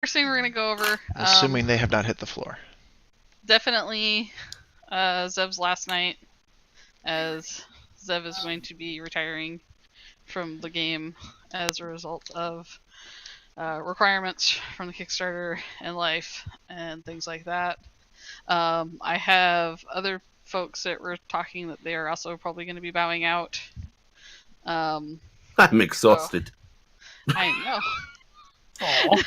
first thing we're going to go over... Assuming they have not hit the floor. Definitely Zev's last night, as Zev is going to be retiring from the game as a result of requirements from the Kickstarter and life and things like that. I have other folks that were talking that they are also probably going to be bowing out. I'm exhausted. So, I know. Aww.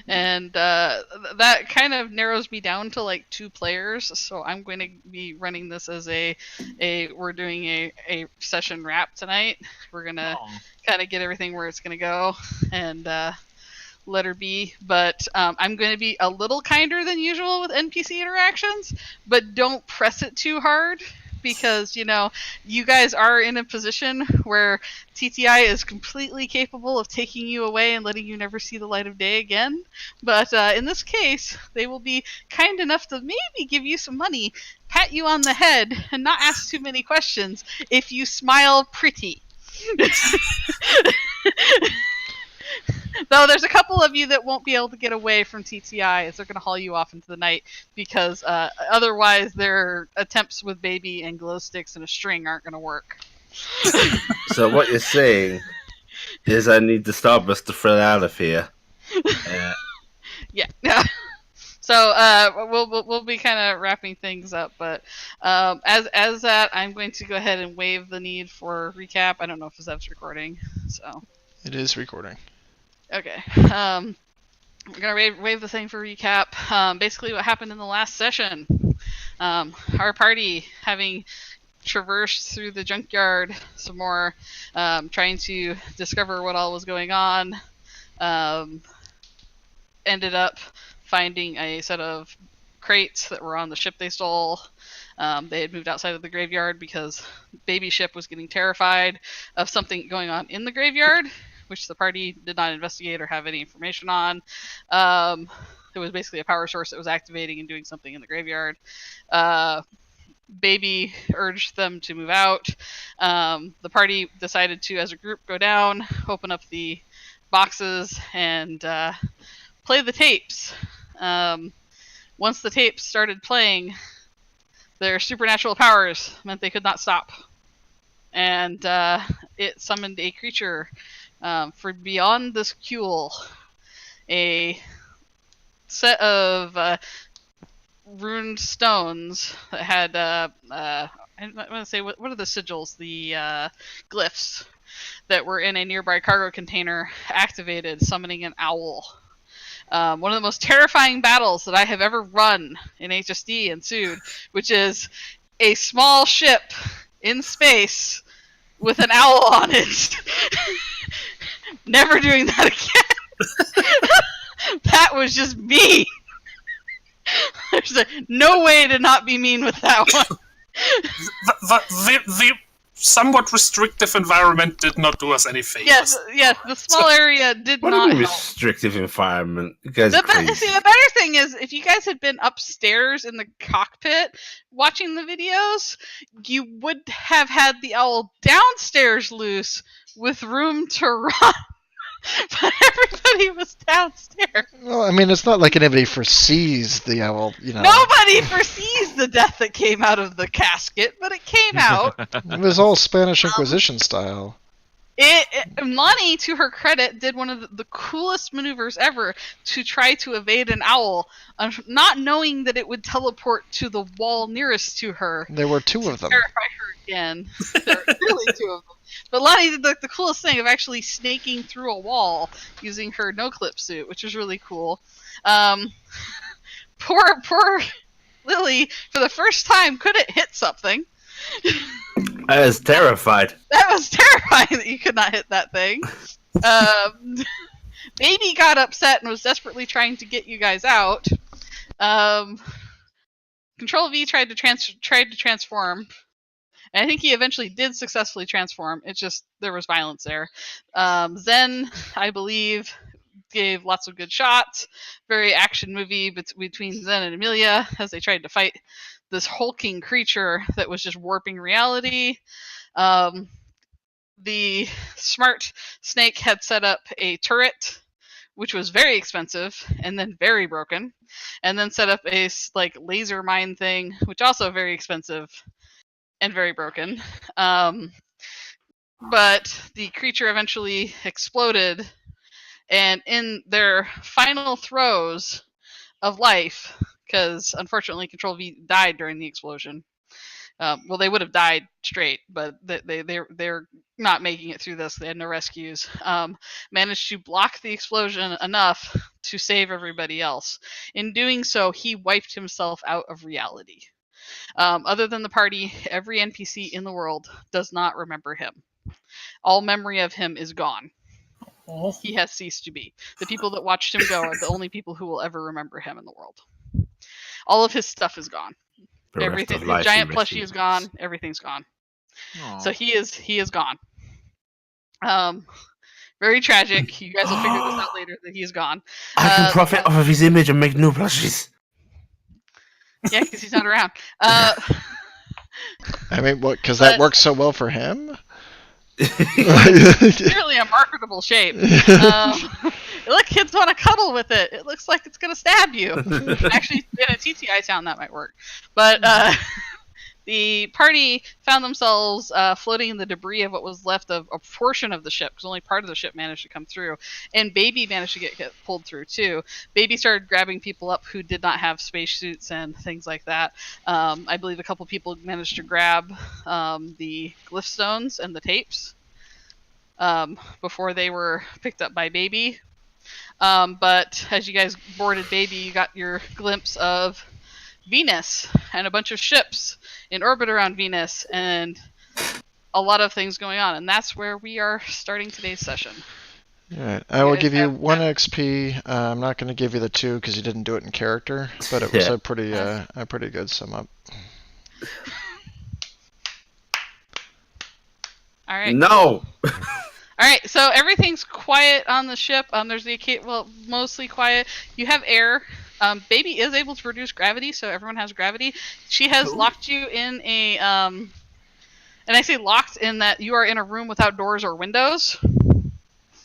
And that kind of narrows me down to like 2 players, so I'm going to be running this as we're doing a session wrap tonight. We're going to kind of get everything where it's going to go and let her be, but I'm going to be a little kinder than usual with NPC interactions, but don't press it too hard, because, you guys are in a position where TTI is completely capable of taking you away and letting you never see the light of day again. But in this case, they will be kind enough to maybe give you some money, pat you on the head, and not ask too many questions if you smile pretty. Though there's a couple of you that won't be able to get away from TTI, as they're going to haul you off into the night, because otherwise their attempts with baby and glow sticks and a string aren't going to work. So what you're saying is I need the Starburst to throw out of here. Yeah. So we'll be kind of wrapping things up, but as that, I'm going to go ahead and waive the need for recap. I don't know if Zev's recording, so it is recording. Okay. We're gonna waive the thing for recap. Basically, what happened in the last session. Our party, having traversed through the junkyard some more, trying to discover what all was going on, ended up finding a set of crates that were on the ship they stole. They had moved outside of the graveyard because baby ship was getting terrified of something going on in the graveyard, which the party did not investigate or have any information on. It was basically a power source that was activating and doing something in the graveyard. Baby urged them to move out. The party decided to, as a group, go down, open up the boxes, and play the tapes. Once the tapes started playing, their supernatural powers meant they could not stop. And it summoned a creature for beyond this Kuel, a set of runed stones that had I want to say, what are the sigils? The glyphs that were in a nearby cargo container activated, summoning an owl. One of the most terrifying battles that I have ever run in HSD ensued, which is a small ship in space with an owl on it. Never doing that again. That was just mean. There's no way to not be mean with that one. The somewhat restrictive environment did not do us any favors. Yes, the small area did What not a help. restrictive environment. You guys The better thing is, if you guys had been upstairs in the cockpit watching the videos, you would have had the owl downstairs loose with room to run. But everybody was downstairs. Well, I mean, it's not like anybody foresees the owl, Nobody foresees the death that came out of the casket, but it came out. It was all Spanish Inquisition style. Lonnie, to her credit, did one of the coolest maneuvers ever to try to evade an owl, not knowing that it would teleport to the wall nearest to her. There were 2 of them. Terrify her again. There were really 2 of them. But Lonnie did the coolest thing of actually snaking through a wall using her no-clip suit, which was really cool. Poor Lily, for the first time, couldn't hit something. I was terrified. That was terrifying that you could not hit that thing. Baby got upset and was desperately trying to get you guys out. Control V tried to transform. And I think he eventually did successfully transform. It's just there was violence there. Zen, I believe, gave lots of good shots. Very action movie between Zen and Amelia as they tried to fight this hulking creature that was just warping reality. The smart snake had set up a turret which was very expensive and then very broken, and then set up a laser mine thing, which also very expensive and very broken. But the creature eventually exploded, and in their final throes of life, because unfortunately Control V died during the explosion. Well, they would have died straight, but they're not making it through this. They had no rescues. Managed to block the explosion enough to save everybody else. In doing so, he wiped himself out of reality. Other than the party, every NPC in the world does not remember him. All memory of him is gone. Oh. He has ceased to be. The people that watched him go are the only people who will ever remember him in the world. All of his stuff is gone. Everything, the giant plushie is gone. Everything's gone. Aw. So he is gone. Very tragic. You guys will figure this out later that he's gone. I can profit off of his image and make new plushies. Yeah, because he's not around. I mean, what? Because that works so well for him. Clearly a marketable shape. Look, kids want to cuddle with it. It looks like it's going to stab you. Actually, in a TTI town, that might work. But the party found themselves floating in the debris of what was left of a portion of the ship, because only part of the ship managed to come through. And Baby managed to get pulled through, too. Baby started grabbing people up who did not have spacesuits and things like that. I believe a couple people managed to grab the glyph stones and the tapes before they were picked up by Baby. But as you guys boarded Baby, you got your glimpse of Venus and a bunch of ships in orbit around Venus and a lot of things going on. And that's where we are starting today's session. Alright, I will give you 1 XP. I'm not going to give you the 2 because you didn't do it in character, but it was a pretty good sum up. All right. No! All right, so everything's quiet on the ship. There's mostly quiet. You have air. Baby is able to produce gravity, so everyone has gravity. She has locked you in a, and I say locked in that you are in a room without doors or windows.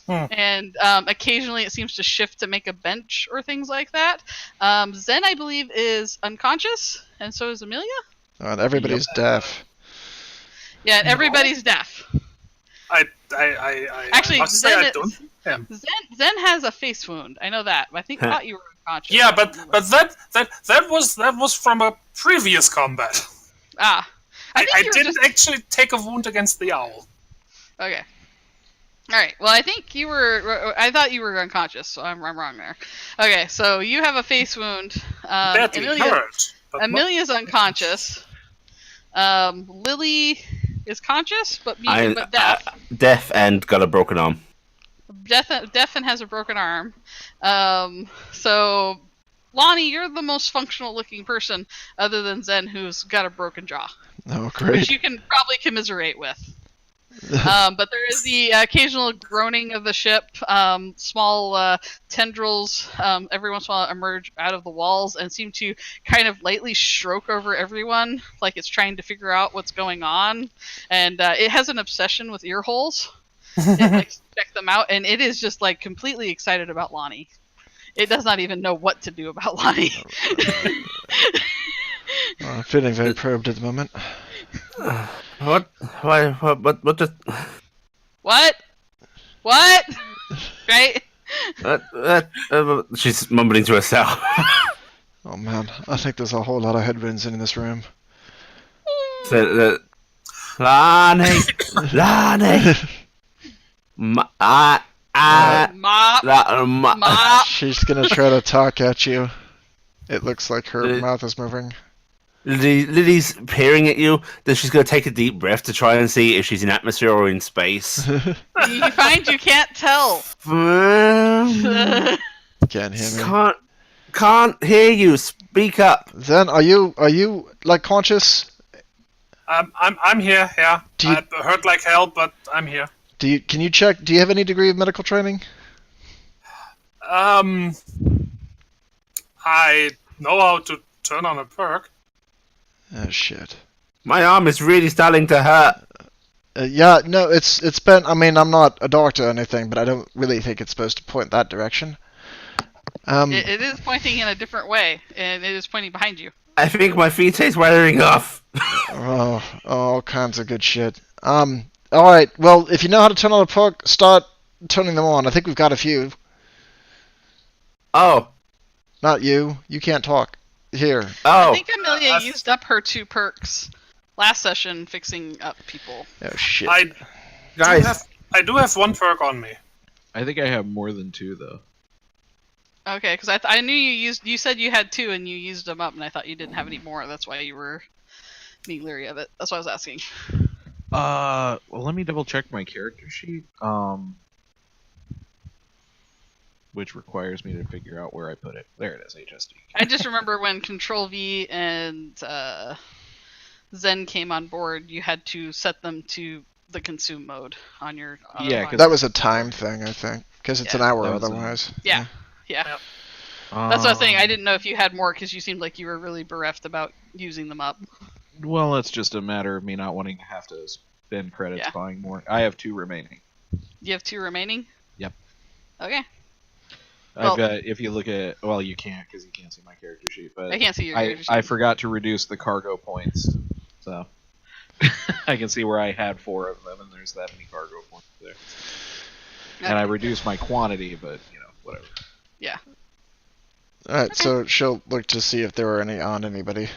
And occasionally it seems to shift to make a bench or things like that. Zen, I believe, is unconscious, and so is Amelia. And everybody's deaf. Yeah, everybody's deaf. Actually, must say I don't. Yeah. Zen has a face wound. I know that. I thought you were unconscious. Yeah, but that was from a previous combat. Ah, I didn't actually take a wound against the owl. Okay. All right. Well, I think you were. I thought you were unconscious, so I'm wrong there. Okay, so you have a face wound. Badly hurt. Amelia's unconscious. Lily is conscious, but deaf. Deaf and got a broken arm. Deaf and has a broken arm. So, Lonnie, you're the most functional-looking person, other than Zen, who's got a broken jaw. Oh, great. Which you can probably commiserate with. But there is the occasional groaning of the ship. Small tendrils every once in a while emerge out of the walls and seem to kind of lightly stroke over everyone, like it's trying to figure out what's going on. And it has an obsession with ear holes. It likes to check them out, and it is just like completely excited about Lonnie. It does not even know what to do about Lonnie. I'm feeling very probed at the moment. What? Why? What just... What? Right? She's mumbling to herself. Oh man, I think there's a whole lot of headwinds in this room. Lonnie! Mop. She's gonna try to talk at you. It looks like her mouth is moving. Lily's peering at you. Then she's going to take a deep breath to try and see if she's in atmosphere or in space. You find you can't tell. Can't hear me. Can't hear you. Speak up. Zen, are you like conscious? I'm here. Yeah. I hurt like hell, but I'm here. Can you check? Do you have any degree of medical training? I know how to turn on a perk. Oh shit. My arm is really starting to hurt. Yeah, no, it's been. I mean, I'm not a doctor or anything, but I don't really think it's supposed to point that direction. It is pointing in a different way, and it is pointing behind you. I think my feet is wearing off. all kinds of good shit. Alright, well, if you know how to turn on a perk, start turning them on. I think we've got a few. Oh. Not you. You can't talk. Here. Oh. I think Amelia used up her 2 perks last session fixing up people. Oh, shit. I do have 1 perk on me. I think I have more than 2 though. Okay, because I knew you said you had 2 and you used them up, and I thought you didn't have any more. That's why you were being leery of it. That's why I was asking. Well, let me double check my character sheet. Which requires me to figure out where I put it. There it is, HSD. I just remember when Control V and Zen came on board, you had to set them to the consume mode on your. Yeah, 'cause that was a time thing, I think, because it's an hour that was otherwise. Yeah. Yep. That's what I was saying. I didn't know if you had more because you seemed like you were really bereft about using them up. Well, it's just a matter of me not wanting to have to spend credits buying more. I have 2 remaining. You have 2 remaining? Yep. Okay. I've got. If you look at, well, you can't because you can't see my character sheet. But I can't see your character sheet. I forgot to reduce the cargo points, so I can see where I had 4 of them, and there's that many cargo points there. Okay. And I reduced my quantity, but whatever. Yeah. Alright, so she'll look to see if there were any on anybody,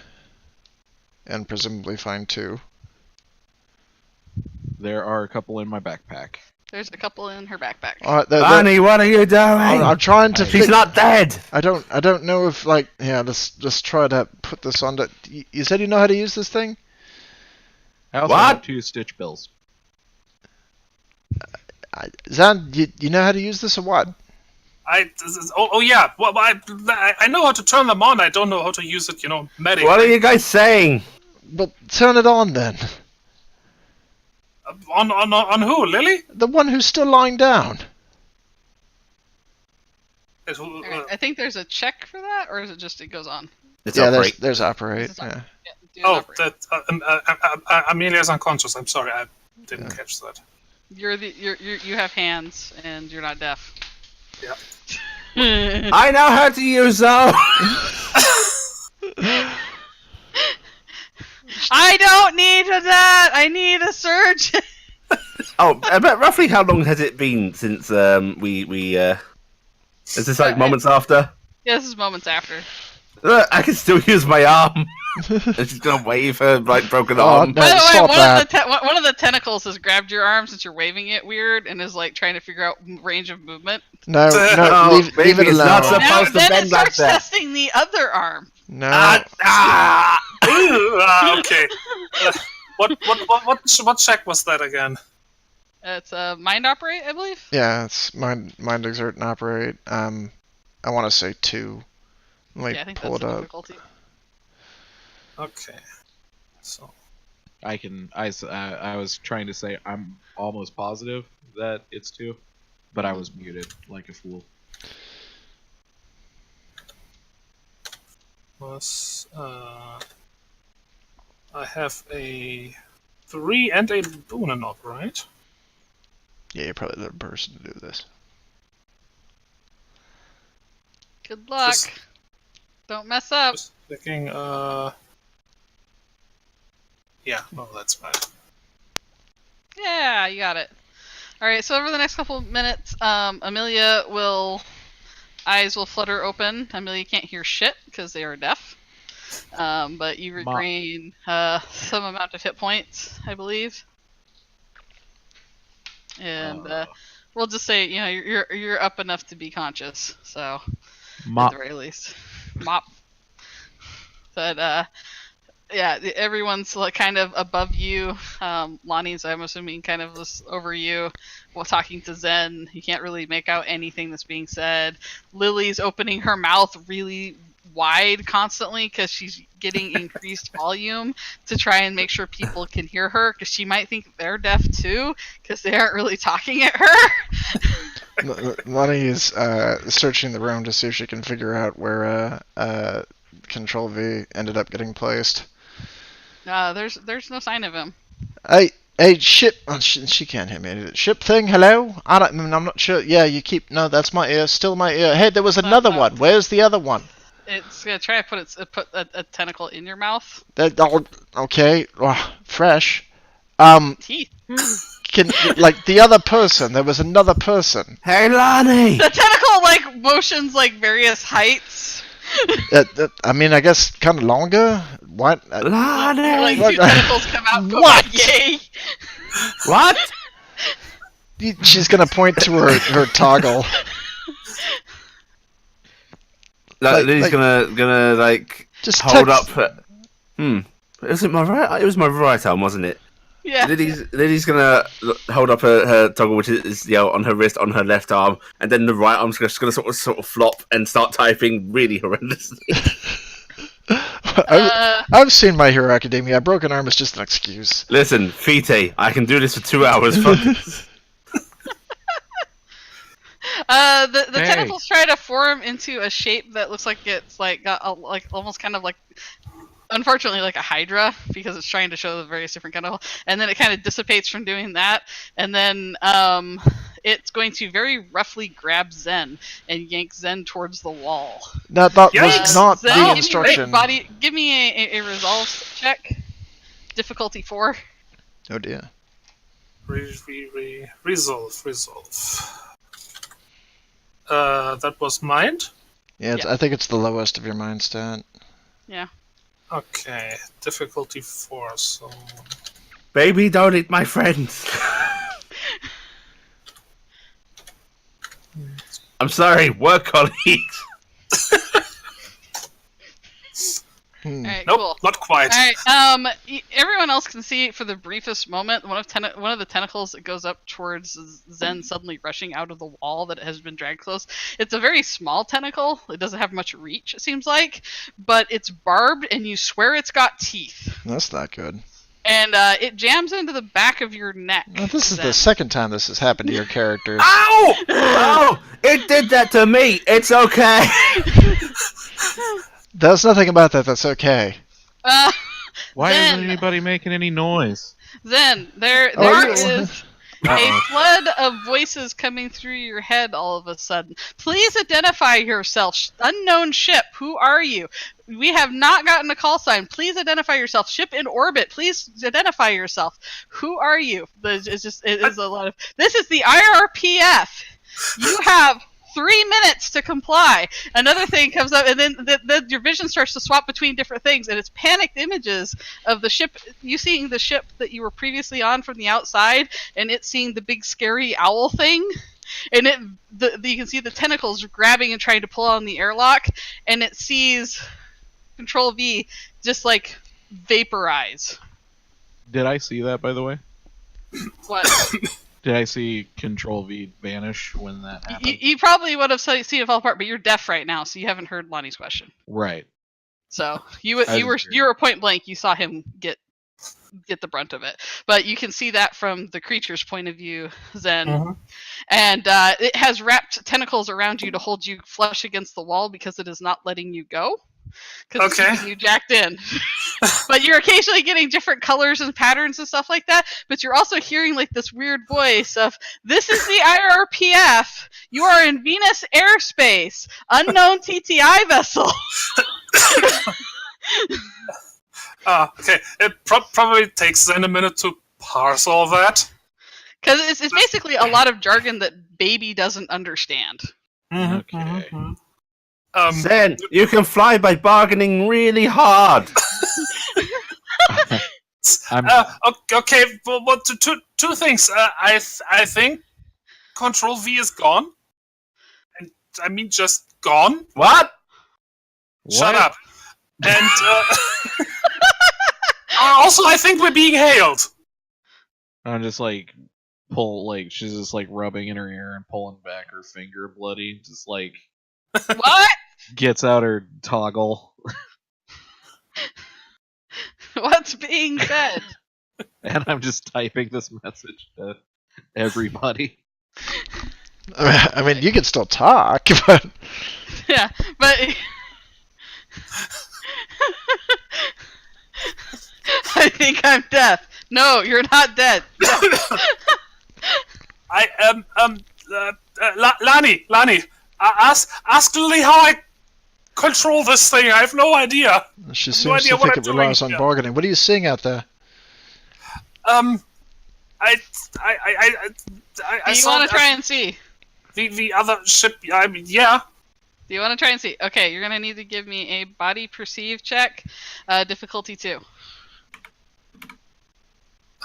and presumably find 2. There are a couple in my backpack. There's a couple in her backpack. Honey, what are you doing? I'm trying to. She's not dead. I don't know if let's try to put this on. You said you know how to use this thing? I also have 2 stitch bills. Zan, you know how to use this or what? Yeah. Well, I know how to turn them on. I don't know how to use it. Medic. What are you guys saying? Well, turn it on then. On who? Lily? The one who's still lying down. I think there's a check for that, or is it just it goes on? It's operate. There's operate. Yeah. Operate. Amelia's unconscious. I'm sorry, I didn't catch that. You have hands and you're not deaf. Yeah. I know how to use them. I don't need that. I need a surgeon. About roughly how long has it been since we is this like moments after? Yeah, this is moments after. I can still use my arm. She's gonna wave her broken arm. By the way, stop one of the tentacles has grabbed your arm since you're waving it weird and is like trying to figure out range of movement. No, leave it alone. It's not supposed to then bend it like starts that. testing the other arm. No. Okay. What check was that again? It's a mind operate, I believe. Yeah, it's mind exert and operate. I want to say 2. Let me I think pull that's it the up. difficulty. Okay. So. I was trying to say I'm almost positive that it's 2, but I was muted like a fool. I have a 3 and a Boonen operate. Yeah, you're probably the person to do this. Good luck. Don't mess up. Just thinking, yeah, no, that's fine. Yeah, you got it. Alright, so over the next couple of minutes, Amelia eyes will flutter open. Amelia can't hear shit because they are deaf. But you regain some amount of hit points, I believe. And we'll just say, you're up enough to be conscious. So Mop. at the very least, mop. But yeah, everyone's like kind of above you. Lonnie's, I'm assuming, kind of just over you while talking to Zen. You can't really make out anything that's being said. Lily's opening her mouth really wide constantly because she's getting increased volume to try and make sure people can hear her, because she might think they're deaf too because they aren't really talking at her. Lonnie is searching the room to see if she can figure out where Control V ended up getting placed. There's no sign of him. Hey, ship. Oh, she can't hear me. Ship thing. Hello. I'm not sure. Yeah, you keep. No, that's my ear. Still my ear. Hey, there was another one. Where's the other one? It's gonna try to put a tentacle in your mouth. Okay. Oh, fresh. Teeth. Like the other person. There was another person. Hey, Lonnie! The tentacle motions various heights. I mean, I guess kind of longer. What? Lonnie! Two tentacles come out. And go What? Yay! What? She's gonna point to her toggle. Lily's gonna just hold text- up. Was it my right? It was my right arm, wasn't it? Yeah. Lily's gonna hold up her toggle, which is on her wrist, on her left arm, and then the right arm's just gonna sort of flop and start typing really horrendously. I've seen My Hero Academia. A broken arm is just an excuse. Listen, Fite, I can do this for 2 hours. Focus. The tentacles try to form into a shape that looks like it's got almost kind of unfortunately like a hydra, because it's trying to show the various different and then it kind of dissipates from doing that, and then it's going to very roughly grab Zen and yank Zen towards the wall. That was not Zen, the instruction. Give me a resolve check. Difficulty 4. Oh dear. Resolve. That was mind? Yeah, I think it's the lowest of your mind stat. Yeah. Okay, difficulty 4, so... Baby, don't eat my friends. I'm sorry, work colleagues. Alright, Nope, cool. not quite. Alright, everyone else can see for the briefest moment, one of the tentacles that goes up towards Zen suddenly rushing out of the wall that has been dragged close. It's a very small tentacle. It doesn't have much reach, it seems like, but it's barbed and you swear it's got teeth. That's not good. And it jams into the back of your neck. Well, this is the second time this has happened to your characters. Ow! Oh, it did that to me. It's okay. There's nothing about that that's okay. Why Zen. isn't anybody making any noise? Zen, there is a flood of voices coming through your head all of a sudden. Please identify yourself. Unknown ship, who are you? We have not gotten a call sign. Please identify yourself. Ship in orbit, please identify yourself. Who are you? It is a lot of... This is the IRPF. You have 3 minutes to comply. Another thing comes up, and then your vision starts to swap between different things, and it's panicked images of the ship. You seeing the ship that you were previously on from the outside, and it seeing the big scary owl thing, and you can see the tentacles grabbing and trying to pull on the airlock, and it sees Control V just vaporize. Did I see that, by the way? What? Did I see Control V vanish when that happened? You probably would have seen it fall apart, but you're deaf right now, so you haven't heard Lonnie's question. Right. So you were point blank. You saw him get the brunt of it, but you can see that from the creature's point of view, Zen, and it has wrapped tentacles around you to hold you flush against the wall because it is not letting you go. Because it's keeping you jacked in. But you're occasionally getting different colors and patterns and stuff like that. But you're also hearing this weird voice of, "This is the IRPF. You are in Venus airspace. Unknown TTI vessel." Okay. It probably takes then a minute to parse all that. Because it's basically a lot of jargon that Baby doesn't understand. Okay. Zen, you can fly by bargaining really hard. Okay, well, two things. I think Control V is gone. And I mean, just gone. What? Shut up. And also, I think we're being hailed. I'm just she's just rubbing in her ear and pulling back her finger bloody, just What? gets out her toggle. What's being said? And I'm just typing this message to everybody. I mean, you can still talk, but... Yeah, but... I think I'm deaf. No, you're not dead. Lani, ask Lily how I control this thing. I have no idea. She no seems idea to what think I'm it relies doing on here. bargaining. What are you seeing out there? Do I you saw want to try and see? the other ship. I mean, yeah. Do you want to try and see? Okay, you're gonna need to give me a body perceive check, difficulty 2.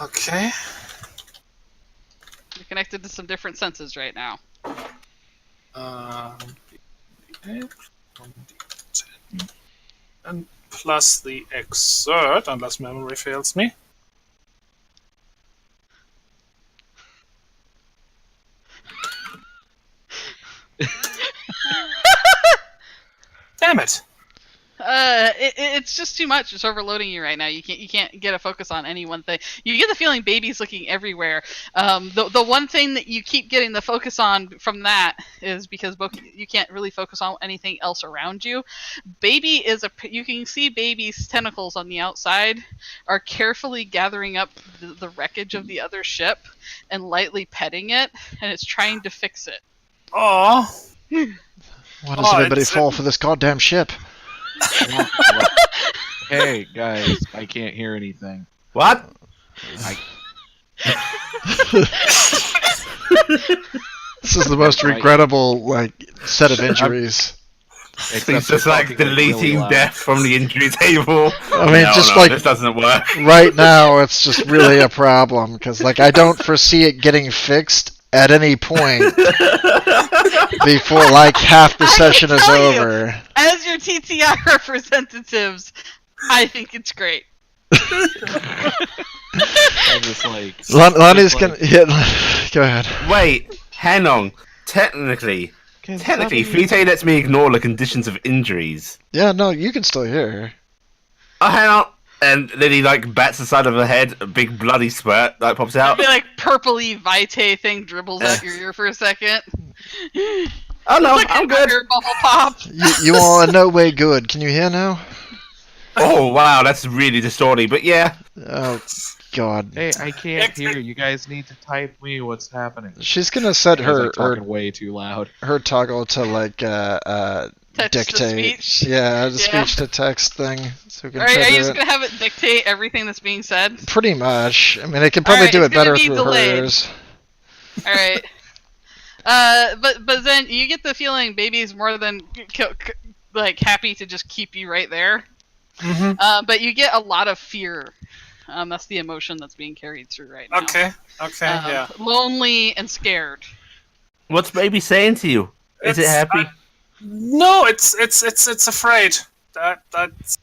Okay. You're connected to some different senses right now. 8, 1d10, and plus the exert, unless memory fails me. Damn it! It's just too much. It's overloading you right now. You can't get a focus on any one thing. You get the feeling Baby's looking everywhere. The one thing that you keep getting the focus on from that is because you can't really focus on anything else around you. Baby you can see Baby's tentacles on the outside are carefully gathering up the wreckage of the other ship and lightly petting it, and it's trying to fix it. Oh. Why does everybody fall for this goddamn ship? Hey guys, I can't hear anything. What? This is the most regrettable set of injuries. It's just like deleting death from the injury table. I mean, this doesn't work. Right now, it's just really a problem because I don't foresee it getting fixed at any point before half the session is over. As your TTI representatives, I think it's great. Lonnie's gonna go ahead. Wait, hang on. Technically, Fite lets me ignore the conditions of injuries. Yeah, no, you can still hear her. Oh, hang on. And then he bats the side of her head, a big bloody spurt pops out. The purpley Vitae thing dribbles out your ear for a second. Oh no, it's I'm good. Bubble pop. You all are no way good. Can you hear now? Oh wow, that's really distorting. But yeah. Oh God. Hey, I can't hear. You guys need to type me what's happening. She's gonna set her way too loud. Her toggle to dictate. Speech. Yeah, the speech to text thing. So we can are you just it. gonna have it dictate everything that's being said? Pretty much. I mean, it can probably do it better through hers. All right. But then you get the feeling Baby's more than happy to just keep you right there. Mm-hmm. But you get a lot of fear. That's the emotion that's being carried through right now. Okay, yeah. Lonely and scared. What's Baby saying to you? Is it happy? No, it's afraid. That's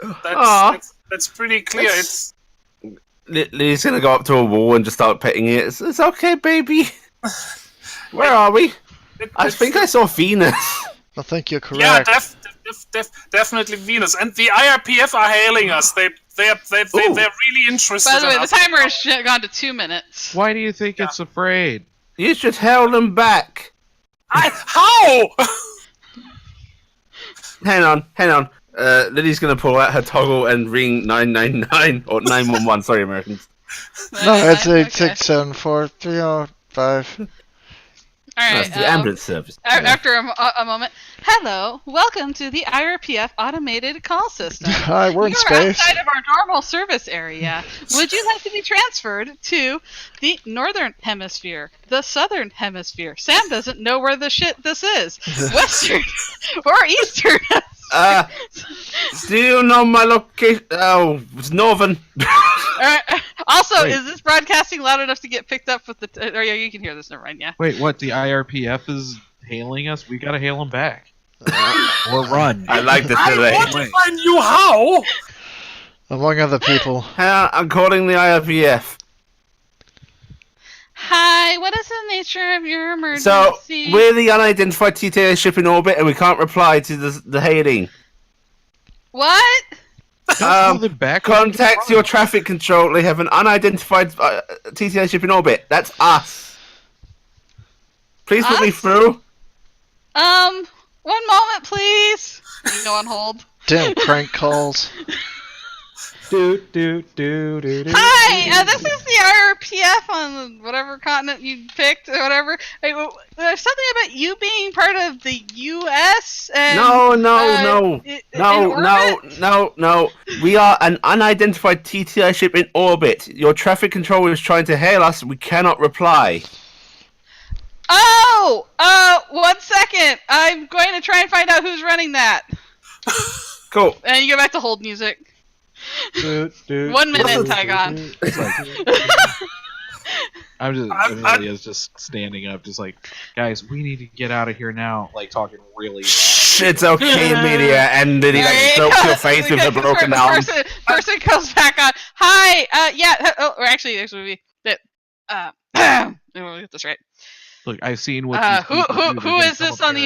pretty clear. Lily's gonna go up to a wall and just start petting it. It's okay, baby. Where are we? I think I saw Venus. I think you're correct. Yeah, definitely Venus. And the IRPF are hailing us. They're really interested. By the way, in the timer has gone to 2 minutes. Why do you think it's afraid? You should hail them back. How? Hang on. Lily's gonna pull out her toggle and ring 999 or 911. Sorry, Americans. No, it's 8674305. All right. That's the ambulance service. After a moment, hello, welcome to the IRPF automated call system. Hi, we're in You're space. outside of our normal service area. Would you like to be transferred to the northern hemisphere, the southern hemisphere? Sam doesn't know where this is. Western or eastern? Do you know my location? Oh, it's northern. Also, is this broadcasting loud enough to get picked up with the? Oh yeah, you can hear this. Never mind. Yeah. Wait, what? The IRPF is hailing us? We gotta hail them back. Or run. I like this delay. I want to find you how. Among other people. I'm calling the IRPF. Hi, what is the nature of your emergency? So, we're the unidentified TTA ship in orbit, and we can't reply to the hailing. What? Contact your traffic control. They have an unidentified TTA ship in orbit. That's us. Please put me through. 1 moment, please. You go on hold. Damn crank calls. Hi, this is the RPF on whatever continent you picked or whatever. Hey, there's something about you being part of the U.S. and No. We are an unidentified TTI ship in orbit. Your traffic controller is trying to hail us. We cannot reply. Oh, 1 second. I'm going to try and find out who's running that. Cool. And you go back to hold music. 1 minute, Tygon. Amelia's just standing up, just like, guys, we need to get out of here now. Like, talking really loud. It's okay, Amelia. And then he strokes your face with a broken arm. Person comes back on. Hi, yeah. Or actually, this would be that. We'll get this right. Look, I've seen what. Who is this on the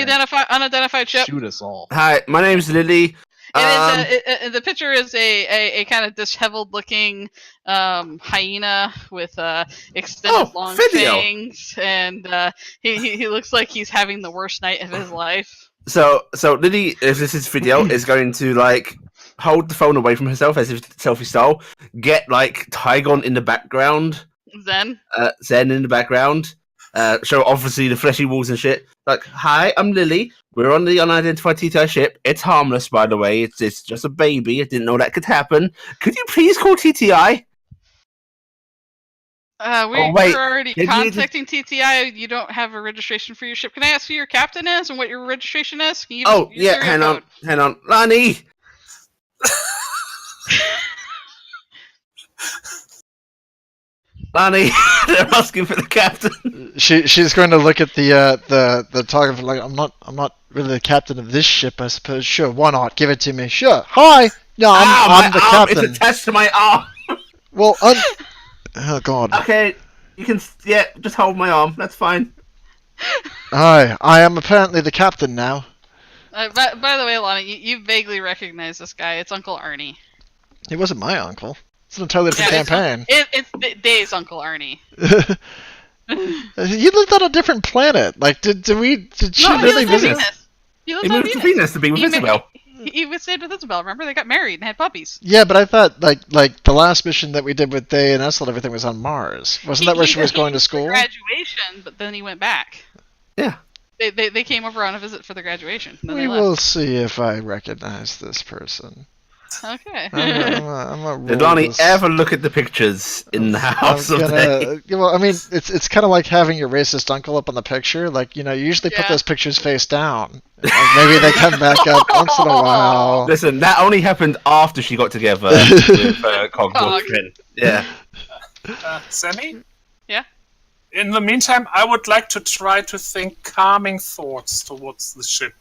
unidentified ship? Shoot us all. Hi, my name's Lily. The picture is a kind of disheveled looking hyena with extended long fangs, and he looks like he's having the worst night of his life. So Lily, if this is video, is going to like hold the phone away from herself as if selfie style. Get like Tygon in the background. Zen in the background. Show obviously the fleshy walls and shit. Like, hi, I'm Lily. We're on the unidentified TTI ship. It's harmless, by the way. It's just a baby. I didn't know that could happen. Could you please call TTI? We're already contacting TTI. You don't have a registration for your ship. Can I ask who your captain is and what your registration is? Can you hang on. Lonnie! Lonnie, they're asking for the captain. She's going to look at the target like, I'm not really the captain of this ship, I suppose. Sure, why not? Give it to me. Sure. Hi. No, I'm the captain. It's attached to my arm. Well, oh god. Okay, you can just hold my arm. That's fine. Hi, I am apparently the captain now. By the way, Lonnie, you vaguely recognize this guy. It's Uncle Arnie. He wasn't my uncle. It's an entirely different campaign. It's Dave's Uncle Arnie. You lived on a different planet. Like, did she really visit? He moved to Venus to be with Isabel. He stayed with Isabel. Remember, they got married and had puppies. Yeah, but I thought like the last mission that we did with Day and Essel, everything was on Mars. Wasn't that where she was going to school? Graduation, but then he went back. Yeah. They came over on a visit for the graduation. And then We will see if I recognize this person. Okay. Did Lonnie ever look at the pictures in the house of Day? Well, I mean, it's kind of like having your racist uncle up on the picture. Like, you usually put those pictures face down. Maybe they come back up once in a while. Listen, that only happened after she got together with Cogbook. Yeah. Sammy? Yeah? In the meantime, I would like to try to think calming thoughts towards the ship.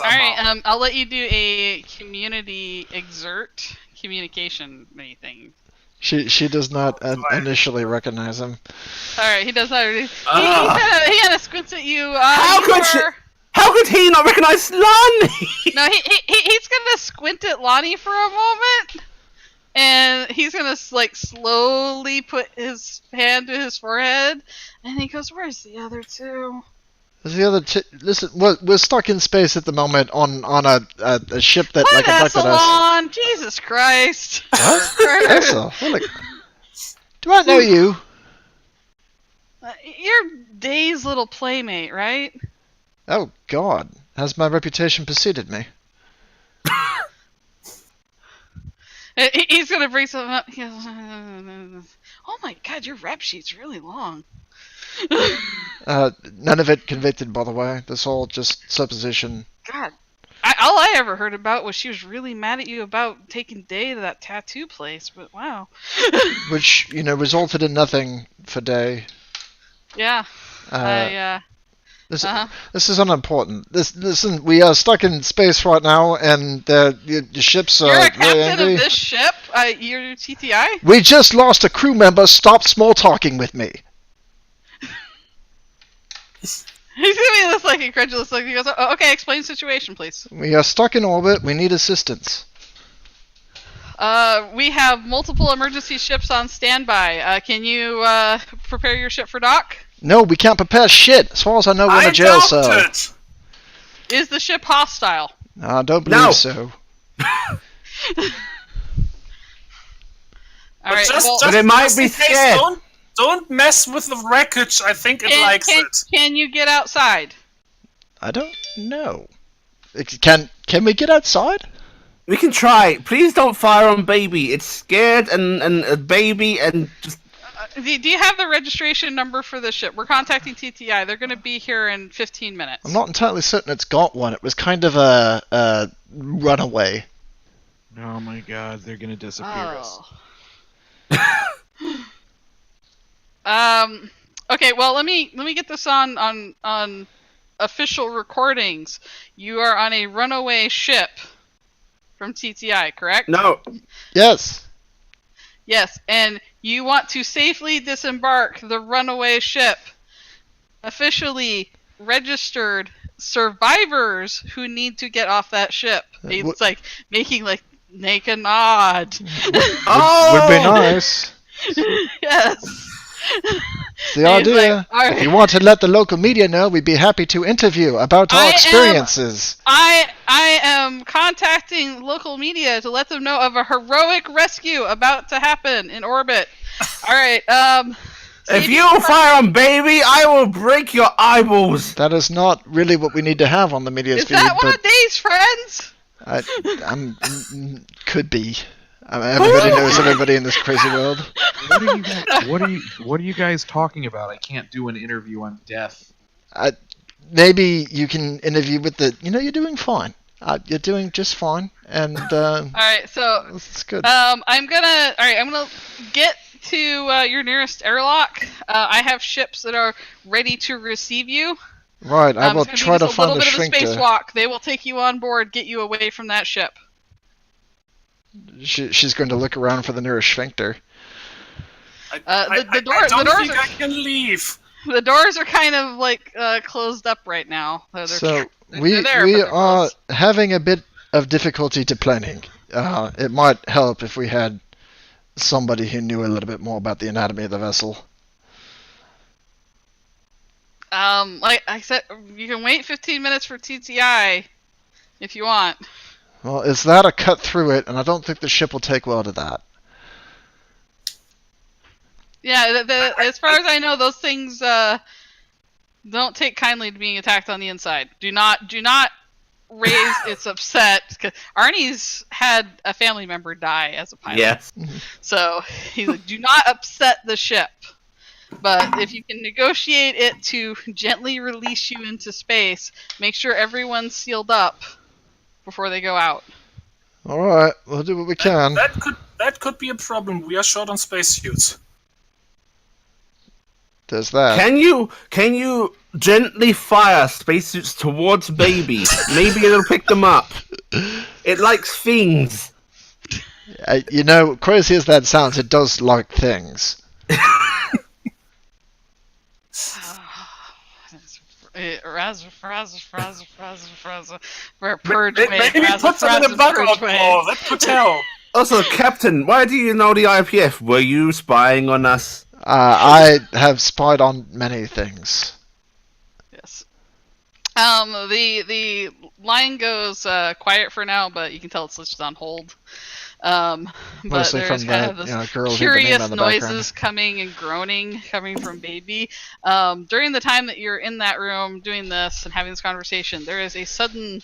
All right, I'll let you do a community exert communication thing. She does not initially recognize him. All right, he does not. He kind of squints at you. How could he not recognize Lonnie? No, he's gonna squint at Lonnie for a moment, and he's gonna like slowly put his hand to his forehead, and he goes, "Where's the other two?" The other listen, we're stuck in space at the moment on a ship that like abducted us. Jesus Christ! What? Do I know you? You're Day's little playmate, right? Oh God, has my reputation preceded me? He's gonna bring something up. He goes, oh my God, your rep sheet's really long. None of it convicted, by the way. This all just supposition. God, all I ever heard about was she was really mad at you about taking Day to that tattoo place. But wow. Which resulted in nothing for Day. Yeah. This is unimportant. Listen, we are stuck in space right now, and the ships are You're a really captain angry. of this ship? You're TTI? We just lost a crew member. Stop small talking with me. He's giving me this like incredulous look. He goes, oh, "Okay, explain the situation, please." We are stuck in orbit. We need assistance. We have multiple emergency ships on standby. Can you prepare your ship for dock? No, we can't prepare shit. As far as I know, we're in a jail cell. Is the ship hostile? I don't believe so. All right. But it might be in case, scared. Don't mess with the wreckage. I think it likes it. Can you get outside? I don't know. Can we get outside? We can try. Please don't fire on baby. It's scared and a baby and just. Do you have the registration number for the ship? We're contacting TTI. They're going to be here in 15 minutes. I'm not entirely certain it's got one. It was kind of a runaway. Oh my god, they're gonna disappear us. Okay, well let me get this on official recordings. You are on a runaway ship from TTI, correct? No. Yes. Yes, and you want to safely disembark the runaway ship. Officially registered survivors who need to get off that ship. It's like making like make a nod. Would be nice. Yes. It's the idea. Like, right. If you want to let the local media know, we'd be happy to interview about our experiences. I am contacting local media to let them know of a heroic rescue about to happen in orbit. All right. If you fire on baby, I will break your eyeballs. That is not really what we need to have on the media's Is feed. that one of these, friends? I'm could be. Everybody knows everybody in this crazy world. What are you guys talking about? I can't do an interview on death. Maybe you can interview with the. You're doing fine. You're doing just fine, and all right, so it's good. I'm gonna get to your nearest airlock. I have ships that are ready to receive you. Right, I will try to find the It's a little bit of a sphincter. spacewalk. They will take you on board, get you away from that ship. She's going to look around for the nearest sphincter. The I doors don't think are, I can leave. the doors are kind of like closed up right now. So they're we there, we but they're are closed. having a bit of difficulty to planning. It might help if we had somebody who knew a little bit more about the anatomy of the vessel. Like I said, you can wait 15 minutes for TTI if you want. Well, it's that or cut through it, and I don't think the ship will take well to that. Yeah, as far as I know, those things don't take kindly to being attacked on the inside. Do not raise its upset. 'Cause Arnie's had a family member die as a pilot. Yes. So he's like, do not upset the ship. But if you can negotiate it to gently release you into space, make sure everyone's sealed up before they go out. All right, we'll do what we can. That could be a problem. We are short on spacesuits. There's that. Can you gently fire spacesuits towards baby? Maybe it'll pick them up. It likes things. Crazy as that sounds, it does like things. Purge way. Maybe put them in the bug out. Oh, that could tell. Also, Captain, why do you know the IPF? Were you spying on us? I have spied on many things. Yes. The line goes quiet for now, but you can tell it's just on hold. But Mostly there's from kind the of this girls curious in the noises coming and groaning coming from baby. During the time that you're in that room doing this and having this conversation, there is a sudden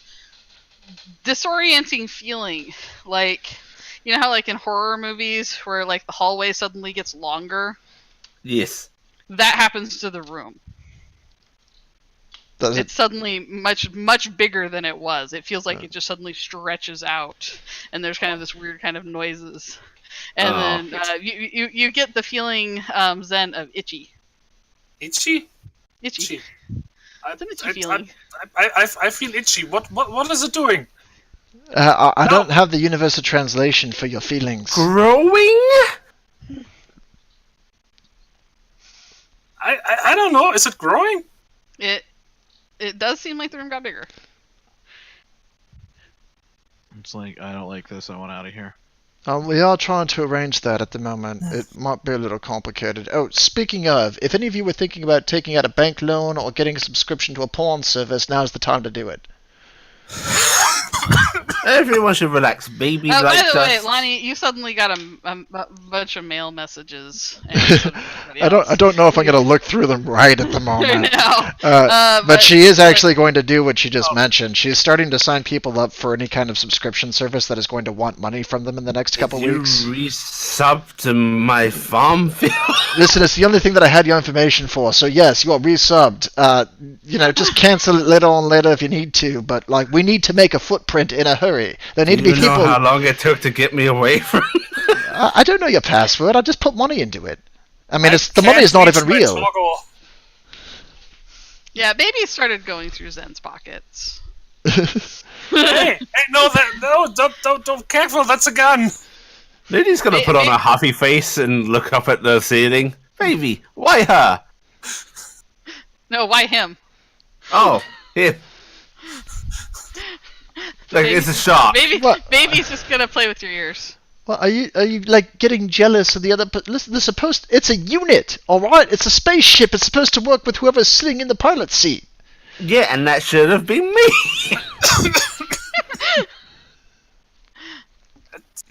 disorienting feeling. Like, you know how like in horror movies where like the hallway suddenly gets longer? Yes. That happens to the room. Does it? It's suddenly much bigger than it was. It feels like it just suddenly stretches out, and there's kind of this weird kind of noises, and then you get the feeling, Zen, of itchy. Itchy? Itchy. It's an itchy feeling. I feel itchy. What is it doing? I don't have the universal translation for your feelings. Growing? I don't know. Is it growing? It does seem like the room got bigger. It's like, I don't like this, I want out of here. We are trying to arrange that at the moment. It might be a little complicated. Oh, speaking of, if any of you were thinking about taking out a bank loan or getting a subscription to a porn service, now's the time to do it. Everyone should relax. Baby Oh, by likes the way, us. Lonnie, you suddenly got a bunch of mail messages. And so did everybody I else. don't know if I'm going to look through them right at the I moment. know. But she is actually going to do what she just mentioned. She's starting to sign people up for any kind of subscription service that is going to want money from them in the next couple weeks. You resub to my farm field. Listen, it's the only thing that I had your information for. So yes, you are resubbed. Just cancel it later on later if you need to. But like, we need to make a footprint in a hurry. There need to be You know people. how long it took to get me away from? I don't know your password. I just put money into it. I mean, the can't money is not reach even my real. toggle. Yeah, Baby started going through Zen's pockets. Hey, no, don't, careful, that's a gun. Lily's gonna put on a huffy face and look up at the ceiling. Baby, why her? No, why him? Oh, here. Look, it's a shark. Baby's just gonna play with your ears. Well, are you like getting jealous of the other? But listen, it's a unit, all right. It's a spaceship. It's supposed to work with whoever's sitting in the pilot seat. Yeah, and that should have been me.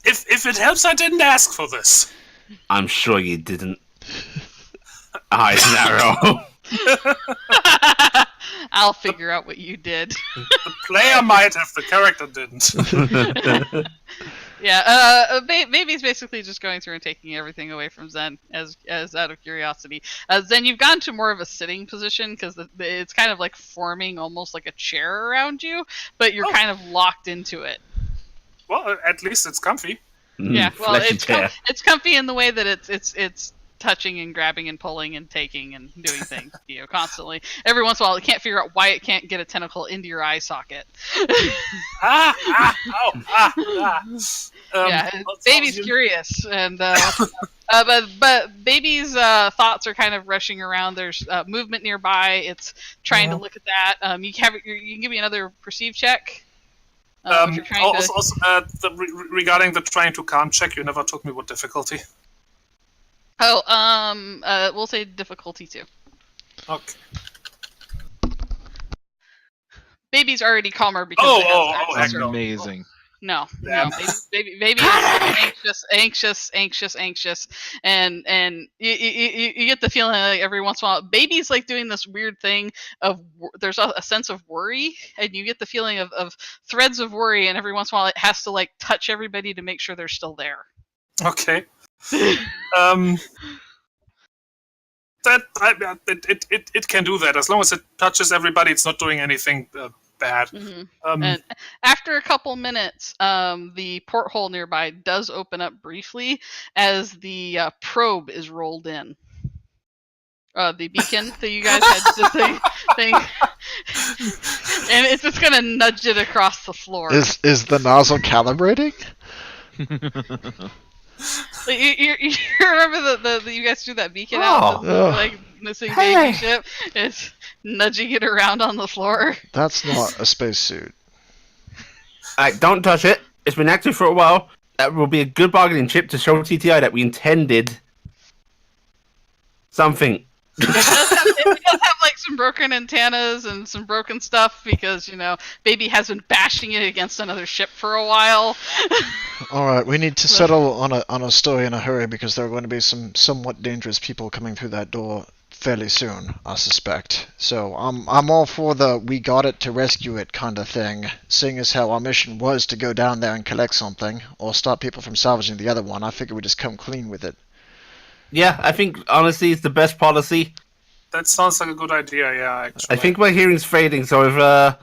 If it helps, I didn't ask for this. I'm sure you didn't. Eyes narrow. I'll figure out what you did. The player might have, the character didn't. Yeah, Baby's basically just going through and taking everything away from Zen as out of curiosity. Zen, you've gotten to more of a sitting position because it's kind of like forming almost like a chair around you, but you're kind of locked into it. Well, at least it's comfy. Yeah, well, Fleshy it's comfy in the way that it's touching and grabbing and pulling and taking and doing things, constantly. Every once in a while, it can't figure out why it can't get a tentacle into your eye socket. Yeah, Baby's curious, and but Baby's thoughts are kind of rushing around. There's movement nearby. It's trying to look at that. You can give me another perceive check. Regarding the trying to calm check, you never told me what difficulty. Oh, we'll say difficulty 2. Okay. Baby's already calmer because That's amazing. No, Damn. baby is anxious, and you get the feeling like every once in a while, Baby's like doing this weird thing of there's a sense of worry, and you get the feeling of threads of worry, and every once in a while it has to like touch everybody to make sure they're still there. Okay. It can do that as long as it touches everybody. It's not doing anything bad. Mm-hmm. And after a couple minutes, the porthole nearby does open up briefly as the probe is rolled in. The beacon that you guys had the thing, and it's just gonna nudge it across the floor. Is the nozzle calibrating? You remember the you guys threw that beacon out, like missing baby ship? It's nudging it around on the floor. That's not a spacesuit. Don't touch it. It's been active for a while. That will be a good bargaining chip to show TTI that we intended something. It does have like some broken antennas and some broken stuff because Baby has been bashing it against another ship for a while. All right, we need to settle on a story in a hurry because there are going to be some somewhat dangerous people coming through that door fairly soon, I suspect. So I'm all for the we got it to rescue it kind of thing, seeing as how our mission was to go down there and collect something or stop people from salvaging the other one. I figure we just come clean with it. Yeah, I think honestly it's the best policy. That sounds like a good idea. Yeah, actually. I think my hearing's fading, so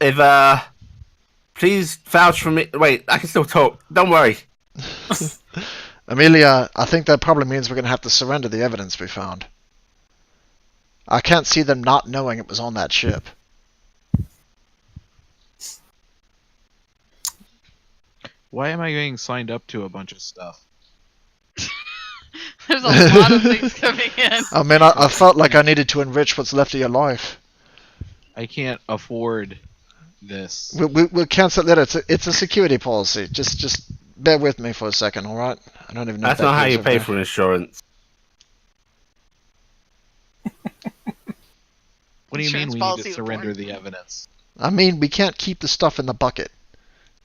if please vouch for me. Wait, I can still talk. Don't worry. Amelia, I think that probably means we're going to have to surrender the evidence we found. I can't see them not knowing it was on that ship. Why am I getting signed up to a bunch of stuff? There's a lot of things coming in. I mean, I felt like I needed to enrich what's left of your life. I can't afford this. We'll cancel that. It's a security policy. Just bear with me for a second, all right? I don't even know. That's not how you pay for insurance. What do you mean we need to surrender the evidence? I mean, we can't keep the stuff in the bucket.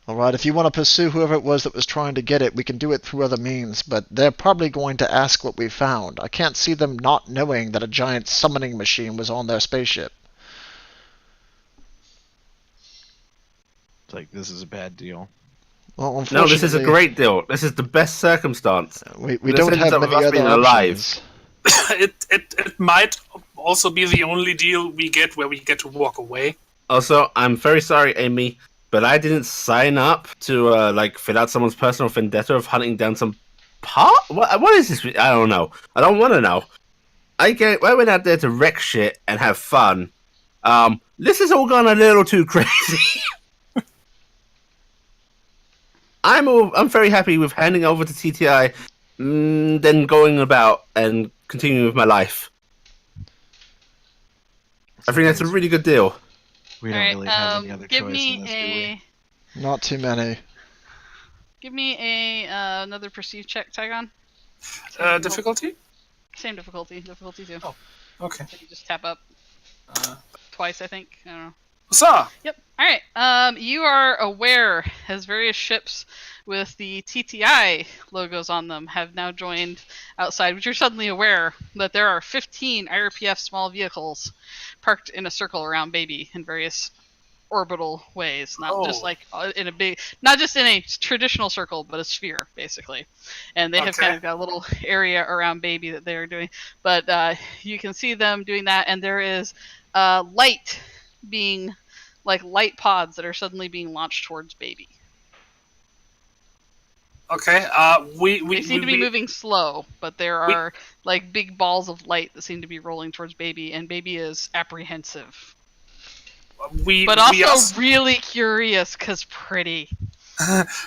Alright, if you want to pursue whoever it was that was trying to get it, we can do it through other means, but they're probably going to ask what we found. I can't see them not knowing that a giant summoning machine was on their spaceship. It's like, this is a bad deal. Well, No, this is a unfortunately, great deal. This is the best circumstance. we This don't ends have up with many us other being options. alive. It might also be the only deal we get where we get to walk away. Also, I'm very sorry, Amy, but I didn't sign up to fill out someone's personal vendetta of hunting down some part. What is this? I don't know. I don't want to know. I went out there to wreck shit and have fun. This has all gone a little too crazy. I'm very happy with handing over to TTI, then going about and continuing with my life. I think that's a really good deal. We don't really have any other choice in this, do we? Not too many. Give me a another perceive check, Tygon. Difficulty? Same difficulty. Difficulty 2. Oh. Okay. So you just tap up twice, I think. I don't know. Huzzah! Yep. All right. You are aware as various ships with the TTI logos on them have now joined outside, but you're suddenly aware that there are 15 IRPF small vehicles parked in a circle around Baby in various orbital ways, not just like in a big, not just in a traditional circle, but a sphere basically. And they have kind of got a little area around Baby that they are doing, but you can see them doing that, and there is light being like light pods that are suddenly being launched towards Baby. Okay. They seem to be moving slow, but there are like big balls of light that seem to be rolling towards Baby, and Baby is apprehensive. But also really curious, cause pretty.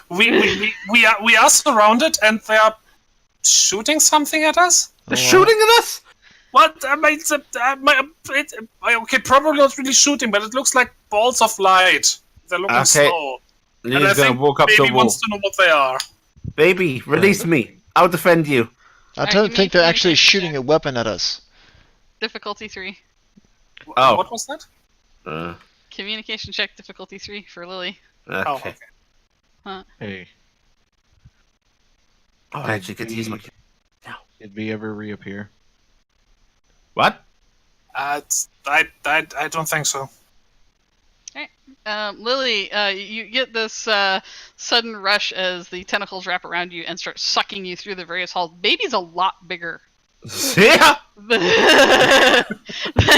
we are surrounded, and they are shooting something at us. They're shooting at us. What? Okay, probably not really shooting, but it looks like balls of light. They're looking slow. And I think walk up to Baby a wall. wants to know what they are. Baby, release me. I'll defend you. I don't think they're actually shooting a weapon at us. Difficulty 3. Oh. What was that? Communication check difficulty 3 for Lily. Okay. Oh, okay. Hey, Oh, I actually get to use my. did we ever reappear? What? I don't think so. Lily, you get this sudden rush as the tentacles wrap around you and start sucking you through the various halls. Baby's a lot bigger Yeah. than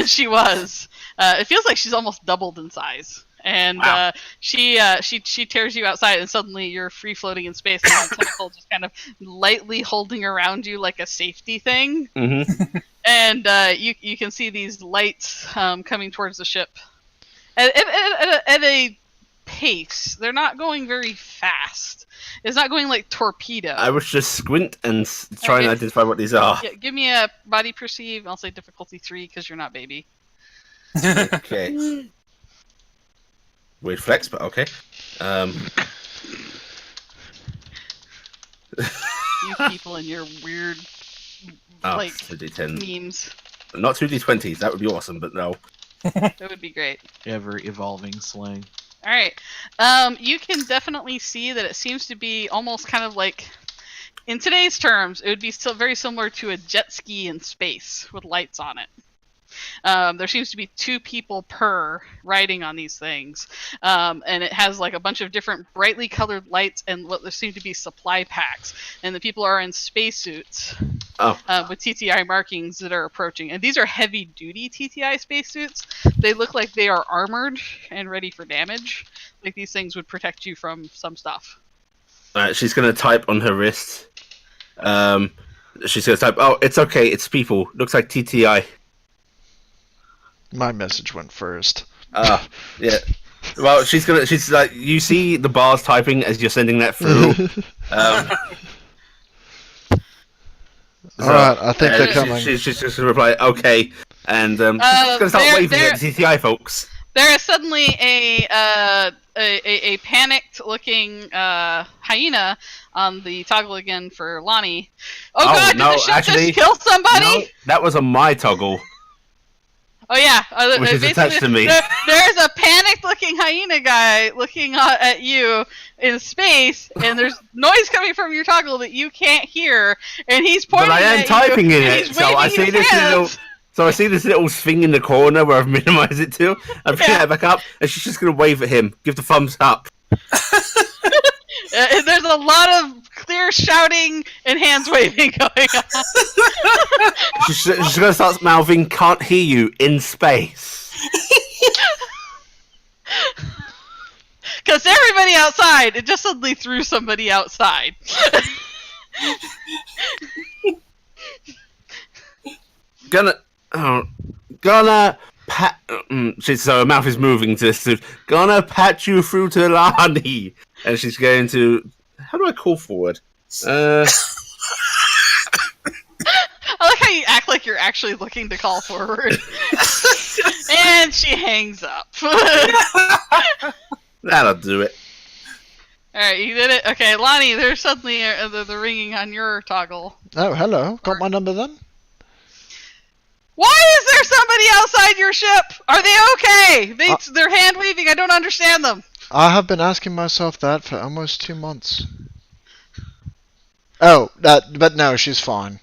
she was. It feels like she's almost doubled in size. And Wow. she tears you outside, and suddenly you're free floating in space, and the tentacle just kind of lightly holding around you like a safety thing. Mm-hmm. And you can see these lights coming towards the ship at a pace. They're not going very fast. It's not going like torpedo. I was just squint and try and identify what these are. Yeah, give me a body perceive. I'll say difficulty 3 because you're not Baby. Okay. Weird flex, but okay. You people and your weird like 2d10. memes. Not 2d20s. That would be awesome, but no. That would be great. Ever evolving slang. All right. You can definitely see that it seems to be almost kind of like, in today's terms, it would be still very similar to a jet ski in space with lights on it. There seems to be 2 people per riding on these things, and it has like a bunch of different brightly colored lights and what there seem to be supply packs, and the people are in spacesuits with TTI markings that are approaching, and these are heavy duty TTI spacesuits. They look like they are armored and ready for damage, like these things would protect you from some stuff. Alright, she's gonna type on her wrist. She's gonna type, "Oh, it's okay, it's people. Looks like TTI." My message went first. Yeah. Well, she's like, you see the bars typing as you're sending that through. Alright, I think they're coming. She's just gonna reply, "Okay," and she's gonna start waving at the TTI folks. There is suddenly a panicked-looking hyena on the toggle again for Lonnie. Oh god, did the ship just kill somebody? No, that was on my toggle. Oh yeah, Which is attached to me. There's a panicked-looking hyena guy looking at you in space, and there's noise coming from your toggle that you can't hear, and he's pointing But I am at typing you, in and it, he's so I waving see his this hands. little. So I see this little thing in the corner where I've minimized it to. I bring it back up, and she's just gonna wave at him, give the thumbs up. There's a lot of clear shouting and hands waving going on. She's gonna start mouthing, "Can't hear you in space." Because everybody outside, it just suddenly threw somebody outside. Gonna pat. So her mouth is moving to this. Gonna pat you through to Lani, and she's going to. How do I call forward? I like how you act like you're actually looking to call forward. And she hangs up. That'll do it. Alright, you did it? Okay, Lonnie, there's suddenly the ringing on your toggle. Oh, hello. Got my number then? Why is there somebody outside your ship? Are they okay? They're hand waving. I don't understand them. I have been asking myself that for almost 2 months. Oh, but no, she's fine.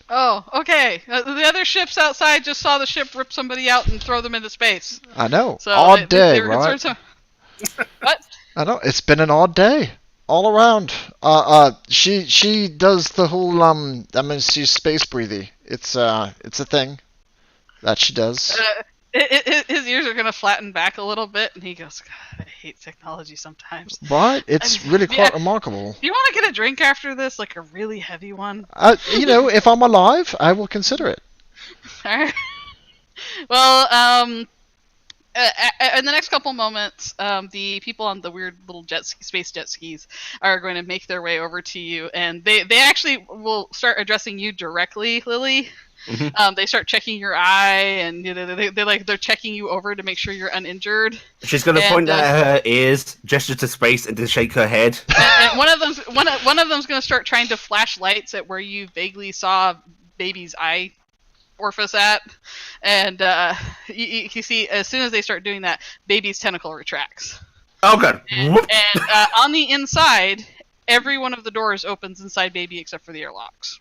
Oh, okay. The other ships outside just saw the ship rip somebody out and throw them into space. I know. So Odd day, they were right? What? I know. It's been an odd day. All around. She does the whole, I mean, she's space breathy. It's a thing that she does. His ears are going to flatten back a little bit, and he goes, God, I hate technology sometimes. But it's really quite remarkable. Do you want to get a drink after this, like a really heavy one? If I'm alive, I will consider it. Alright. Well, in the next couple moments, the people on the weird little space jet skis are going to make their way over to you, and they actually will start addressing you directly, Lily. Mm-hmm. They start checking your eye, and they're checking you over to make sure you're uninjured. She's going to point at her ears, gesture to space, and then shake her head. And one of them's going to start trying to flash lights at where you vaguely saw baby's eye orifice at, and you see as soon as they start doing that, baby's tentacle retracts. Oh god! And on the inside, every one of the doors opens inside baby except for the airlocks.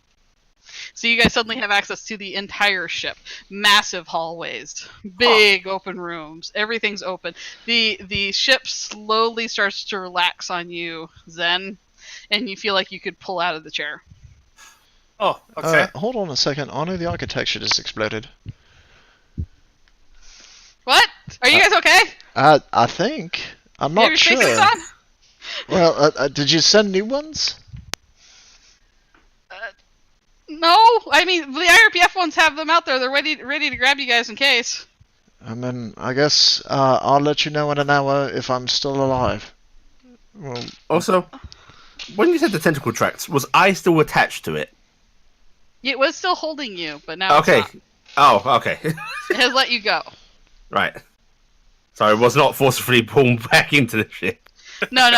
So you guys suddenly have access to the entire ship. Massive hallways, big open rooms, everything's open. The ship slowly starts to relax on you, Zen, and you feel like you could pull out of the chair. Oh, okay. Hold on a second. I know the architecture just exploded. What? Are you guys okay? I think. I'm not sure. Your spacesuits on? Well, did you send new ones? No, I mean the IRPF ones have them out there. They're ready to grab you guys in case. I mean, I guess I'll let you know in an hour if I'm still alive. Well, also, when you said the tentacle tracks, was I still attached to it? It was still holding you, but now okay. It's not. Oh, okay. It has let you go. Right. So it was not forcibly pulled back into the ship. No.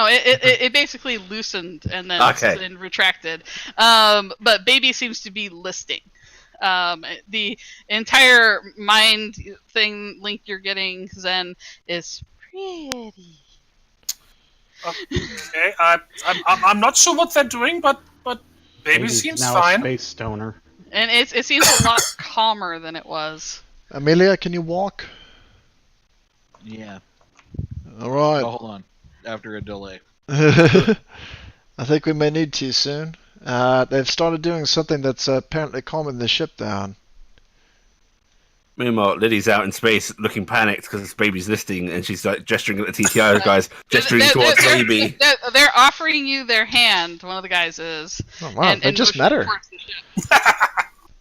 It basically loosened and then retracted. But baby seems to be listing. The entire mind thing link you're getting, Zen, is pretty. Okay, I'm not sure what they're doing, but baby seems now fine. A space stoner. And it seems a lot calmer than it was. Amelia, can you walk? Yeah. All right. Oh, hold on. After a delay. I think we may need to soon. They've started doing something that's apparently calming the ship down. Meanwhile, Lily's out in space looking panicked because this baby's listing, and she's like gesturing at the TTI guys, gesturing towards baby. They're offering you their hand, one of the guys is. Oh, wow, they just met her. It's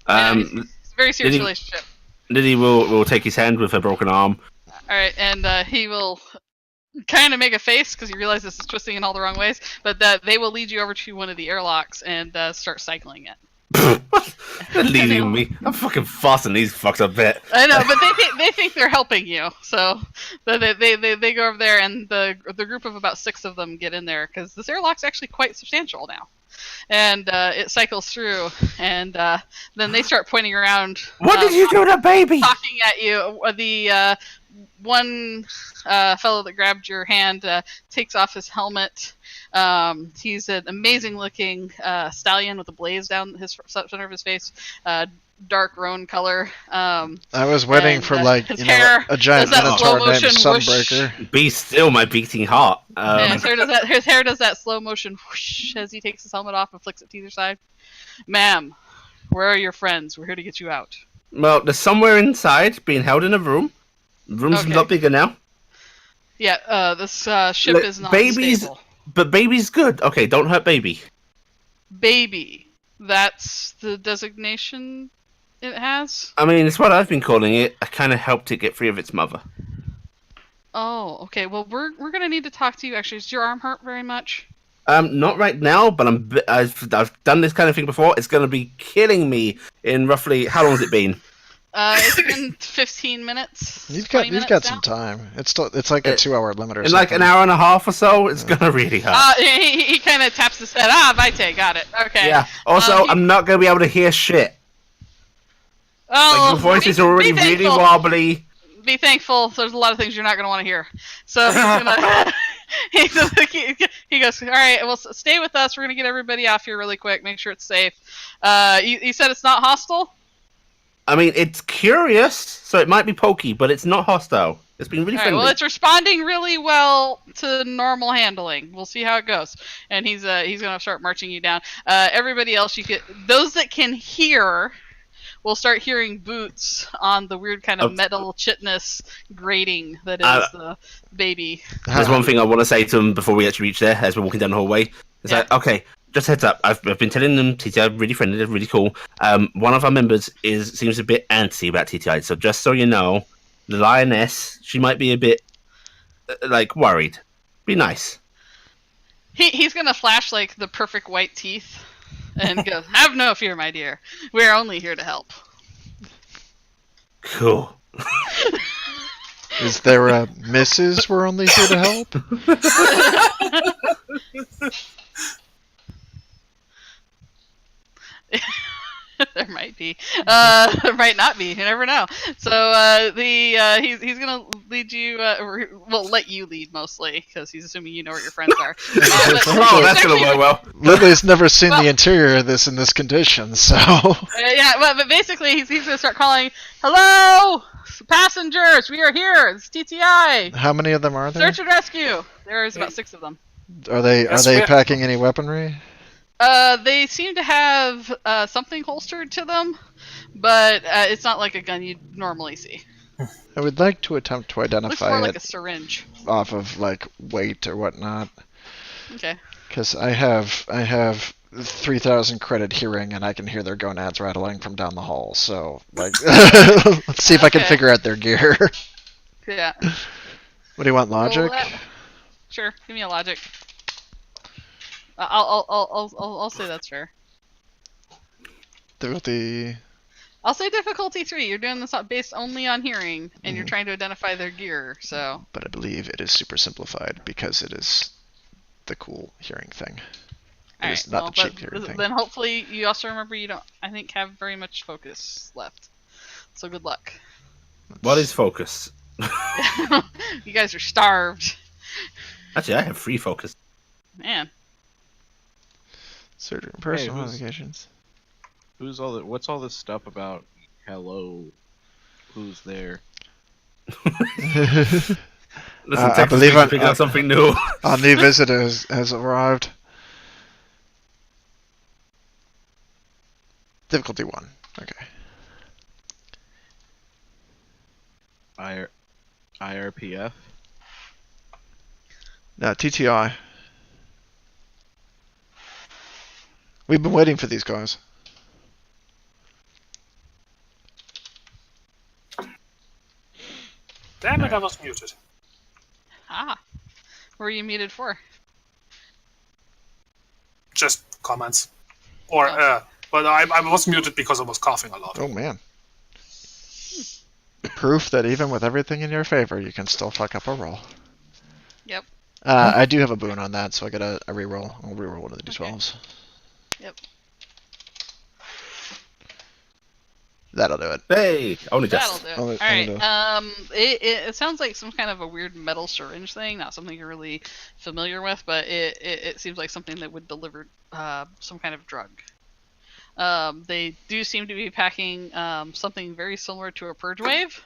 a very serious relationship. Lily will take his hand with her broken arm. Alright, and he will kind of make a face because you realize this is twisting in all the wrong ways, but they will lead you over to one of the airlocks and start cycling it. They're leaving me. I'm fucking fussing these fucks a bit. I know, but they think they're helping you, so they go over there, and the group of about 6 of them get in there because this airlock's actually quite substantial now, and it cycles through, and then they start pointing around. What did you do to baby? Talking at you. The one fellow that grabbed your hand takes off his helmet. He's an amazing-looking stallion with a blaze down his center of his face, dark roan color. I was waiting and, for his hair a giant does that minotaur slow named motion whoosh. Sunbreaker. Be still my beating heart. Yeah, his hair does that slow motion whoosh as he takes his helmet off and flicks it to either side. Ma'am, where are your friends? We're here to get you out. Well, there's somewhere inside, being held in a room. The room's Okay. a lot bigger now. Yeah, this ship Look, is not baby's- stable. But baby's good. Okay, don't hurt baby. Baby. That's the designation it has? I mean, it's what I've been calling it. I kind of helped it get free of its mother. Oh, okay. Well, we're gonna need to talk to you. Actually, does your arm hurt very much? Not right now, but I've done this kind of thing before. It's gonna be killing me in roughly how long has it been? It's been 15 minutes. You've 20 got minutes some now? time. It's like a 2-hour limit or In something. like an hour and a half or so, it's gonna really hurt. He kind of taps his head. Vite, got it. Okay. Yeah. Also, he- I'm not gonna be able to hear shit. Oh, Like your voice is already really wobbly. Be thankful. There's a lot of things you're not going to want to hear. So he's gonna, he goes, all right, well, stay with us. We're going to get everybody off here really quick. Make sure it's safe. You said it's not hostile? I mean, it's curious, so it might be pokey, but it's not hostile. It's been really All right, friendly. well, it's responding really well to normal handling. We'll see how it goes. And he's going to start marching you down. Everybody else, those that can hear will start hearing boots on the weird kind of metal chitness grating that is the baby. There's one thing I want to say to them before we actually reach there, as we're walking down the hallway. It's like, okay, just heads up. I've been telling them TTI are really friendly, they're really cool. One of our members seems a bit antsy about TTI, so just so you know, the lioness, she might be a bit worried. Be nice. He's gonna flash like the perfect white teeth and go, "Have no fear, my dear. We're only here to help." Cool. Is there a Mrs. We're only here to help? There might be. There might not be. You never know. So he's gonna lead you. Well, let you lead mostly because he's assuming you know where your friends are. Oh, that's gonna work well. Lily's never seen the interior of this in this condition, so. Yeah, but basically he's gonna start calling, "Hello, passengers, we are here. It's TTI. How many of them are there? Search and rescue." There's about 6 of them. Are they Yes, packing any weaponry? They seem to have something holstered to them, but it's not like a gun you'd normally see. I would like to attempt to Looks identify more it like a syringe. off of weight or whatnot, Okay. because I have 3,000 credit hearing and I can hear their gonads rattling from down the hall. So let's see if I can Okay. figure out their gear. Yeah. What do you want, logic? Roll that. Sure. Give me a logic. I'll say that's fair. Difficulty. I'll say difficulty 3. You're doing this based only on hearing, and you're trying to identify their gear. So. But I believe it is super simplified because it is the cool hearing thing. It All is right. not Well, the cheap but hearing thing. then hopefully you also remember you don't, I think, have very much focus left. So good luck. What is focus? You guys are starved. Actually, I have free focus. Man. Surgery and personal who's- obligations. What's all this stuff about? Hello, who's there? Listen, I Texas believe needs to figure out something new. Our new visitor has arrived. Difficulty 1. Okay. IRPF. Now, TTI. We've been waiting for these guys. Damn it, I was muted. Ah. What were you muted for? Just comments. Or, But I was muted because I was coughing a lot. Oh man. Proof that even with everything in your favor, you can still fuck up a roll. Yep. I do have a boon on that, so I get a reroll. I'll reroll one of the d12s. Yep. That'll do it. Hey, only That'll just. do it. Only- All right. only do. It sounds like some kind of a weird metal syringe thing, not something you're really familiar with, but it seems like something that would deliver some kind of drug. They do seem to be packing something very similar to a purge wave.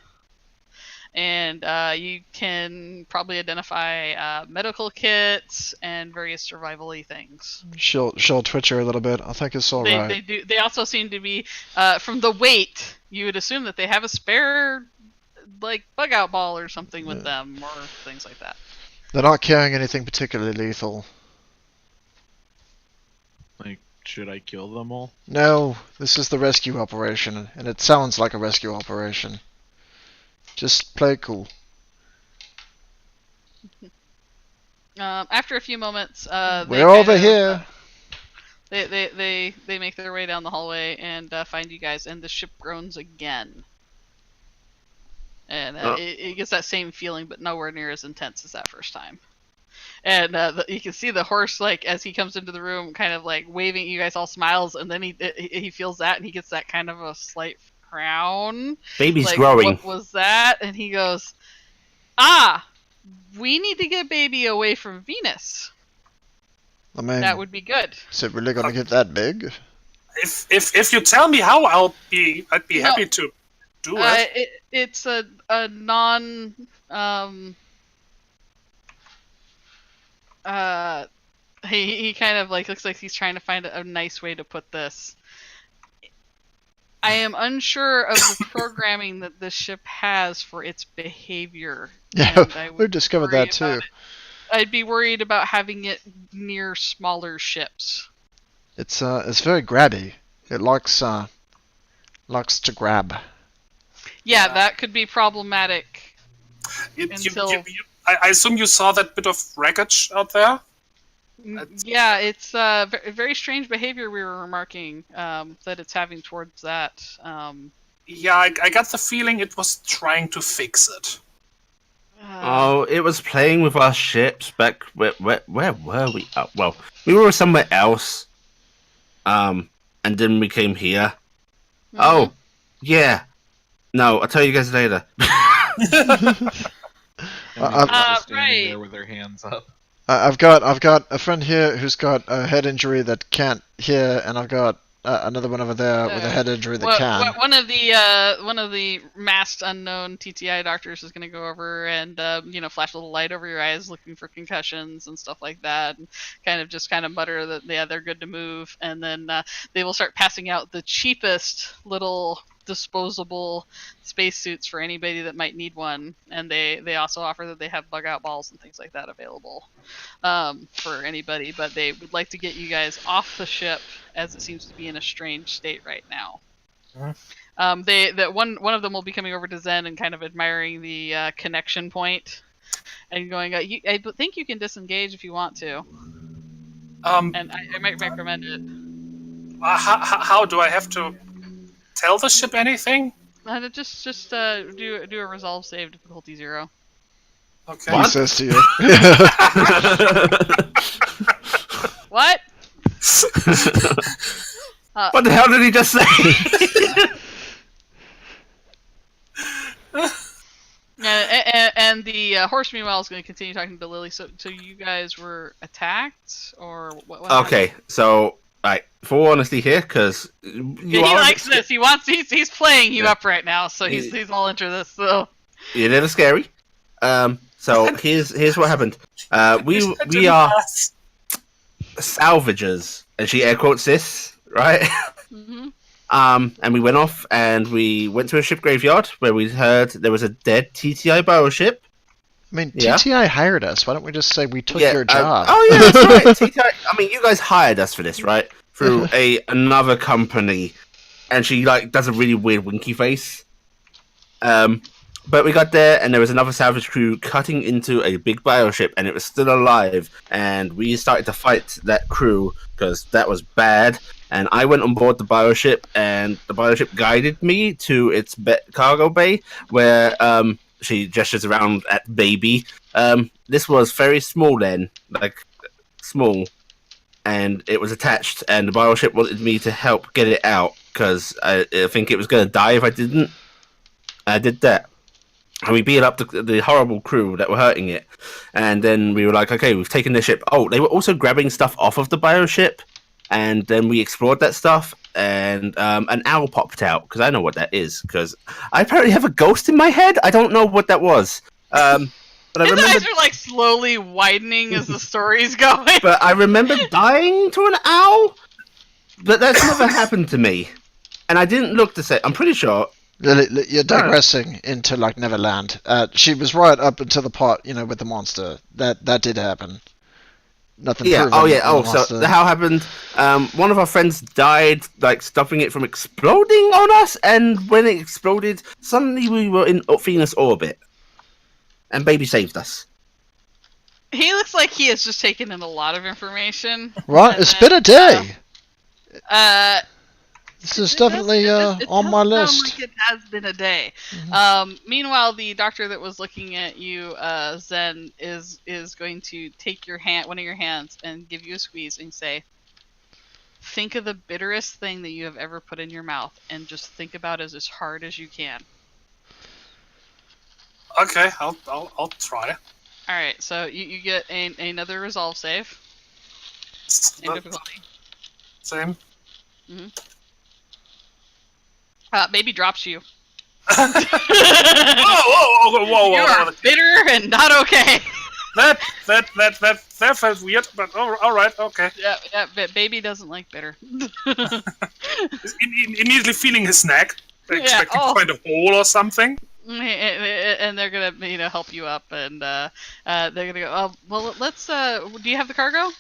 And you can probably identify medical kits and various survival-y things. She'll twitch her a little bit. I think it's all right. They do. They also seem to be from the weight. You would assume that they have a spare, like bug out ball or something with them, or things like that. They're not carrying anything particularly lethal. Like, should I kill them all? No, this is the rescue operation, and it sounds like a rescue operation. Just play cool. After a few moments, We're over here. They make their way down the hallway and find you guys, and the ship groans again. And it gets that same feeling, but nowhere near as intense as that first time. And you can see the horse, like as he comes into the room, kind of like waving. You guys all smiles, and then he feels that, and he gets that kind of a slight frown. Baby's like, growing. What was that? And he goes, we need to get baby away from Venus. I mean, That would be good. is it really gonna get that big? If you tell me how, I'd be happy to do it. It's a non he kind of like looks like he's trying to find a nice way to put this. I am unsure of the programming that this ship has for its behavior. Yeah, we've discovered that too. I'd be worried about having it near smaller ships. It's very grabby. It likes to grab. Yeah, that could be problematic. I assume you saw that bit of wreckage out there? Yeah, it's very strange behavior we were remarking that it's having towards that. Yeah, I got the feeling it was trying to fix it. It was playing with our ships back. Where were we? Well, we were somewhere else. And then we came here. Mm-hmm. Oh, yeah. No, I'll tell you guys later. And standing right. there with their hands up. I've got a friend here who's got a head injury that can't hear, and I've got another one over there with a head injury that can. One of the masked unknown TTI doctors is going to go over and flash a little light over your eyes, looking for concussions and stuff like that, and kind of mutter that they're good to move, and then they will start passing out the cheapest little disposable spacesuits for anybody that might need one, and they also offer that they have bug out balls and things like that available for anybody, but they would like to get you guys off the ship as it seems to be in a strange state right now. One of them will be coming over to Zen and kind of admiring the connection point and going, I think you can disengage if you want to, and I might recommend it. How do I have to tell the ship anything? Just do a resolve save, difficulty 0. Okay. He says to you. What? What the hell did he just say? And the horse, meanwhile, is going to continue talking to Lily. So you guys were attacked, or what Okay, so full honesty here, because he likes this. He's playing you up right now, so he's all into this. So you're a little scary. So here's what happened. We are salvagers, and she air quotes this, right? Mm-hmm. And we went off and we went to a ship graveyard where we heard there was a dead TTI bioship. I mean, Yeah. TTI hired us. Why don't we just say we took your job? Oh yeah, that's right. TTI. I mean, you guys hired us for this, right? Through another company, and she does a really weird winky face. But we got there, and there was another salvage crew cutting into a big bioship, and it was still alive. And we started to fight that crew because that was bad. and I went on board the bioship, and the bioship guided me to its cargo bay, where she gestures around at baby. This was very small then, like small, and it was attached, and the bioship wanted me to help get it out because I think it was going to die if I didn't. I did that. And we beat up the horrible crew that were hurting it. And then we were like, okay, we've taken the ship. Oh, they were also grabbing stuff off of the bioship. And then we explored that stuff. And an owl popped out, because I know what that is. Because I apparently have a ghost in my head. I don't know what that was. But I His remember, eyes are like slowly widening as the story's going. but I remember dying to an owl. But that's never happened to me. And I didn't look to say, I'm pretty sure. Lily, you're digressing into like Neverland. She was right up until the part, with the monster. That did happen. Nothing. Yeah. Proven Oh yeah. on Oh, the so monster. how happened? One of our friends died, like stopping it from exploding on us, and when it exploded, suddenly we were in Venus orbit, and baby saved us. He looks like he has just taken in a lot of information. Right, and it's then, been a day. This is It definitely it on does my sound list. like it has been a day. Meanwhile, the doctor that was looking at you, Zen, is going to take one of your hands, and give you a squeeze and say, "Think of the bitterest thing that you have ever put in your mouth, and just think about it as hard as you can." Okay, I'll try. All right, so you get another resolve save. Same difficulty. Same. Baby drops you. Whoa! You are bitter and not okay. That felt weird, but all right, okay. Yeah, but baby doesn't like bitter. Immediately feeling his neck, expecting to find a hole or something. And they're gonna, help you up, and they're gonna go. Oh, well, let's. Do you have the cargo?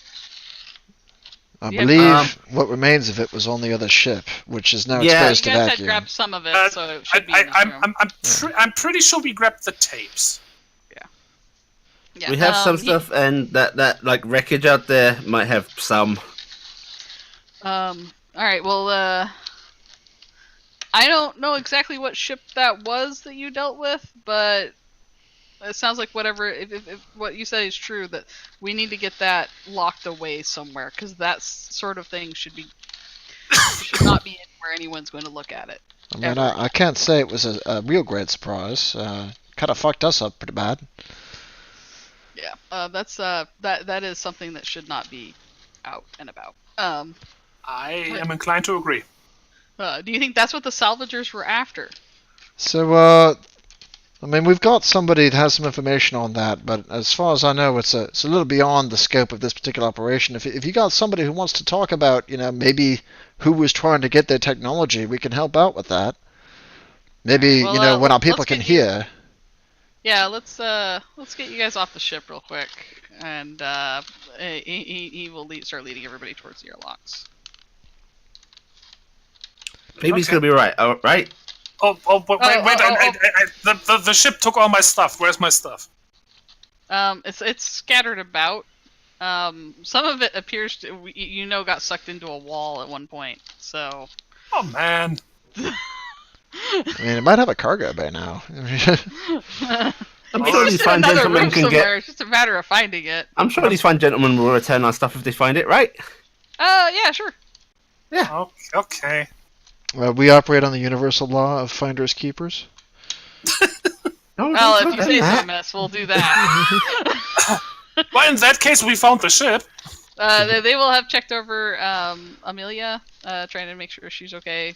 I Yeah, believe what remains of it was on the other ship, which is now Yeah. exposed You to guys had vacuum. grabbed some of it, so it should be in this room. I'm pretty sure we grabbed the tapes. Yeah, We have some stuff, and that like wreckage out there might have some. All right. Well, I don't know exactly what ship that was that you dealt with, but it sounds like whatever. If what you say is true, that we need to get that locked away somewhere, because that sort of thing should not be anywhere anyone's going to look at it. I mean, I can't say it was a real great surprise. Kind of fucked us up pretty bad. Yeah, that is something that should not be out and about. I am inclined to agree. Do you think that's what the salvagers were after? So, I mean, we've got somebody that has some information on that, but as far as I know, it's a little beyond the scope of this particular operation. If you got somebody who wants to talk about, maybe who was trying to get their technology, we can help out with that. Maybe, Right, well, when our people let's can get you- hear. Yeah, let's get you guys off the ship real quick, and he will start leading everybody towards the airlocks. Baby's Okay. gonna be right. Right? But wait! The ship took all my stuff. Where's my stuff? It's scattered about. Some of it appears to got sucked into a wall at one point. So. Oh man. I mean, it might have a cargo bay now. I'm It's sure just these in fine another gentlemen room can somewhere. get. It's just a matter of finding it. I'm sure these fine gentlemen will return our stuff if they find it, right? Yeah, sure. Okay. We operate on the universal law of finders keepers. Well, if you say so, miss, we'll do that. Well, in that case, we found the ship. They will have checked over Amelia, trying to make sure she's okay,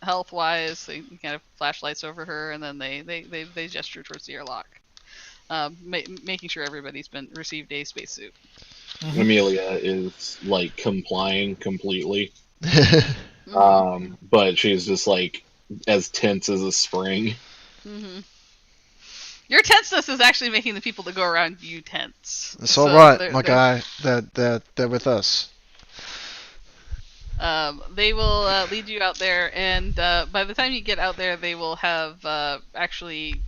health-wise. They kind of flashlights over her, and then they gesture towards the airlock, making sure everybody's received a spacesuit. Amelia is like complying completely, but she's just like as tense as a spring. Mm-hmm. Your tenseness is actually making the people that go around you tense. It's all right, my guy. They're with us. They will lead you out there, and by the time you get out there, they will have actually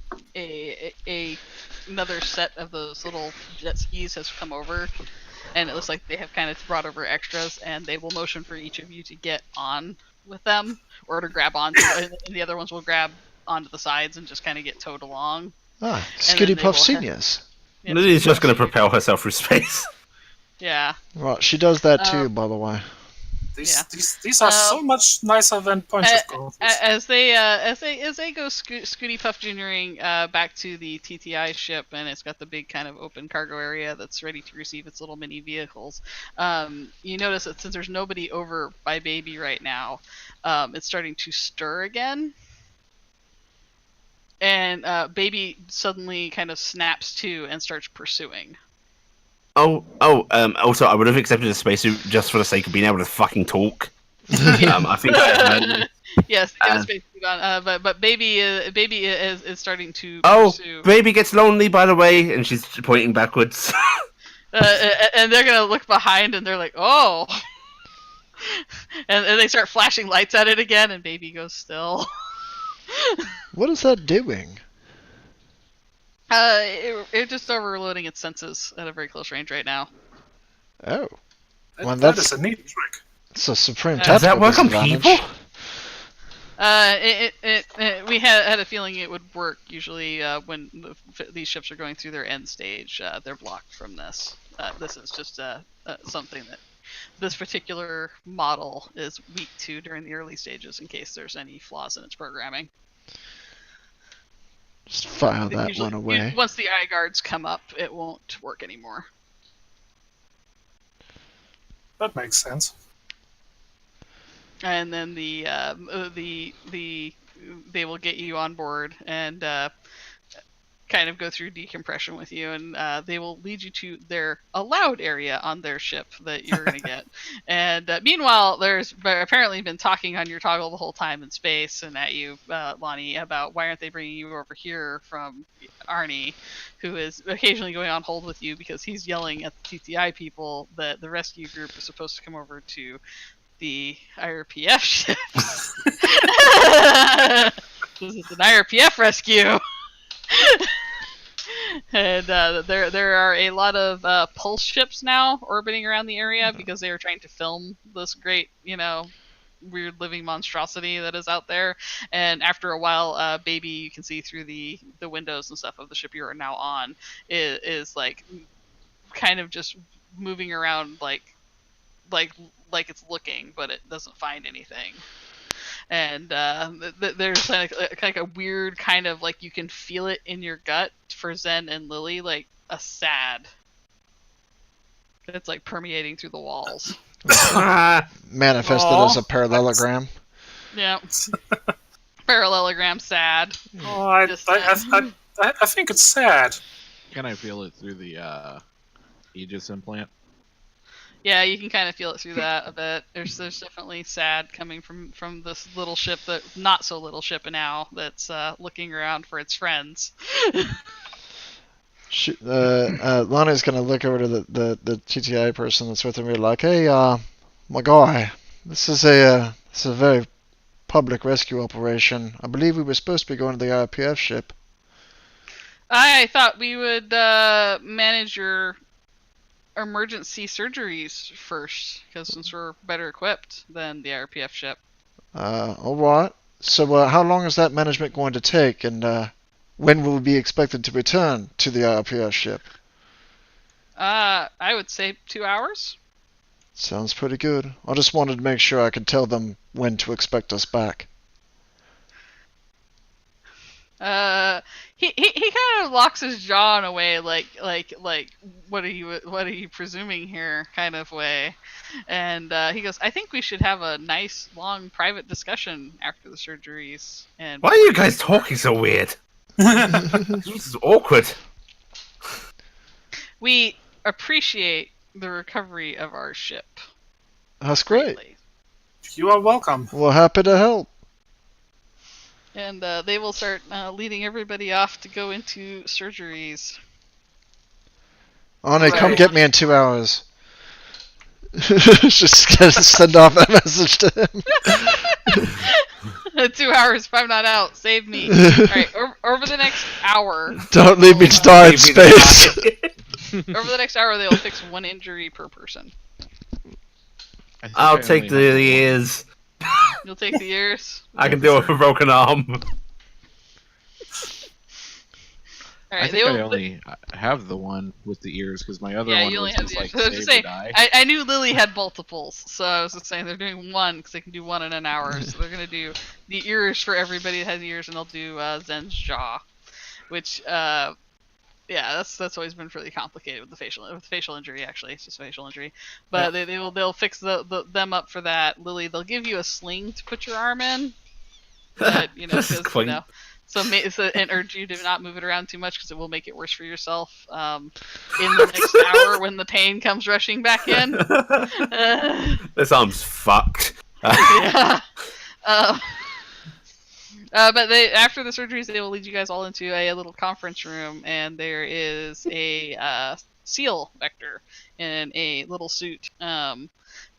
another set of those little jet skis has come over, and it looks like they have kind of brought over extras, and they will motion for each of you to get on with them, or to grab onto, and the other ones will grab onto the sides and just kind of get towed along. Ah, And then Skitty they Puff will- Seniors. Yeah, Lily's just going to Seniors. propel herself through space. Yeah. Right, she does that too, Um, by the way. These are so much nicer than punch of gold. As they go Scooty Puff Junioring back to the TTI ship, and it's got the big kind of open cargo area that's ready to receive its little mini vehicles. You notice that since there's nobody over by Baby right now, it's starting to stir again. And Baby suddenly kind of snaps to and starts pursuing. Also, I would have accepted a spacesuit just for the sake of being able to fucking talk. I think I Yes, get a spacesuit on. But Baby is starting to Oh, pursue. baby gets lonely, by the way, and she's pointing backwards. And they're gonna look behind, and they're like, "Oh!" and they start flashing lights at it again, and Baby goes still. What is that doing? It's just overloading its senses at a very close range right now. Oh, well, That that's is a neat trick. it's a supreme Does that tactical work on disadvantage. people? We had a feeling it would work. Usually, when these ships are going through their end stage, they're blocked from this. This is just something that this particular model is weak to during the early stages, in case there's any flaws in its programming. Just fire that Usually, one away. Once the eye guards come up, it won't work anymore. That makes sense. And then they will get you on board and kind of go through decompression with you, and they will lead you to their allowed area on their ship that you're going to get. And meanwhile, there's apparently been talking on your toggle the whole time in space and at you, Lonnie, about why aren't they bringing you over here from Arnie, who is occasionally going on hold with you because he's yelling at the TTI people that the rescue group is supposed to come over to the IRPF ships. This is an IRPF rescue. And there are a lot of pulse ships now orbiting around the area because they are trying to film this great, weird living monstrosity that is out there. And after a while, Baby, you can see through the windows and stuff of the ship you are now on, is like kind of just moving around like it's looking, but it doesn't find anything. And there's like a weird kind of like you can feel it in your gut for Zen and Lily, like a sad. It's like permeating through the walls. Manifested as a parallelogram. Yeah. Parallelogram sad. Oh, I think it's sad. Can I feel it through the Aegis implant? Yeah, you can kind of feel it through that a bit. There's definitely sad coming from this little ship, that not so little ship now, that's looking around for its friends. Lonnie's gonna look over to the TTI person that's with him and be like, "Hey, my guy, this is a very public rescue operation. I believe we were supposed to be going to the IRPF ship." I thought we would manage your emergency surgeries first, because since we're better equipped than the IRPF ship. All right. So, how long is that management going to take, and when will we be expected to return to the IRPF ship? I would say 2 hours. Sounds pretty good. I just wanted to make sure I could tell them when to expect us back. He kind of locks his jaw in a way like what are you presuming here kind of way, and he goes, I think we should have a nice long private discussion after the surgeries. And Why are you guys talking so weird? This is awkward. we appreciate the recovery of our ship. That's great. greatly. You are welcome. We're happy to help. And they will start leading everybody off to go into surgeries. Arnie, come Right. get me in 2 hours. Just gonna send off that message to him. 2 hours if I'm not out. Save me. Alright, over the next hour. Don't leave me to die in Leave me to space. die. Over the next hour, they'll fix 1 injury per person. I'll take the ears. You'll take the ears. I can deal with a broken arm. All right, I think I only have the one with the ears because my other one you only was have just the like ears. I was save just or die. I knew Lily had multiples, so I was just saying they're doing 1 because they can do 1 in an hour. So they're gonna do the ears for everybody that has ears, and they'll do Zen's jaw, which yeah, that's always been really complicated with the facial injury. Actually, it's just facial injury, but they'll fix them up for that. Lily, they'll give you a sling to put your arm in, but This is quaint. So and urge you to not move it around too much because it will make it worse for yourself in the next hour when the pain comes rushing back in. This arm's fucked. Yeah. But after the surgeries, they will lead you guys all into a little conference room, and there is a seal vector in a little suit who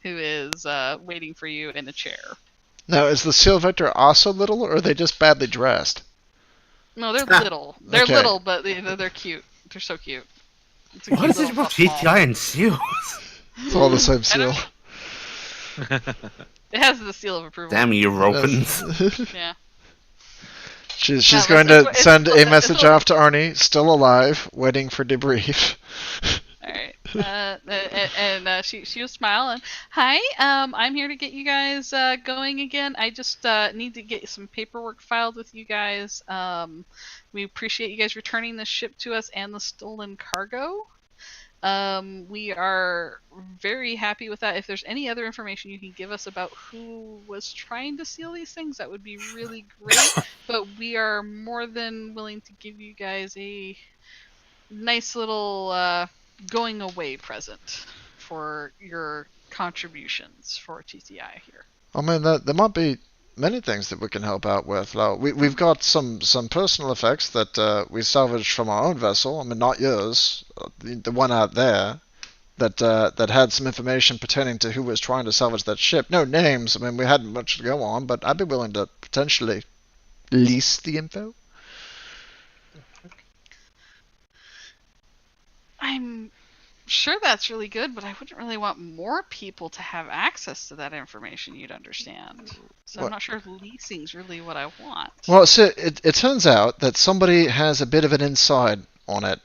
is waiting for you in a chair. Now, is the seal vector also little, or are they just badly dressed? No, they're little. They're Okay. little, but they're cute. They're so cute. What is it about GTI and seals? It's all the same seal. It has the seal of approval. Damn you, Ropens. Yeah. She's going to send a message off to Arnie, still alive, waiting for debrief. All right. And she'll smile and, hi, I'm here to get you guys going again. I just need to get some paperwork filed with you guys. We appreciate you guys returning the ship to us and the stolen cargo. We are very happy with that. If there's any other information you can give us about who was trying to steal these things, that would be really great. But we are more than willing to give you guys a nice little going away present for your contributions for TTI here. I mean, there might be many things that we can help out with. Like, we've got some personal effects that we salvaged from our own vessel. I mean, not yours, the one out there, that had some information pertaining to who was trying to salvage that ship. No names. I mean, we hadn't much to go on, but I'd be willing to potentially lease the info. I'm sure that's really good, but I wouldn't really want more people to have access to that information, you'd understand. So I'm not sure if leasing's really what I want. Well, so it turns out that somebody has a bit of an inside on it.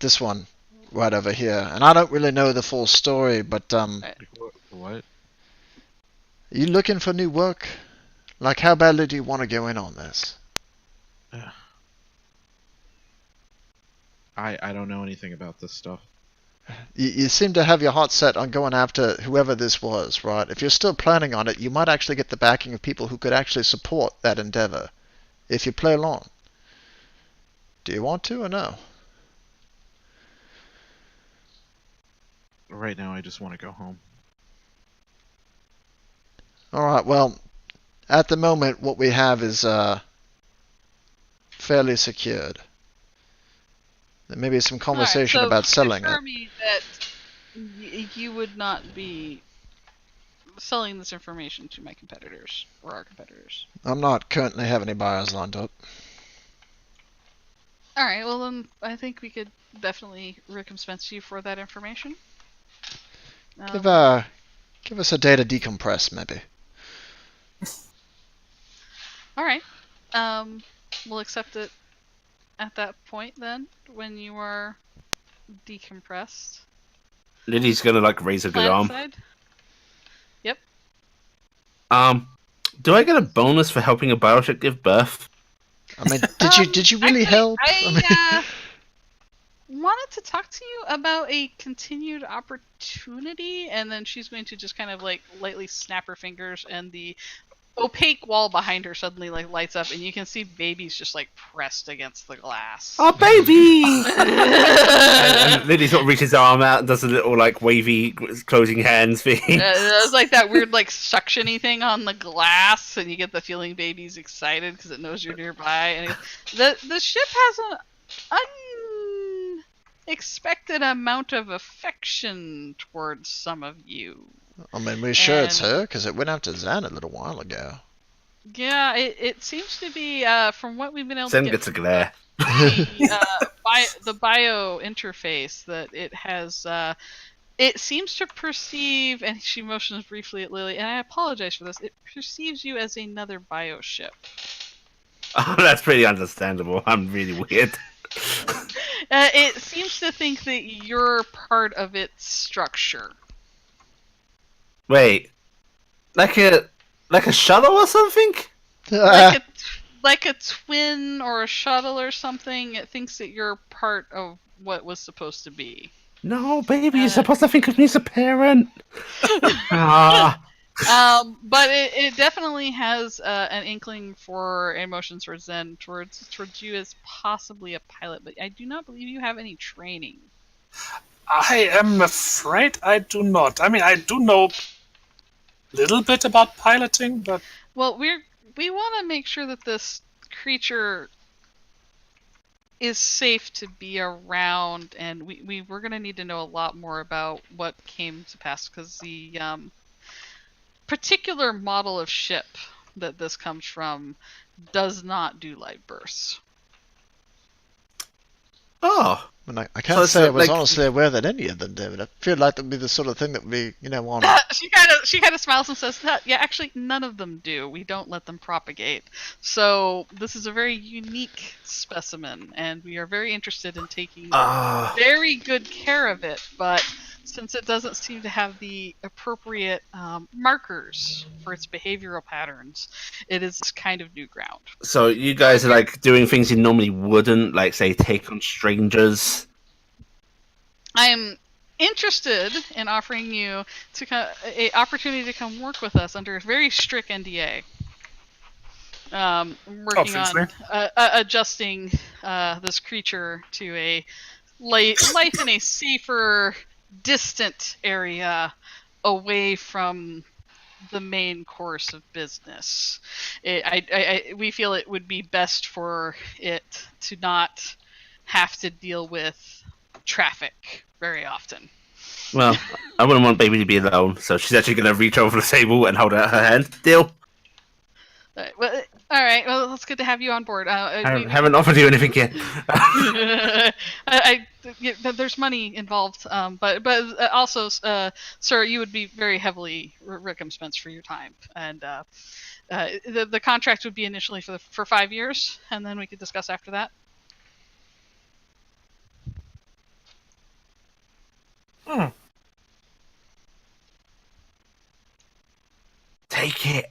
This one right over here. And I don't really know the full story, but What? are you looking for new work? Like, how badly do you want to go in on this? I don't know anything about this stuff. You seem to have your heart set on going after whoever this was, right? If you're still planning on it, you might actually get the backing of people who could actually support that endeavor if you play along. Do you want to or no? Right now, I just want to go home. Alright, well, at the moment, what we have is fairly secured. There may be some conversation about selling it. Me that you would not be selling this information to my competitors or our competitors. I'm not currently have any buyers lined up. All right, well then I think we could definitely recompense you for that information. Give us a day to decompress, maybe. All right, we'll accept it at that point then, when you are decompressed. Lily's gonna like raise a good arm. Side? Yep. Do I get a bonus for helping a bioship give birth? I mean, did you really actually, help? I wanted to talk to you about a continued opportunity, and then she's going to just kind of like lightly snap her fingers, and the opaque wall behind her suddenly like lights up, and you can see babies just like pressed against the glass. Oh, baby! and Lily sort of reaches her arm out and does a little like wavy closing hands thing. It's like that weird like suctiony thing on the glass, and you get the feeling baby's excited because it knows you're nearby. And the ship has an unexpected amount of affection towards some of you. I mean, we're sure it's her, because it went after Zan a little while ago. Yeah, it seems to be from what we've been able Zen to get gets a glare. the bio interface that it has. It seems to perceive, and she motions briefly at Lily, and I apologize for this. It perceives you as another bio ship. Oh, that's pretty understandable. I'm really weird. It seems to think that you're part of its structure. Wait, like a shuttle or something? Like a twin or a shuttle or something. It thinks that you're part of what was supposed to be. No, baby, you're supposed to think of me as a parent. Ah. But it definitely has an inkling for emotions towards Zen, towards you as possibly a pilot, but I do not believe you have any training. I am afraid I do not. I mean, I do know a little bit about piloting, but well, we want to make sure that this creature is safe to be around, and we're going to need to know a lot more about what came to pass, because the particular model of ship that this comes from does not do light bursts. Oh. And I can't say I was honestly aware that any of them did. I feel like that'd be the sort of thing that would be, on. She kind of smiles and says, "Yeah, actually, none of them do. We don't let them propagate. So this is a very unique specimen, and we are very interested in taking very good care of it. But since it doesn't seem to have the appropriate markers for its behavioral patterns, it is kind of new ground." So you guys are like doing things you normally wouldn't, like say take on strangers. I'm interested in offering you a opportunity to come work with us under a very strict NDA. Working on adjusting this creature to a life in a safer, distant area away from the main course of business. We feel it would be best for it to not have to deal with traffic very often. Well, I wouldn't want baby to be alone, so she's actually going to reach over the table and hold out her hand. Deal. All right. Well, it's good to have you on board. I haven't offered you anything yet. There's money involved, but also, sir, you would be very heavily recompensed for your time, and the contract would be initially for 5 years, and then we could discuss after that. Take it.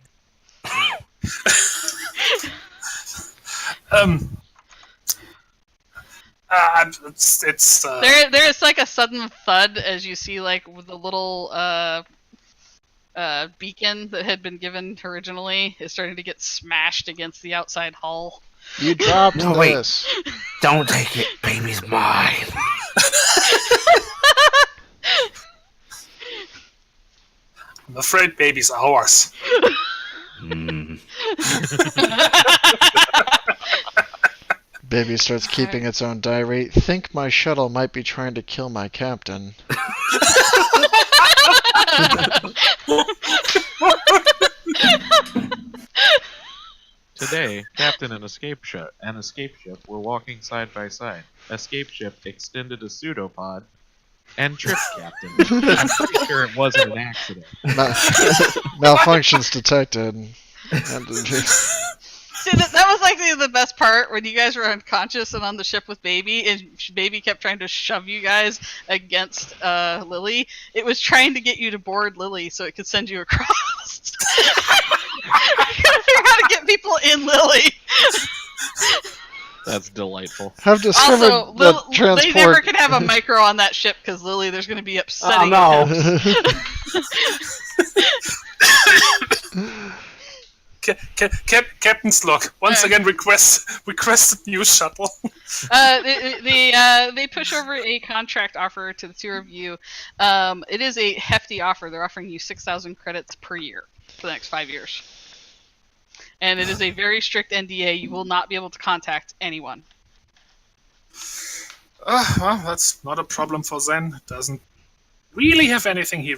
There is like a sudden thud as you see like the little beacon that had been given originally is starting to get smashed against the outside hull. You dropped this. Wait. Don't take it. Baby's mine. I'm afraid baby's ours. Baby starts keeping its own diary. Think my shuttle might be trying to kill my captain. Today, Captain and Escape Ship were walking side by side. Escape Ship extended a pseudopod and tripped Captain. I'm pretty sure it wasn't an accident. Malfunctions detected. See, that was like the best part when you guys were unconscious and on the ship with Baby, and Baby kept trying to shove you guys against Lily. It was trying to get you to board Lily so it could send you across. I couldn't figure out how to get people in Lily. That's delightful. Have discovered also, that transport... they never can have a micro on that ship because Lily, there's going to be upsetting. Oh no! Captain's log. Once again, requested new shuttle. They push over a contract offer to the two of you. It is a hefty offer. They're offering you 6,000 credits per year for the next 5 years. And it is a very strict NDA. You will not be able to contact anyone. Well, that's not a problem for Zen. Doesn't really have anything he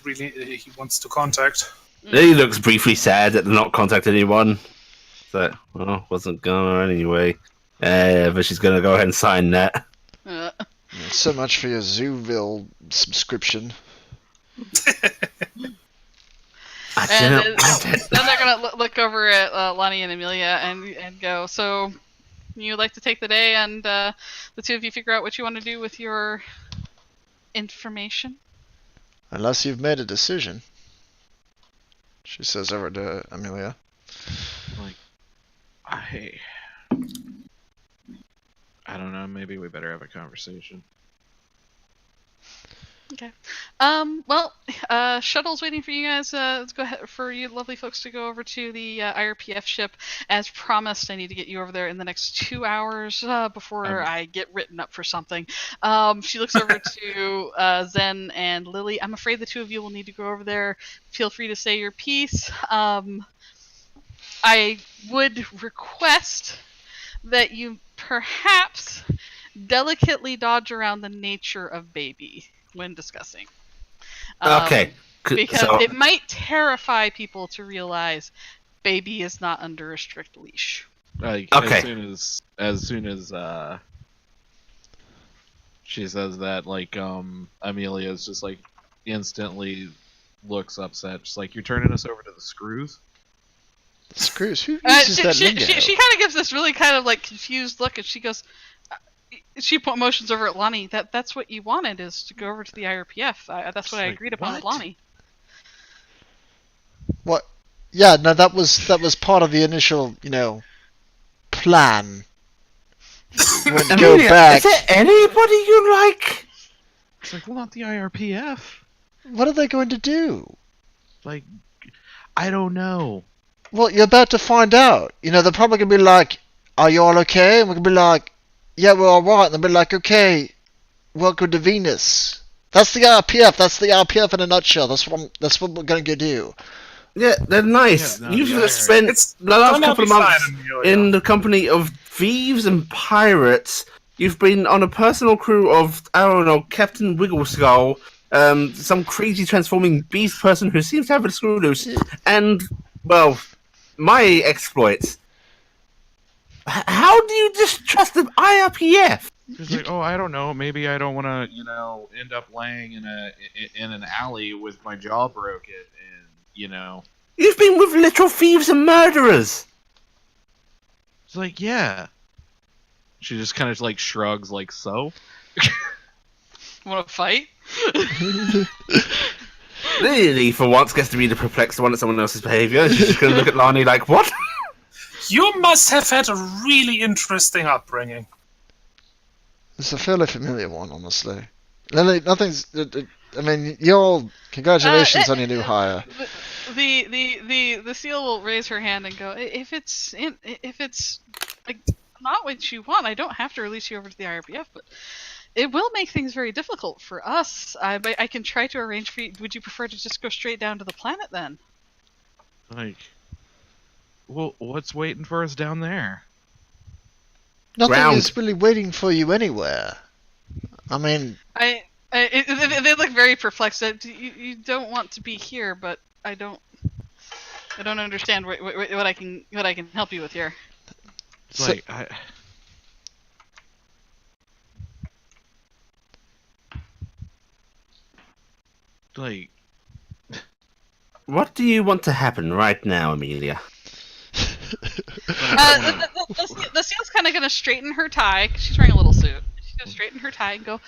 wants to contact. He looks briefly sad that they're not contacting anyone. like, well, wasn't gonna anyway. But she's gonna go ahead and sign that. So much for your Zooville subscription. And then they're gonna look over at Lonnie and Amelia and go, so you'd like to take the day and the two of you figure out what you want to do with your information? Unless you've made a decision. She says over to Amelia. Like, I don't know. Maybe we better have a conversation. Okay. Well, shuttle's waiting for you guys. Let's go ahead for you lovely folks to go over to the IRPF ship. As promised, I need to get you over there in the next 2 hours before I get written up for something. She looks over to Zen and Lily. I'm afraid the two of you will need to go over there. Feel free to say your piece. I would request that you perhaps delicately dodge around the nature of baby when discussing. Okay. Because So, it might terrify people to realize baby is not under a strict leash. Like, Okay. as soon as she says that, like, Amelia's just like instantly looks upset. She's like, "You're turning us over to the screws?" Screws. Who uses that lingo? She kind of gives this really kind of like confused look, and she goes, she motions over at Lonnie. That's what you wanted, is to go over to the IRPF. That's what I agreed upon with Lonnie. What? Yeah, no, that was part of the initial, plan. When go Amelia, back. is there anybody you like? It's like, well, not the IRPF. What are they going to do? Like, I don't know. Well, you're about to find out. They're probably going to be like, "Are you all okay?" And we're going to be like, "Yeah, we're alright." And they'll be like, "Okay, welcome to Venus." That's the RPF. That's the RPF in a nutshell. That's what we're going to do. Yeah, they're nice. Yeah, no, You've yeah, spent the last couple of months in the company of thieves and pirates. You've been on a personal crew of, I don't know, Captain Wiggleskull, some crazy transforming beast person who seems to have a screw loose, and, well, my exploits. How do you distrust the IRPF? She's like, "Oh, I don't know. Maybe I don't want to, end up laying in an alley with my jaw broken, and You've been with literal thieves and murderers. It's like, yeah." She just kind of like shrugs, like, so. Want to fight? Lily, for once, gets to be the perplexed one at someone else's behaviour. She's just going to look at Lonnie like, what? You must have had a really interesting upbringing. It's a fairly familiar one, honestly. Lily, nothing's. I mean, congratulations on your new hire. The seal will raise her hand and go, if it's like not what you want, I don't have to release you over to the IRPF, but it will make things very difficult for us. I can try to arrange for you. Would you prefer to just go straight down to the planet then? Like, well, what's waiting for us down there? Nothing is really waiting for you anywhere. I mean, they look very perplexed. You don't want to be here, but I don't understand what I can help you with here. It's like, What do you want to happen right now, Amelia? The seal's kind of going to straighten her tie, 'cause she's wearing a little suit. She's going to straighten her tie and go,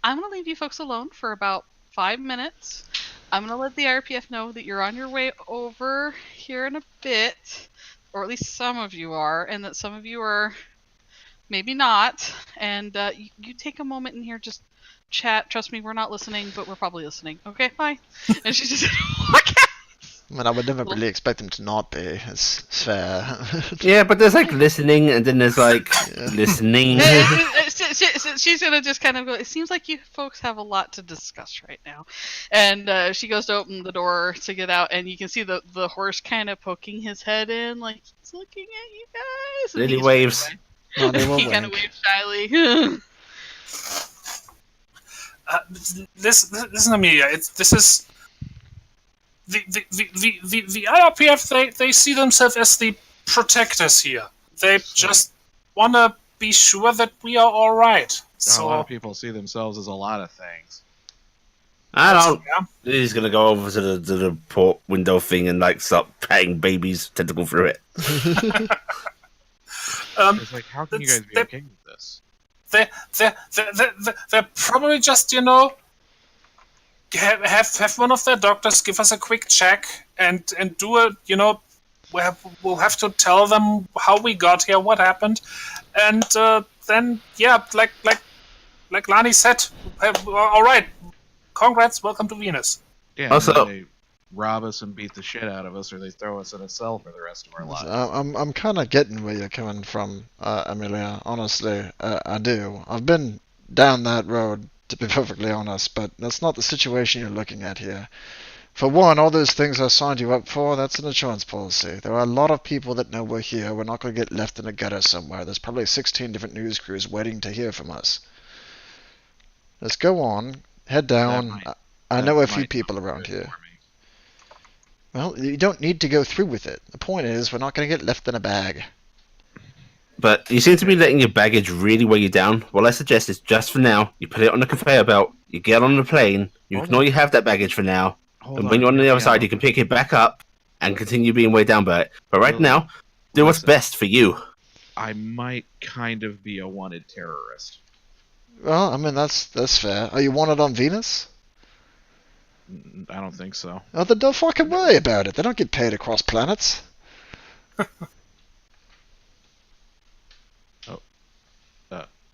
"I'm going to leave you folks alone for about 5 minutes. I'm going to let the IRPF know that you're on your way over here in a bit, or at least some of you are, and that some of you are maybe not. And you take a moment in here, just chat. Trust me, we're not listening, but we're probably listening. Okay, bye." And she's just walk out. I mean, I would never really expect him to not be. It's fair. Yeah, but there's like listening, and then there's like listening. She's gonna just kind of go, "It seems like you folks have a lot to discuss right now," and she goes to open the door to get out, and you can see the horse kind of poking his head in, like he's looking at you guys. Lily waves. No, they won't He kind of wink. waves shyly. Listen, Amelia. This is the IRPF. They see themselves as the protectors here. They just want to be sure that we are all right. A lot of So, people see themselves as a lot of things. I don't. yeah. He's gonna go over to the port window thing and like start patting baby's tentacle through it. It's like, how can you guys be they- okay with this? They're probably just, have one of their doctors give us a quick check and do a, we'll have to tell them how we got here, what happened, and then like Lani said, all right, congrats, welcome to Venus. Yeah, Also- and then they rob us and beat the shit out of us, or they throw us in a cell for the rest of our lives. I'm kind of getting where you're coming from, Amelia. Honestly, I do. I've been down that road, to be perfectly honest, but that's not the situation you're looking at here. For one, all those things I signed you up for, that's an insurance policy. There are a lot of people that know we're here. We're not going to get left in a gutter somewhere. There's probably 16 different news crews waiting to hear from us. Let's go on. Head down. might- I That know a few might people not be around good here. for me. Well, you don't need to go through with it. The point is, we're not going to get left in a bag. But you seem to be letting your baggage really weigh you down. What I suggest is just for now, you put it on the conveyor belt, you get on the plane, you Hold ignore on. you have that baggage for now, Hold and when you're on the hear other me side, out. you can pick it back up and continue being weighed down by it. But right Lily, now, do what's listen. best for you. I might kind of be a wanted terrorist. Well, I mean, that's fair. Are you wanted on Venus? I don't think so. Oh, then don't fucking worry about it. They don't get paid across planets.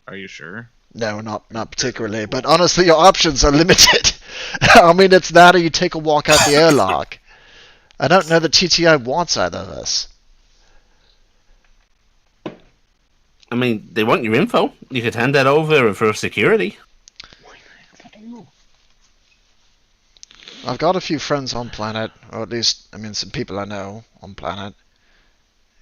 Are you sure? No, not particularly. But honestly, your options are limited. I mean, it's that or you take a walk out the airlock. I don't know that TTI wants either of us. I mean, they want your info. You could hand that over for security. I've got a few friends on planet, or at least, I mean, some people I know on planet.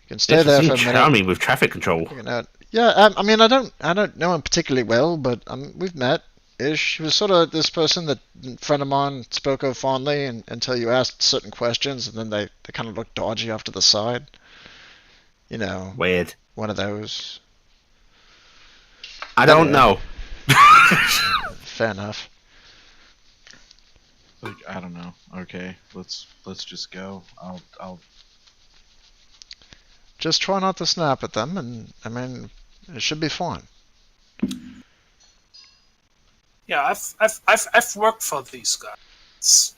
You can stay Yes, there you for a seem minute. charming with traffic control. You know, yeah, I mean, I don't know him particularly well, but we've met. Ish. He was sort of this person that a friend of mine spoke of fondly until you asked certain questions, and then they kind of looked dodgy off to the side. You know, Weird. one of those. I don't Anyway. know. Fair enough. Like, I don't know. Okay, let's just go. I'll Just try not to snap at them, and I mean, it should be fine. Yeah, I've worked for these guys.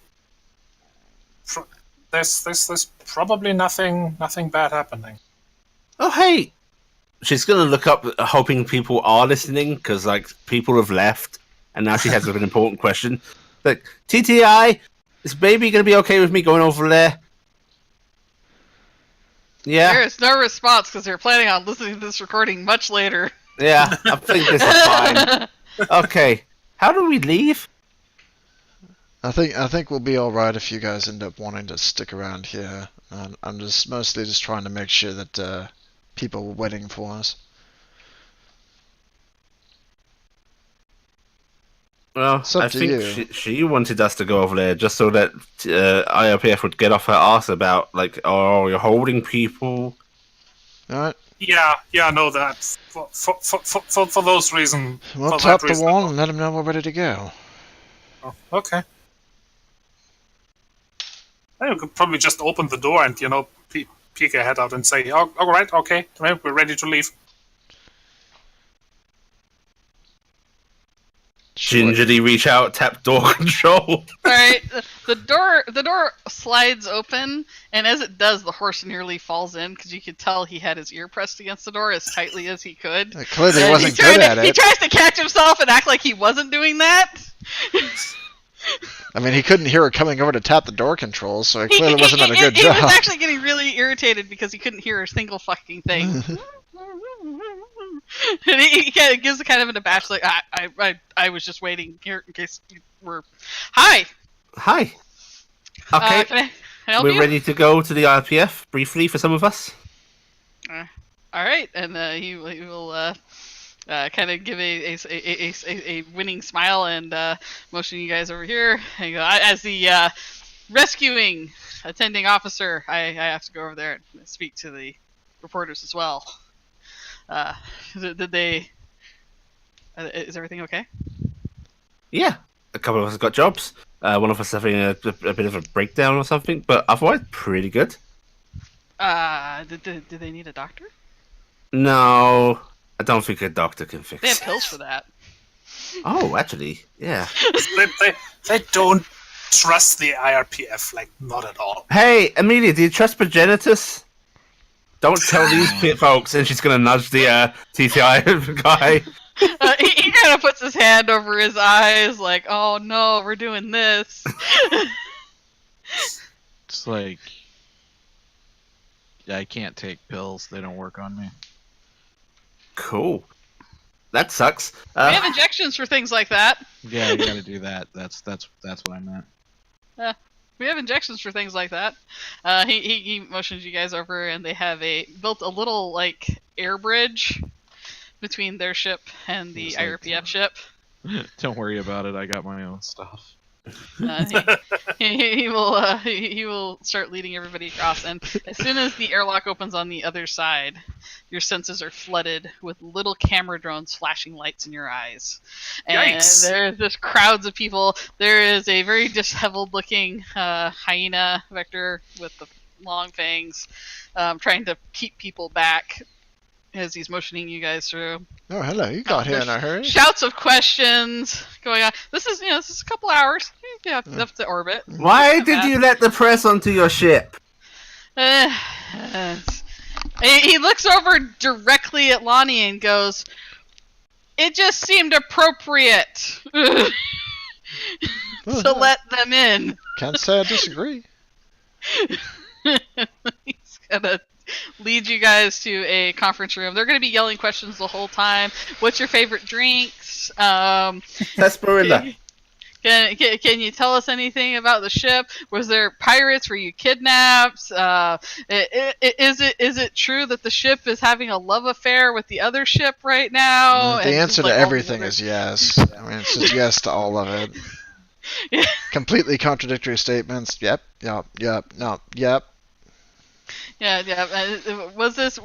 There's probably nothing bad happening. Oh, hey! She's gonna look up, hoping people are listening, because, like, people have left, and now she has an important question. Like, TTI, is baby gonna be okay with me going over there? Yeah? There is no response because they're planning on listening to this recording much later. Yeah, I think this is fine. Okay, how do we leave? I think we'll be all right if you guys end up wanting to stick around here. I'm just mostly just trying to make sure that people were waiting for us. Well, It's up I to think you. she wanted us to go over there just so that IRPF would get off her ass about, like, oh, you're holding people. All right, Yeah, no, that for those reasons. we'll for tap that the reason. wall and let them know we're ready to go. Oh, okay. Then you could probably just open the door and peek your head out and say, "Oh, all right, okay, we're ready to leave." Gingerly reach out, tap door control. All right, the door slides open, and as it does, the horse nearly falls in because you could tell he had his ear pressed against the door as tightly as he could. Clearly, he And wasn't trying good to- at He it. tries to catch himself and act like he wasn't doing that. I mean, he couldn't hear her coming over to tap the door controls, so he clearly wasn't at a good he job. was actually getting really irritated because he couldn't hear a single fucking thing. And he kind of gives a kind of an abashed, like, I was just waiting here in case you were. Hi. Hi. Okay, Can I help we're you? ready to go to the IRPF briefly for some of us. All right, and he will kind of give a winning smile and motion you guys over here. And go, as the rescuing attending officer, I have to go over there and speak to the reporters as well. Did they? Is everything okay? Yeah, a couple of us got jobs. One of us having a bit of a breakdown or something, but otherwise pretty good. Did they need a doctor? No, I don't think a doctor can fix They have it. pills for that. Oh, actually, yeah. They don't trust the IRPF, like, not at all. Hey, Amelia, do you trust Progenitus? Don't tell these folks, and she's gonna nudge the TTI guy. He kind of puts his hand over his eyes, like, "Oh no, we're doing this." It's like, yeah, I can't take pills. They don't work on me. Cool. That sucks. We have injections for things like that. Yeah, you gotta do that. That's what I meant. We have injections for things like that. He motions you guys over, and they have built a little like air bridge between their ship and the It's like, IRPF ship. Don't worry about it. I got my own stuff. He will start leading everybody across, and as soon as the airlock opens on the other side, your senses are flooded with little camera drones flashing lights in your eyes. And Yikes. there's just crowds of people. There is a very disheveled-looking hyena vector with the long fangs, trying to keep people back as he's motioning you guys through. Oh, hello. You got here in a hurry. Shouts of questions going on. This is a couple hours. You have up to orbit. Why did you let the press onto your ship? He looks over directly at Lonnie and goes, "It just seemed appropriate to let them in." Can't say I disagree. He's gonna lead you guys to a conference room. They're gonna be yelling questions the whole time. What's your favorite drinks? Sarsaparilla. Can you tell us anything about the ship? Was there pirates? Were you kidnapped? Is it true that the ship is having a love affair with the other ship right now? The And answer just, to like, all everything the is yes. I mean, it's just yes to all of it. Yeah. Completely contradictory statements. Yep, no, yep. Yeah. Was this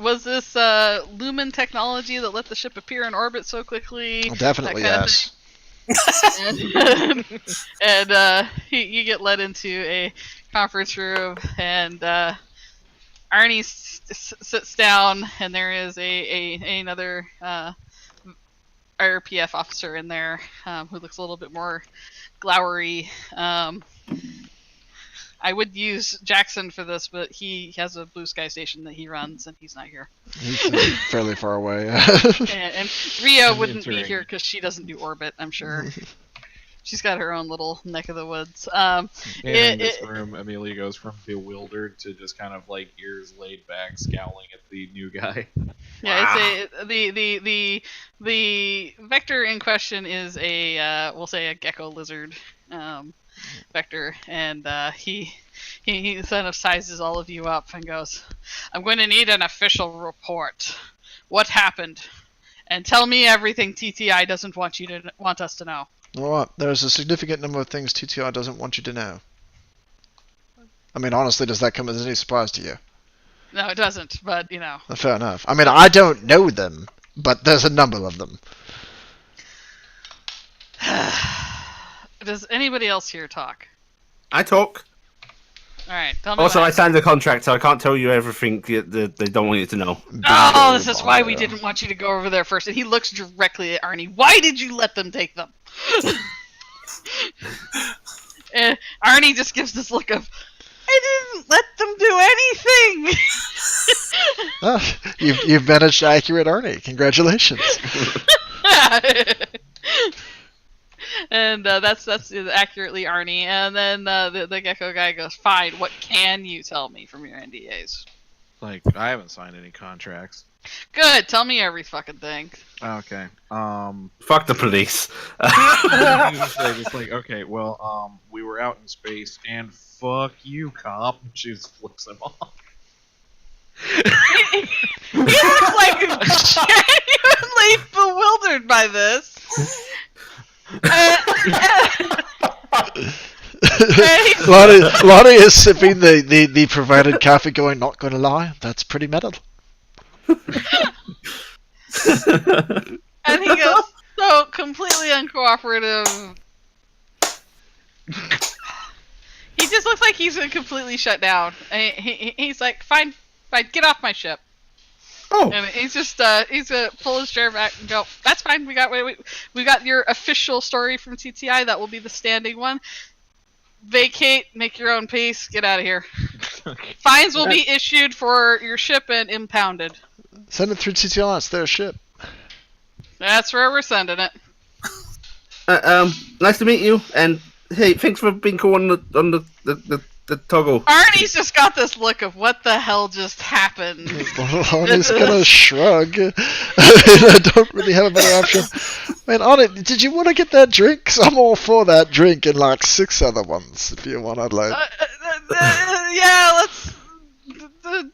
Lumen technology that let the ship appear in orbit so quickly? Well, definitely That kind of yes. and you get led into a conference room, and Arnie sits down, and there is another IRPF officer in there who looks a little bit more glowery. I would use Jackson for this, but he has a blue sky station that he runs, and he's not here. He's fairly far away. And Rio wouldn't be Entering. here because she doesn't do orbit, I'm sure. She's got her own little neck of the woods. In this room, Amelia goes from bewildered to just kind of like ears laid back, scowling at the new guy. Yeah, it's the vector in question is we'll say a gecko lizard vector, and he kind of sizes all of you up and goes, "I'm going to need an official report. What happened? And tell me everything TTI doesn't want us to know." Well, there's a significant number of things TTI doesn't want you to know. I mean, honestly, does that come as any surprise to you? No, it doesn't, but Fair enough. I mean, I don't know them, but there's a number of them. Does anybody else here talk? I talk. Alright, tell me Also, what I signed the contract, so I can't tell you everything that they don't want you to know. Oh, this is why we didn't want you to go over there first. And he looks directly at Arnie. Why did you let them take them? And Arnie just gives this look of, I didn't let them do anything. Ah, you've managed accurate Arnie. Congratulations. And that's accurately Arnie. And then the gecko guy goes, "Fine, what can you tell me from your NDAs?" Like, I haven't signed any contracts. Good, tell me every fucking thing. Okay. Fuck the police. It's like, okay, well, we were out in space, and fuck you, cop. She just flips him off. He looks like genuinely bewildered by this. Lonnie is sipping the provided coffee, going, "Not gonna lie, that's pretty metal." And he goes, so completely uncooperative. He just looks like he's completely shut down. And he's like, fine, get off my ship. Oh, And he's just he's gonna pull his chair back and go, that's fine. We got your official story from TTI. That will be the standing one. Vacate, make your own peace, get out of here. Okay. Fines will be issued for your ship and impounded. Send it through TTI. It's their ship. That's where we're sending it. Nice to meet you, and hey, thanks for being cool on the toggle. Arnie's just got this look of what the hell just happened. Arnie's gonna shrug. I don't really have a better option. Man, Arnie, did you want to get that drink? 'Cause I'm all for that drink and like 6 other ones if you want to like. Yeah, let's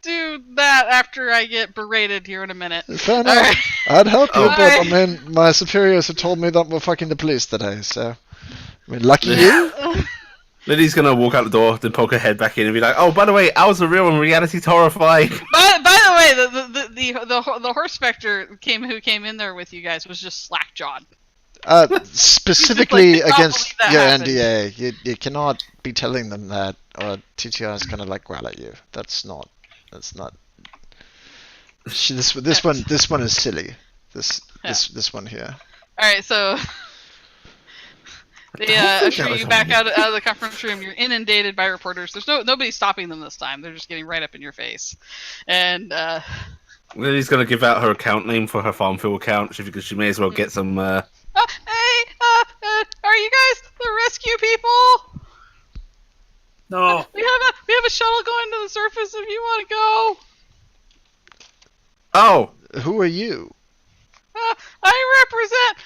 do that after I get berated here in a minute. Fair enough. Alright. I'd help you, but I Alright. mean, my superiors have told me that we're fucking the police today, so. I mean, lucky you. Lily's gonna walk out the door, then poke her head back in and be like, "Oh, by the way, I was a real and reality horrifying." By the way, the horse specter who came in there with you guys was just slack jawed. Specifically He's like, "I can't against believe your that happened." NDA, you cannot be telling them that, or TTI is gonna like growl at you. That's not. This one is silly. This one here. All right, so they usher you back out of the conference room. You're inundated by reporters. There's nobody stopping them this time. They're just getting right up in your face, and Lily's gonna give out her account name for her Farmville account because she may as well get some. hey, are you guys the rescue people? No. We have a shuttle going to the surface if you want to go. Oh, Who are you? I represent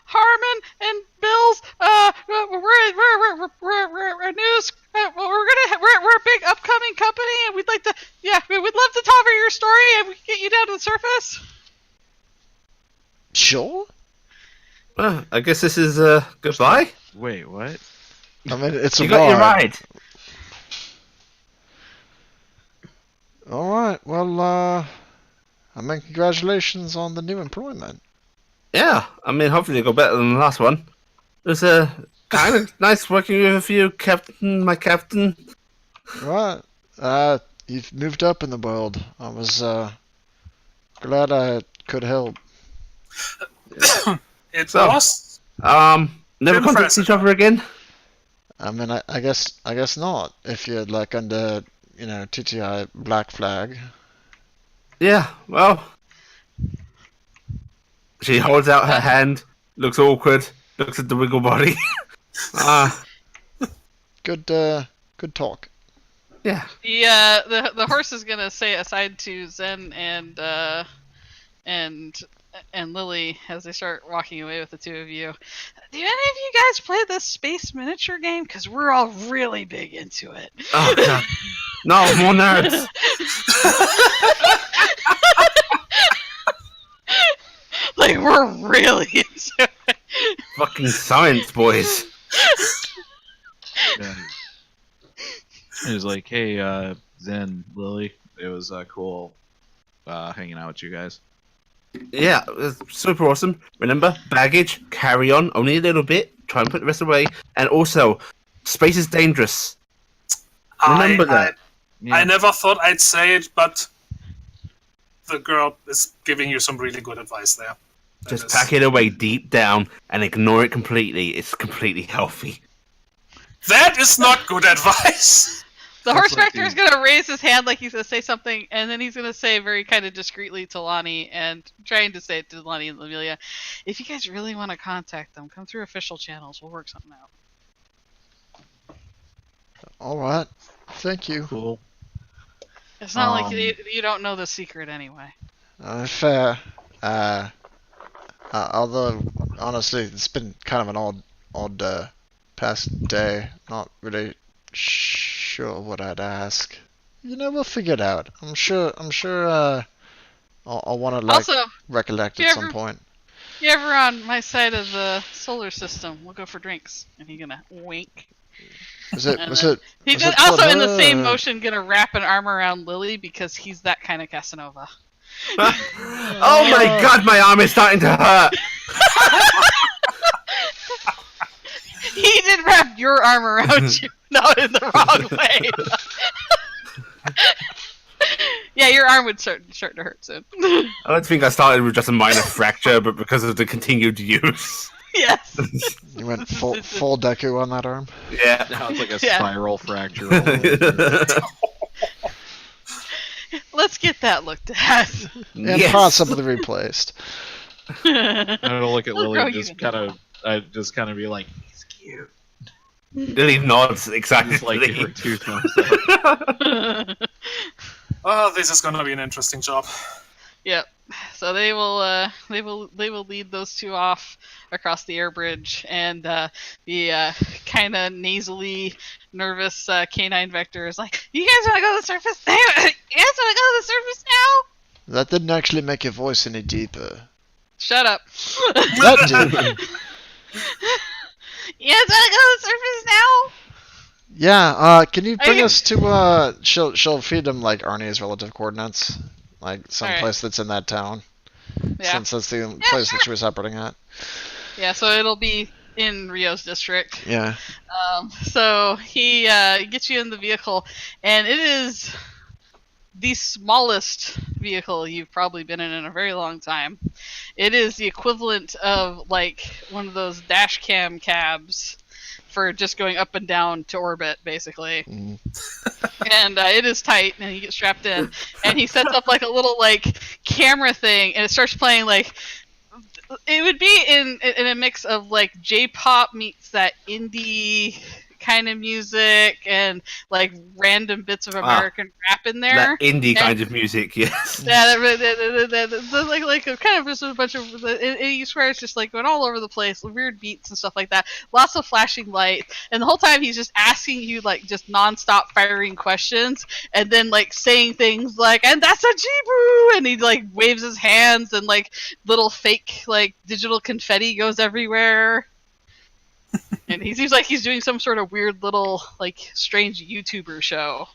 Harmon and Bill's. We're a news. We're a big upcoming company, and we'd like to. Yeah, we'd love to cover your story, and we can get you down to the surface. Sure. I guess this is goodbye. Wait, what? I mean, it's a You got your ride. All right. Well, I mean, congratulations on the new employment. Yeah, I mean, hopefully it'll go better than the last one. It was kind of nice working with you, Captain, my captain. Right. You've moved up in the world. I was glad I could help. It So- was. Never contact Impressive. each other again. I mean, I guess not. If you're like under, TTI black flag. Yeah, well. She holds out her hand, looks awkward, looks at the wiggle body. Good talk. Yeah. The horse is gonna say aside to Zen and Lily as they start walking away with the two of you. Do any of you guys play this space miniature game? Because we're all really big into it. Oh, God. No, more nerds. Like, we're really into it. Fucking science, boys. Yeah. It was like, hey, Zen, Lily, it was cool hanging out with you guys. Yeah, it was super awesome. Remember, baggage, carry on, only a little bit. Try and put the rest away. And also, space is dangerous. Remember that. I never thought I'd say it, but the girl is giving you some really good advice there. Just pack it away deep down and ignore it completely. It's completely healthy. That is not good advice. The That's horse like director is the- gonna raise his hand like he's gonna say something, and then he's gonna say very kind of discreetly to Lonnie and trying to say it to Lonnie and Amelia, if you guys really want to contact them, come through official channels. We'll work something out. All right. Thank you. Cool. It's not like you don't know the secret anyway. Fair. Although honestly, it's been kind of an odd past day. Not really sure what I'd ask. We'll figure it out. I'm sure. I'll want to Also, recollect if at you some ever- point. if you're ever on my side of the solar system, we'll go for drinks. And he's gonna wink. Was it? And Was then- it? He's Was it also toward in the same her? motion gonna wrap an arm around Lily because he's that kind of Casanova. Oh my god, my arm is starting to hurt. He did wrap your arm around you, not in the wrong way. Yeah, your arm would start to hurt soon. I don't think I started with just a minor fracture, but because of the continued use. Yes. You went full Deku on that arm. Yeah. Now it's like a Yeah. spiral fracture. All over. Let's get that looked at. And Yes. possibly replaced. I'm gonna look at We'll Lily grow and you just kind of be like, he's cute. Lily nods excitedly. Just like give her 2 thumbs up. Oh, this is gonna be an interesting job. Yep. So they will lead those two off across the air bridge, and the kind of nasally nervous canine Vector is like, "You guys want to go to the surface? You guys want to go to the surface now?" That didn't actually make your voice any deeper. Shut up. That did. You guys want to go to the surface now? Yeah, can you bring you- us to, she'll feed him, like, Arnie's relative coordinates. Like, someplace that's in that town. Yeah. Since that's the place that she was operating at. Yeah. So it'll be in Rio's district. Yeah. So he gets you in the vehicle, and it is the smallest vehicle you've probably been in a very long time. It is the equivalent of like one of those dash cam cabs for just going up and down to orbit, basically. Mm. And it is tight, and you get strapped in, and he sets up like a little like camera thing, and it starts playing like it would be in a mix of like J-pop meets that indie kind of music and like random bits of American rap in there. That indie kind of music, yes. Yeah, like kind of just a bunch of. You swear it's just like going all over the place, weird beats and stuff like that. Lots of flashing light, and the whole time he's just asking you like just nonstop firing questions, and then like saying things like, "And that's a Jibu," and he like waves his hands, and like little fake like digital confetti goes everywhere. And he seems like he's doing some sort of weird little, like, strange YouTuber show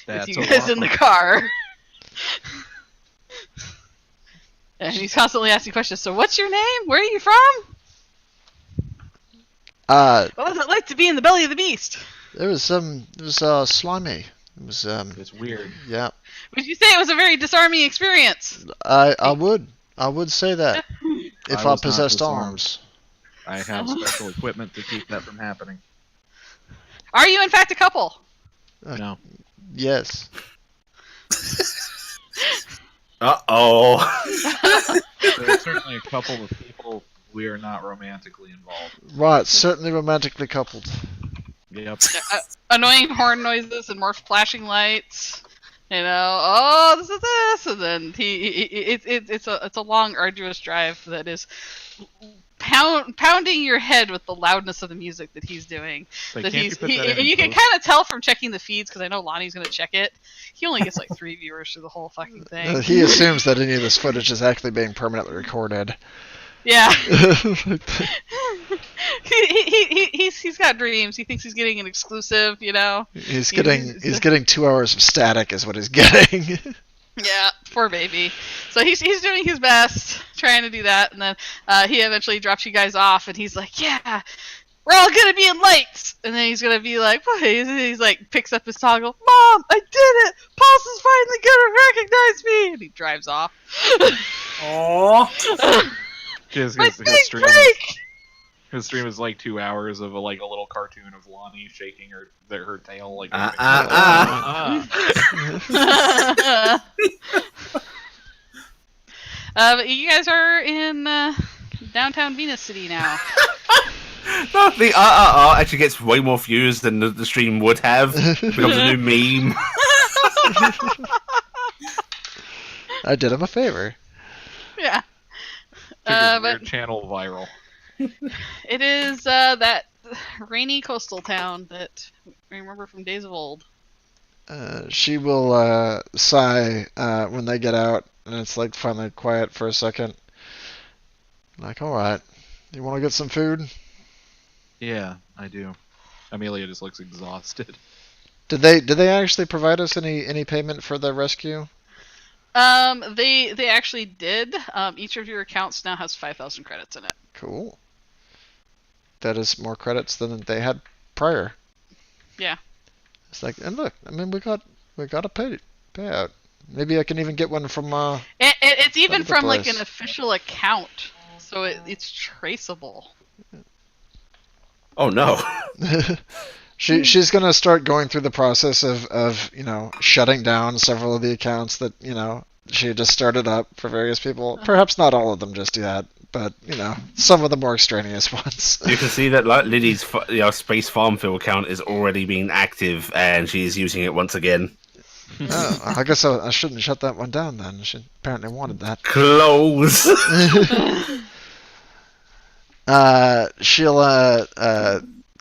That's with you guys in the car. And he's constantly asking questions. So, what's your name? Where are you from? What was it like to be in the belly of the beast? It was slimy. It was It's weird. yeah. Would you say it was a very disarming experience? I would say that if I I was not possessed disarmed. arms. I have special equipment to keep that from happening. Are you in fact a couple? No. Yes. Uh-oh. There's certainly a couple of people we are not romantically involved. Right, certainly romantically coupled. Yep. Annoying horn noises and more flashing lights. You know, oh, this is this, and then it's a long, arduous drive that is pounding your head with the loudness of the music that he's doing. Like, That can't he's you put that in and you can post? kind of tell from checking the feeds because I know Lonnie's gonna check it. He only gets like 3 viewers through the whole fucking thing. He assumes that any of this footage is actually being permanently recorded. Yeah. He's got dreams. He thinks he's getting an exclusive, you know. He's getting 2 hours of static is what he's getting. Yeah, poor baby. So he's doing his best, trying to do that, and then he eventually drops you guys off, and he's like, "Yeah, we're all gonna be in lights," and then he's gonna be like, "What?" He's like, picks up his toggle, "Mom, I did it! Paul's finally gonna recognize me," and he drives off. Oh, Just My his big stream, break! his stream is like 2 hours of a little cartoon of Lonnie shaking her tail like. But you guys are in downtown Venus City now. No, the actually gets way more views than the stream would have. It becomes a new meme. I did him a favor. Yeah. Took his But weird channel viral. it is that rainy coastal town that we remember from days of old. She will sigh when they get out, and it's like finally quiet for a second. Like, all right, you want to get some food? Yeah, I do. Amelia just looks exhausted. Did they actually provide us any payment for the rescue? They actually did. Each of your accounts now has 5,000 credits in it. Cool. That is more credits than they had prior. Yeah. It's like, and look, I mean, we got a payout. Maybe I can even get one from It's even other from like place. an official account, so it's traceable. Oh no. She's gonna start going through the process of shutting down several of the accounts that she just started up for various people. Perhaps not all of them just yet, but some of the more extraneous ones. You can see that like Lily's Space Farmville account is already being active, and she's using it once again. Oh, I guess I shouldn't shut that one down then. She apparently wanted that. Close. She'll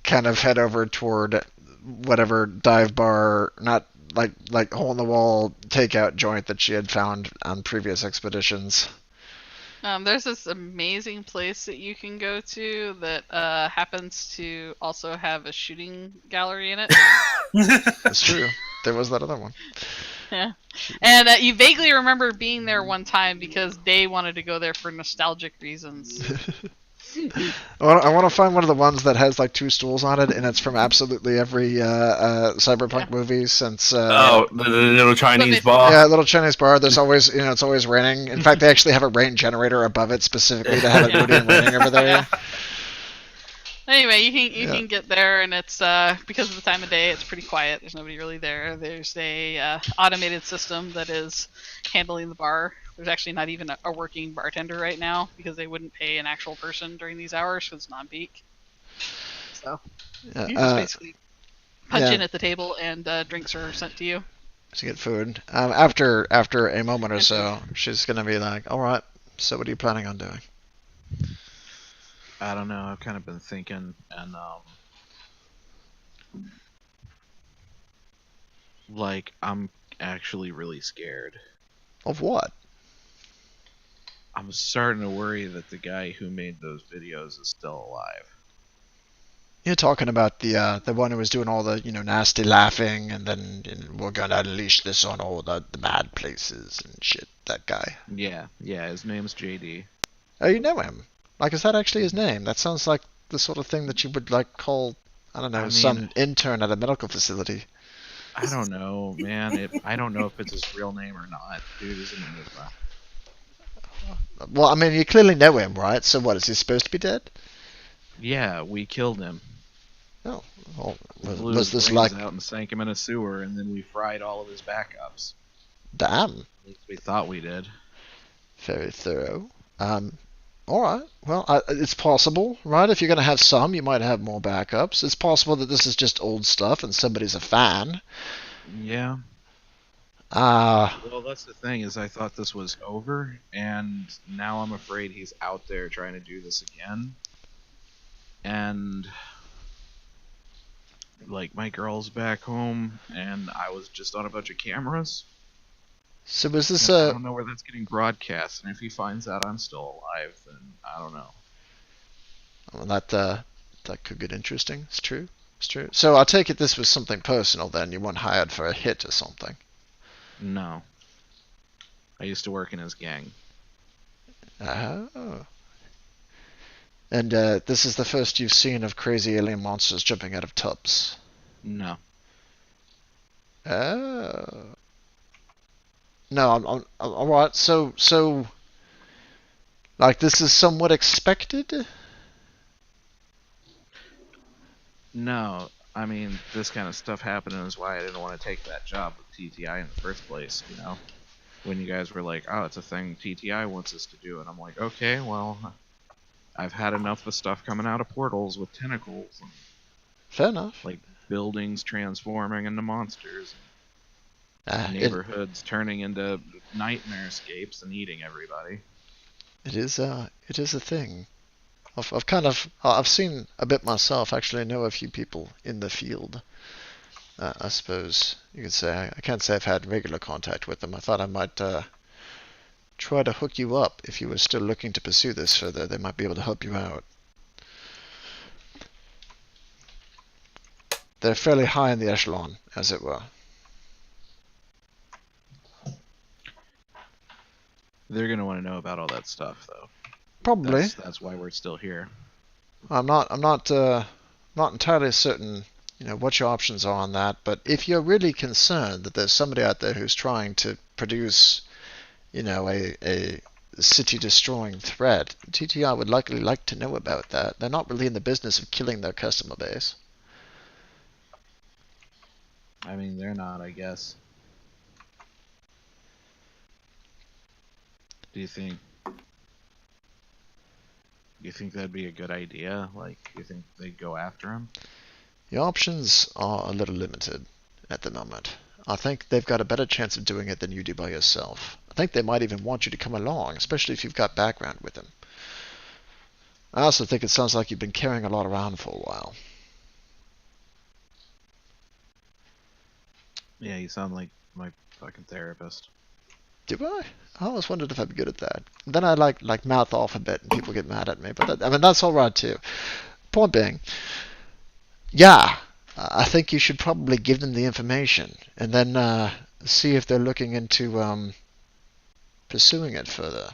kind of head over toward whatever dive bar, not like hole in the wall takeout joint that she had found on previous expeditions. There's this amazing place that you can go to that happens to also have a shooting gallery in it. It's true. There was that other one. Yeah. And you vaguely remember being there one time because they wanted to go there for nostalgic reasons. I want to find one of the ones that has like 2 stools on it, and it's from absolutely every cyberpunk movie since. The little Chinese bar. Yeah, little Chinese bar. There's always, it's always raining. In fact, they actually have a rain generator above it specifically to have it moody and raining over there. Anyway, you can get there, and it's because of the time of day, it's pretty quiet. There's nobody really there. There's a automated system that is handling the bar. There's actually not even a working bartender right now because they wouldn't pay an actual person during these hours because it's non-peak. So you just basically punch in at the table, and drinks are sent to you. To get food. After a moment or so, she's gonna be like, "All right, so what are you planning on doing?" I don't know. I've kind of been thinking, and I'm actually really scared. Of what? I'm starting to worry that the guy who made those videos is still alive. You're talking about the one who was doing all the nasty laughing, and then we're gonna unleash this on all the bad places and shit. That guy. Yeah. His name's JD. Oh, you know him? Like, is that actually his name? That sounds like the sort of thing that you would call, I don't know, some intern at a medical facility. I don't know, man. I don't know if it's his real name or not. Dude is an enigma. Well, I mean, you clearly know him, right? So what, is he supposed to be dead? Yeah, we killed him. Oh, well, Blew was his this brains like... out and sank him in a sewer, and then we fried all of his backups. Damn. At least we thought we did. Very thorough. Alright, well, it's possible, right? If you're going to have some, you might have more backups. It's possible that this is just old stuff and somebody's a fan. Yeah. Well, that's the thing, is I thought this was over, and now I'm afraid he's out there trying to do this again. And my girl's back home, and I was just on a bunch of cameras. So was this I don't know where that's getting broadcast, and if he finds out I'm still alive, then I don't know. Well, that could get interesting. It's true. So I'll take it this was something personal then. You weren't hired for a hit or something. No. I used to work in his gang. Oh. And this is the first you've seen of crazy alien monsters jumping out of tubs? No. Oh. No, I'm alright, so, this is somewhat expected? No, I mean, this kind of stuff happening is why I didn't want to take that job with TTI in the first place, When you guys were like, oh, it's a thing TTI wants us to do, and I'm like, okay, well, I've had enough of stuff coming out of portals with tentacles. And, fair enough. Buildings transforming into monsters. Neighborhoods turning into nightmarescapes and eating everybody. It is a thing. I've seen a bit myself. Actually, I know a few people in the field. I suppose you could say. I can't say I've had regular contact with them. I thought I might try to hook you up if you were still looking to pursue this further. They might be able to help you out. They're fairly high in the echelon, as it were. They're gonna want to know about all that stuff, though. Probably. That's why we're still here. I'm not entirely certain, what your options are on that. But if you're really concerned that there's somebody out there who's trying to produce, a city-destroying threat, TTI would likely like to know about that. They're not really in the business of killing their customer base. I mean, they're not, I guess. Do you think that'd be a good idea? Like, you think they'd go after him? Your options are a little limited at the moment. I think they've got a better chance of doing it than you do by yourself. I think they might even want you to come along, especially if you've got background with them. I also think it sounds like you've been carrying a lot around for a while. Yeah, you sound like my fucking therapist. Do I? I always wondered if I'd be good at that. Then I like mouth off a bit and people get mad at me, but that's all right too. Point being, yeah, I think you should probably give them the information and then see if they're looking into pursuing it further.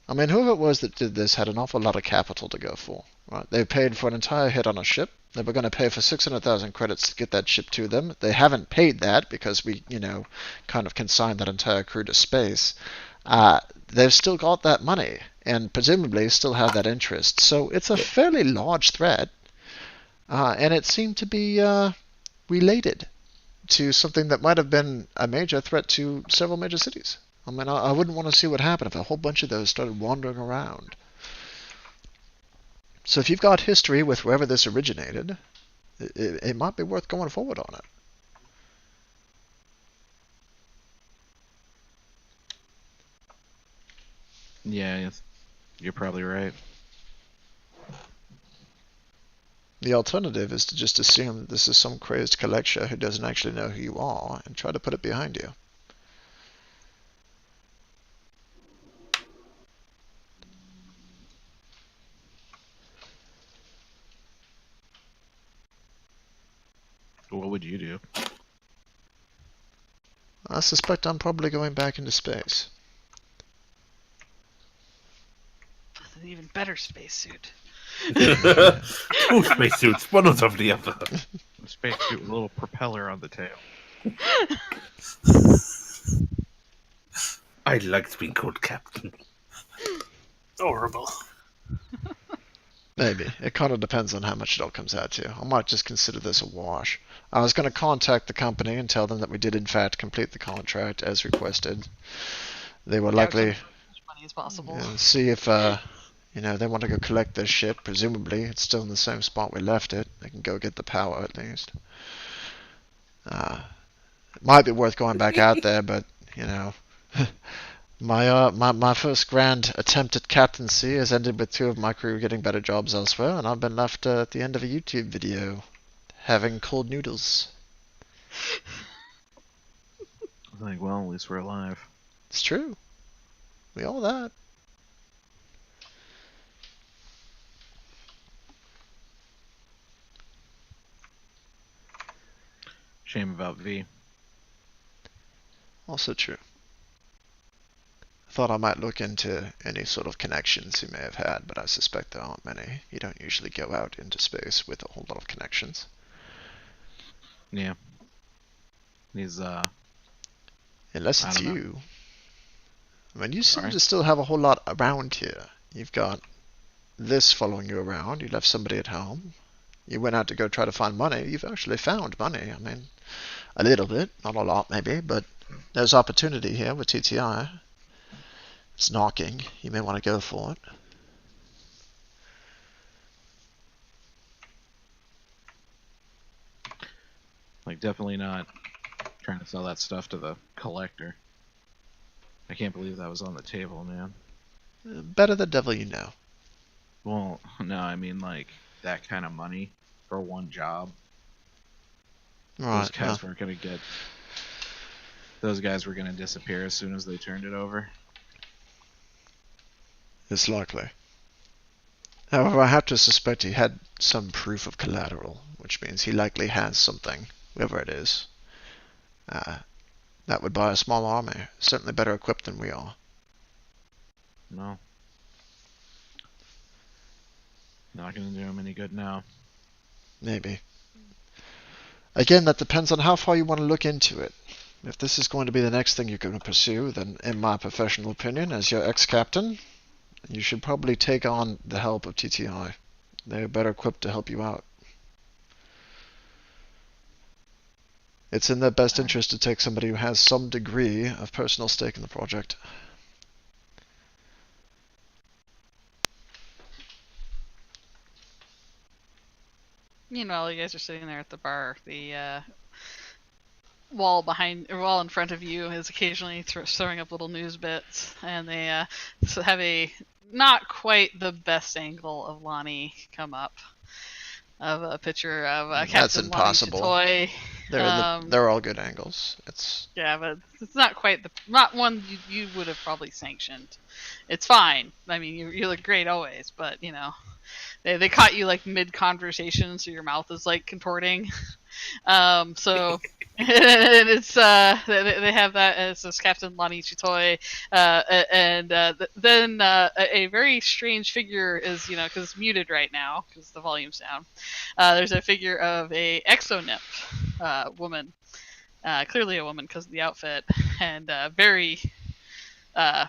I mean, whoever it was that did this had an awful lot of capital to go for. Right? They paid for an entire hit on a ship. They were going to pay for 600,000 credits to get that ship to them. They haven't paid that because we, kind of consigned that entire crew to space. They've still got that money and presumably still have that interest. So it's a fairly large threat, and it seemed to be related to something that might have been a major threat to several major cities. I mean, I wouldn't want to see what happened if a whole bunch of those started wandering around. So if you've got history with wherever this originated, it might be worth going forward on it. Yeah, you're probably right. The alternative is to just assume that this is some crazed collector who doesn't actually know who you are and try to put it behind you. What would you do? I suspect I'm probably going back into space. With an even better spacesuit. Two spacesuits, one on top of the other. A spacesuit with a little propeller on the tail. I liked being called captain. Horrible. Maybe. It kind of depends on how much it all comes out to. I might just consider this a wash. I was going to contact the company and tell them that we did in fact complete the contract as requested. They were likely As much money as possible. see if they want to go collect this ship. Presumably it's still in the same spot we left it. They can go get the power at least. It might be worth going back out there, but my first grand attempt at captaincy has ended with two of my crew getting better jobs elsewhere, and I've been left at the end of a YouTube video having cold noodles. I think, well, at least we're alive. It's true. We all that. Shame about V. Also true. Thought I might look into any sort of connections he may have had, but I suspect there aren't many. You don't usually go out into space with a whole lot of connections. Yeah. He's, Unless I it's don't know. you. I mean, you seem Sorry. to still have a whole lot around here. You've got this following you around. You left somebody at home. You went out to go try to find money. You've actually found money. I mean, a little bit, not a lot maybe, but there's opportunity here with TTI. It's knocking. You may want to go for it. Like, definitely not trying to sell that stuff to the collector. I can't believe that was on the table, man. Better the devil you know. Well, no, I mean, like, that kind of money for one job. Right. Those guys weren't gonna get. Those guys were gonna disappear as soon as they turned it over. It's likely. However, I have to suspect he had some proof of collateral, which means he likely has something, whoever it is. That would buy a small army, certainly better equipped than we are. No. Not gonna do him any good now. Maybe. Again, that depends on how far you want to look into it. If this is going to be the next thing you're going to pursue, then in my professional opinion, as your ex-captain, you should probably take on the help of TTI. They're better equipped to help you out. It's in their best interest to take somebody who has some degree of personal stake in the project. Meanwhile, you guys are sitting there at the bar. The wall in front of you is occasionally throwing up little news bits, and they have a not quite the best angle of Lonnie come up, of a picture of That's Captain impossible. Lonnie Chitoy. They're all good angles. Yeah, but it's not quite not one you would have probably sanctioned. It's fine. I mean, you look great always, but you know, they caught you like mid conversation, so your mouth is like contorting. So and it's they have that as this Captain Lonnie Chitoy, and then a very strange figure is, you know, because it's muted right now because the volume's down. There's a figure of a exo-nymph woman, clearly a woman because of the outfit, and very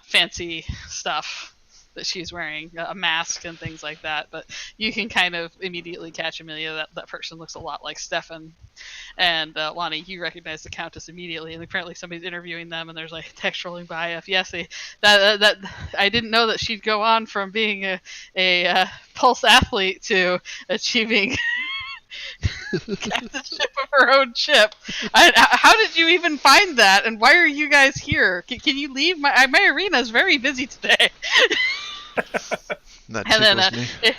fancy stuff that she's wearing, a mask and things like that. But you can kind of immediately catch Amelia that person looks a lot like Stefan. And Lonnie, you recognize the Countess immediately, and apparently somebody's interviewing them, and there's like text rolling by. Yes, that I didn't know that she'd go on from being a pulse athlete to achieving captainship of her own ship. How did you even find that? And why are you guys here? Can you leave? My arena is very busy today. That And then tickles me.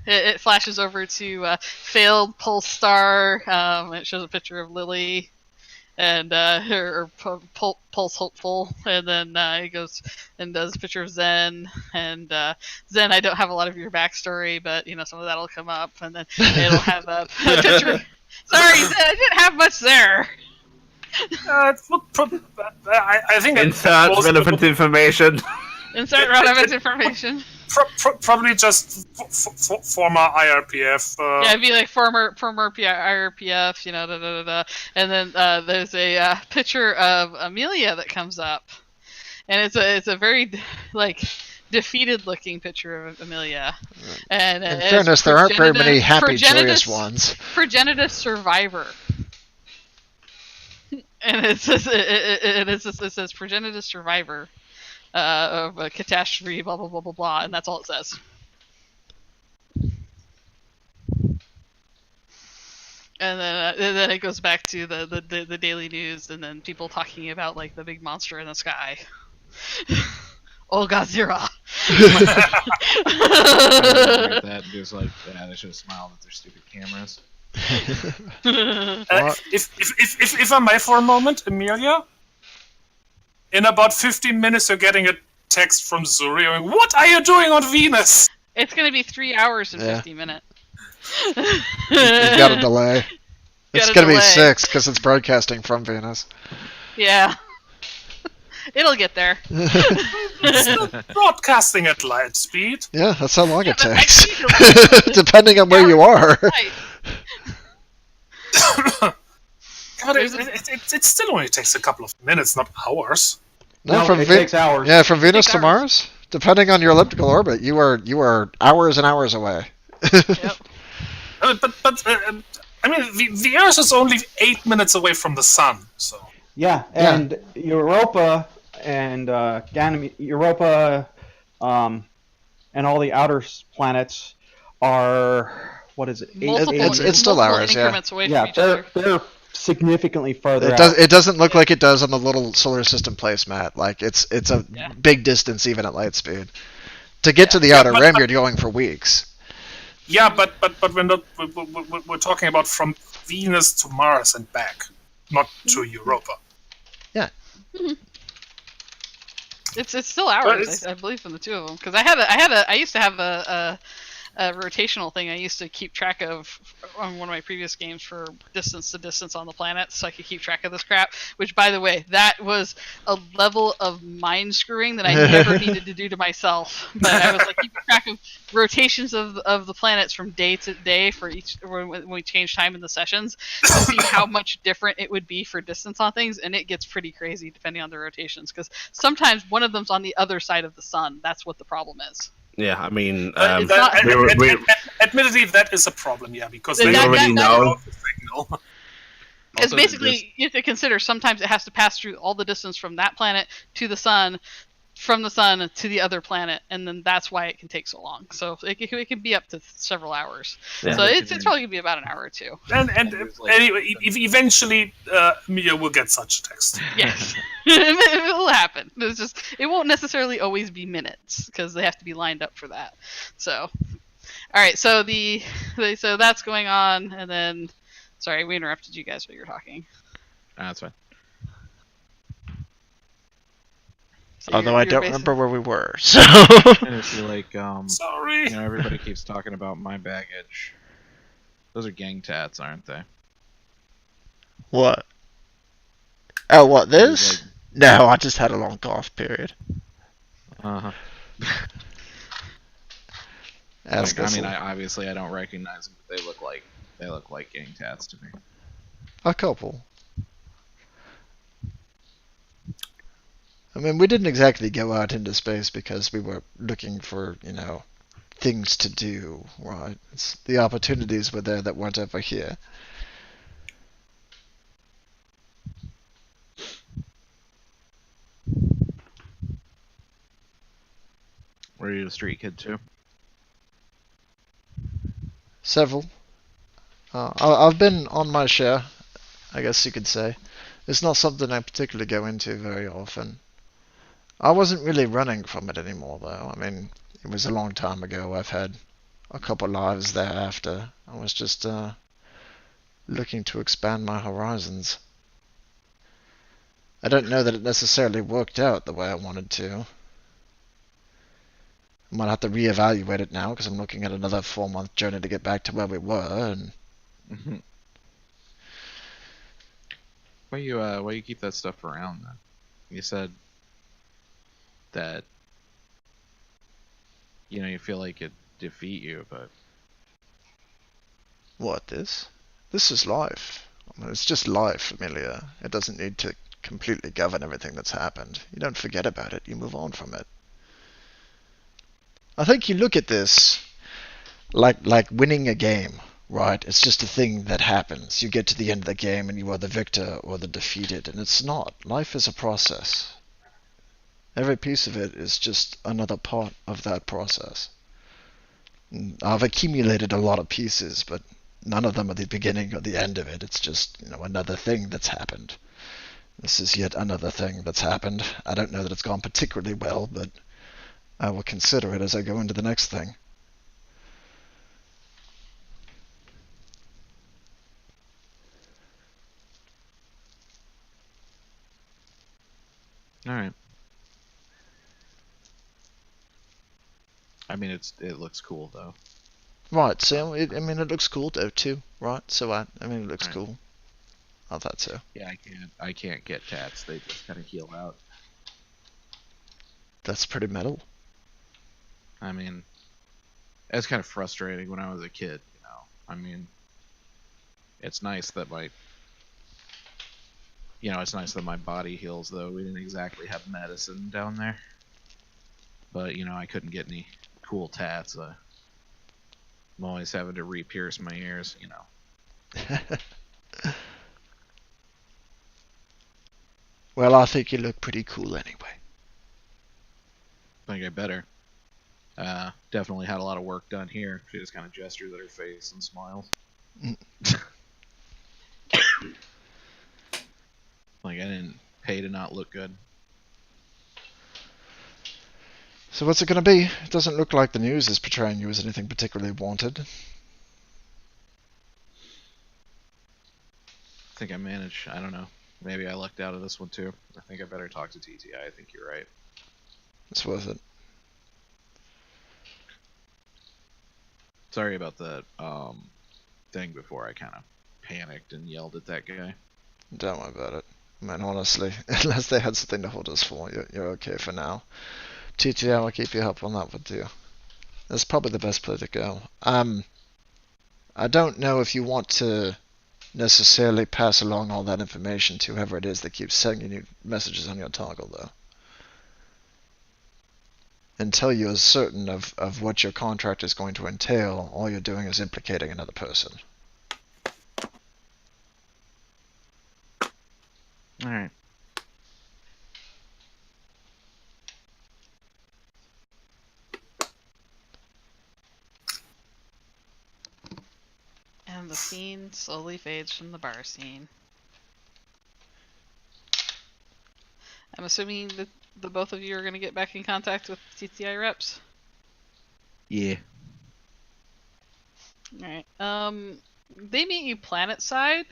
it flashes over to failed pulse star. It shows a picture of Lily and her pulse hopeful, and then it goes and does a picture of Zen. And Zen, I don't have a lot of your backstory, but you know, some of that'll come up, and then it'll have a picture. Sorry, Zen, I didn't have much there. I think Insert relevant information. Insert relevant information. Probably just former IRPF. Yeah, it'd be like former IRPF, you know, and then there's a picture of Amelia that comes up, and it's a very like defeated looking picture of Amelia. And In fairness, there aren't very many happy, joyous ones. Progenitus survivor. And it says progenitus survivor of a catastrophe, blah blah blah blah blah, and that's all it says. And then it goes back to the daily news, and then people talking about like the big monster in the sky. Oh, Godzilla. That goes like that. I should have smiled at their stupid cameras. If I may for a moment, Amelia, in about 15 minutes you're getting a text from Zuri going, "What are you doing on Venus?" It's going to be 3 hours and 50 minutes. You've got a delay. It's going to be 6 because it's broadcasting from Venus. Yeah. It'll get there. It's not broadcasting at light speed. Yeah, that's how long it takes. Depending on where you are. Right. But it still only takes a couple of minutes, not hours. No, it takes hours. Yeah, from Venus to hours. Mars, depending on your elliptical orbit, you are hours and hours away. Yep. But I mean, the Earth is only 8 minutes away from the Sun, so. Yeah, and Europa and Europa, and all the outer planets are, what is it? It's still hours, yeah. Increments away from each they're other. significantly further out. It doesn't look like it does on the little solar system placemat. Like it's a big distance even at light speed. To get to the outer rim, you're going for weeks. Yeah, but we're talking about from Venus to Mars and back, not to Europa. Yeah. It's still hours, I believe, from the two of them. Because I used to have a rotational thing I used to keep track of on one of my previous games for distance to distance on the planet, so I could keep track of this crap. Which, by the way, that was a level of mind screwing that I never needed to do to myself. But I was like keeping track of rotations of the planets from day to day for each when we change time in the sessions to see how much different it would be for distance on things, and it gets pretty crazy depending on the rotations because sometimes one of them's on the other side of the sun. That's what the problem is. Yeah, I mean, It's not- admittedly, that is a problem, yeah, because That- they that- already that- know. the signal. Because Also, basically, you have to consider sometimes it has to pass through all the distance from that planet to the sun, from the sun to the other planet, and then that's why it can take so long. So it can be up to several hours. Yeah. So it's probably gonna be about an hour or two. And there's, like, anyway, eventually, Mia will get such a text. Yes, it will happen. It's just it won't necessarily always be minutes because they have to be lined up for that. So, all right. So so that's going on, and then sorry, we interrupted you guys while you were talking. That's fine. So Although you're I don't basi- remember where we were, so. And if you like, Sorry. everybody keeps talking about my baggage. Those are gang tats, aren't they? What? Oh, what, this? Like, No, I just had a long cough period. uh-huh. Ask Like, I us mean, all. obviously I don't recognize them, but they look like gang tats to me. A couple. I mean, we didn't exactly go out into space because we were looking for, things to do, right? The opportunities were there that weren't over here. Were you a street kid too? Several. I've been on my share, I guess you could say. It's not something I particularly go into very often. I wasn't really running from it anymore, though. I mean, it was a long time ago. I've had a couple lives thereafter. I was just looking to expand my horizons. I don't know that it necessarily worked out the way I wanted to. I might have to reevaluate it now because I'm looking at another 4-month journey to get back to where we were. And Mm-hmm. Why you keep that stuff around then? You said that you feel like it defeat you, but what, this? This is life. I mean, it's just life, Amelia. It doesn't need to completely govern everything that's happened. You don't forget about it. You move on from it. I think you look at this like winning a game, right? It's just a thing that happens. You get to the end of the game and you are the victor or the defeated, and it's not. Life is a process. Every piece of it is just another part of that process. I've accumulated a lot of pieces, but none of them are the beginning or the end of it. It's just, another thing that's happened. This is yet another thing that's happened. I don't know that it's gone particularly well, but I will consider it as I go into the next thing. all right. I mean, it looks cool though. Right, so it looks cool though too, right? So it looks Right. cool. I thought so. Yeah, I can't get tats. They just kind of heal out. That's pretty metal. I mean, it's kind of frustrating when I was a kid. I mean, it's nice that my body heals. Though we didn't exactly have medicine down there, but I couldn't get any cool tats. I'm always having to re-pierce my ears. Well, I think you look pretty cool anyway. I think I better. Definitely had a lot of work done here. She just kind of gestures at her face and smiles. Like I didn't pay to not look good. So what's it going to be? It doesn't look like the news is portraying you as anything particularly wanted. I think I managed. I don't know. Maybe I lucked out of this one too. I think I better talk to TTI. I think you're right. It's worth it. Sorry about that thing before. I kind of panicked and yelled at that guy. Don't worry about it. Man, honestly, unless they had something to hold us for, you're okay for now. TTI will keep you up on that with you. That's probably the best place to go. I don't know if you want to necessarily pass along all that information to whoever it is that keeps sending you messages on your toggle, though. Until you're certain of what your contract is going to entail, all you're doing is implicating another person. Alright. And the scene slowly fades from the bar scene. I'm assuming that the both of you are going to get back in contact with TTI reps? Yeah. Alright. They meet you planet side.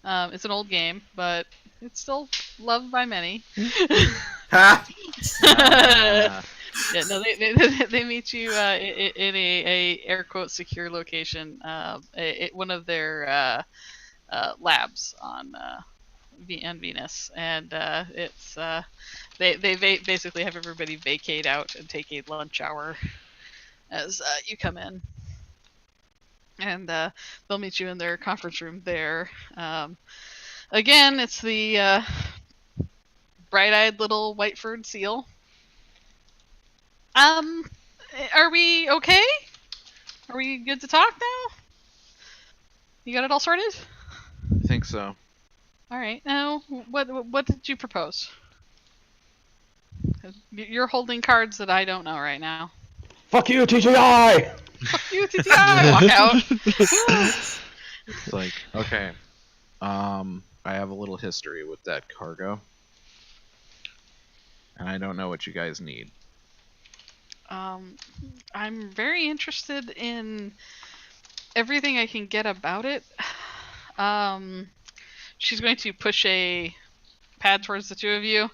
It's an old game, but it's still loved by many. Ha! Yeah, no, they meet you in a air quote secure location, one of their labs on Venus, and it's they basically have everybody vacate out and take a lunch hour as you come in, and they'll meet you in their conference room there. Again, it's the bright-eyed little white-furred seal. Are we okay? Are we good to talk now? You got it all sorted? I think so. All right. Now, what did you propose? You're holding cards that I don't know right now. Fuck you, TGI! Fuck you, TTI! Walk out. It's like, okay. I have a little history with that cargo. And I don't know what you guys need. I'm very interested in everything I can get about it. She's going to push a pad towards the two of you,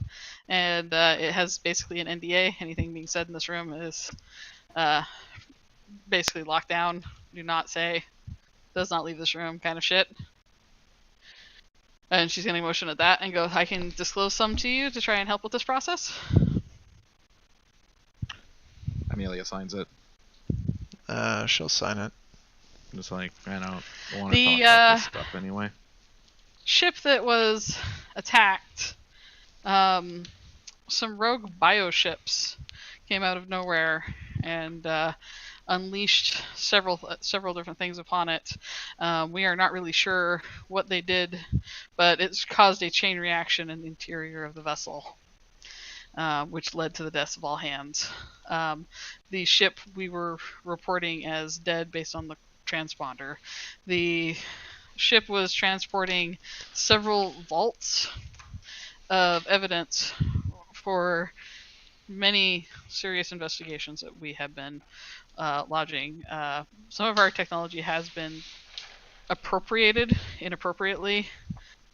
and it has basically an NDA. Anything being said in this room is basically locked down. Do not say, does not leave this room kind of shit. And she's going to motion at that and go, I can disclose some to you to try and help with this process. Amelia signs it. She'll sign it. I'm just like, I don't want to talk about this stuff anyway. Ship that was attacked, some rogue bioships came out of nowhere and unleashed several different things upon it. We are not really sure what they did, but it's caused a chain reaction in the interior of the vessel, which led to the deaths of all hands. The ship we were reporting as dead based on the transponder. The ship was transporting several vaults of evidence for many serious investigations that we have been lodging. Some of our technology has been appropriated inappropriately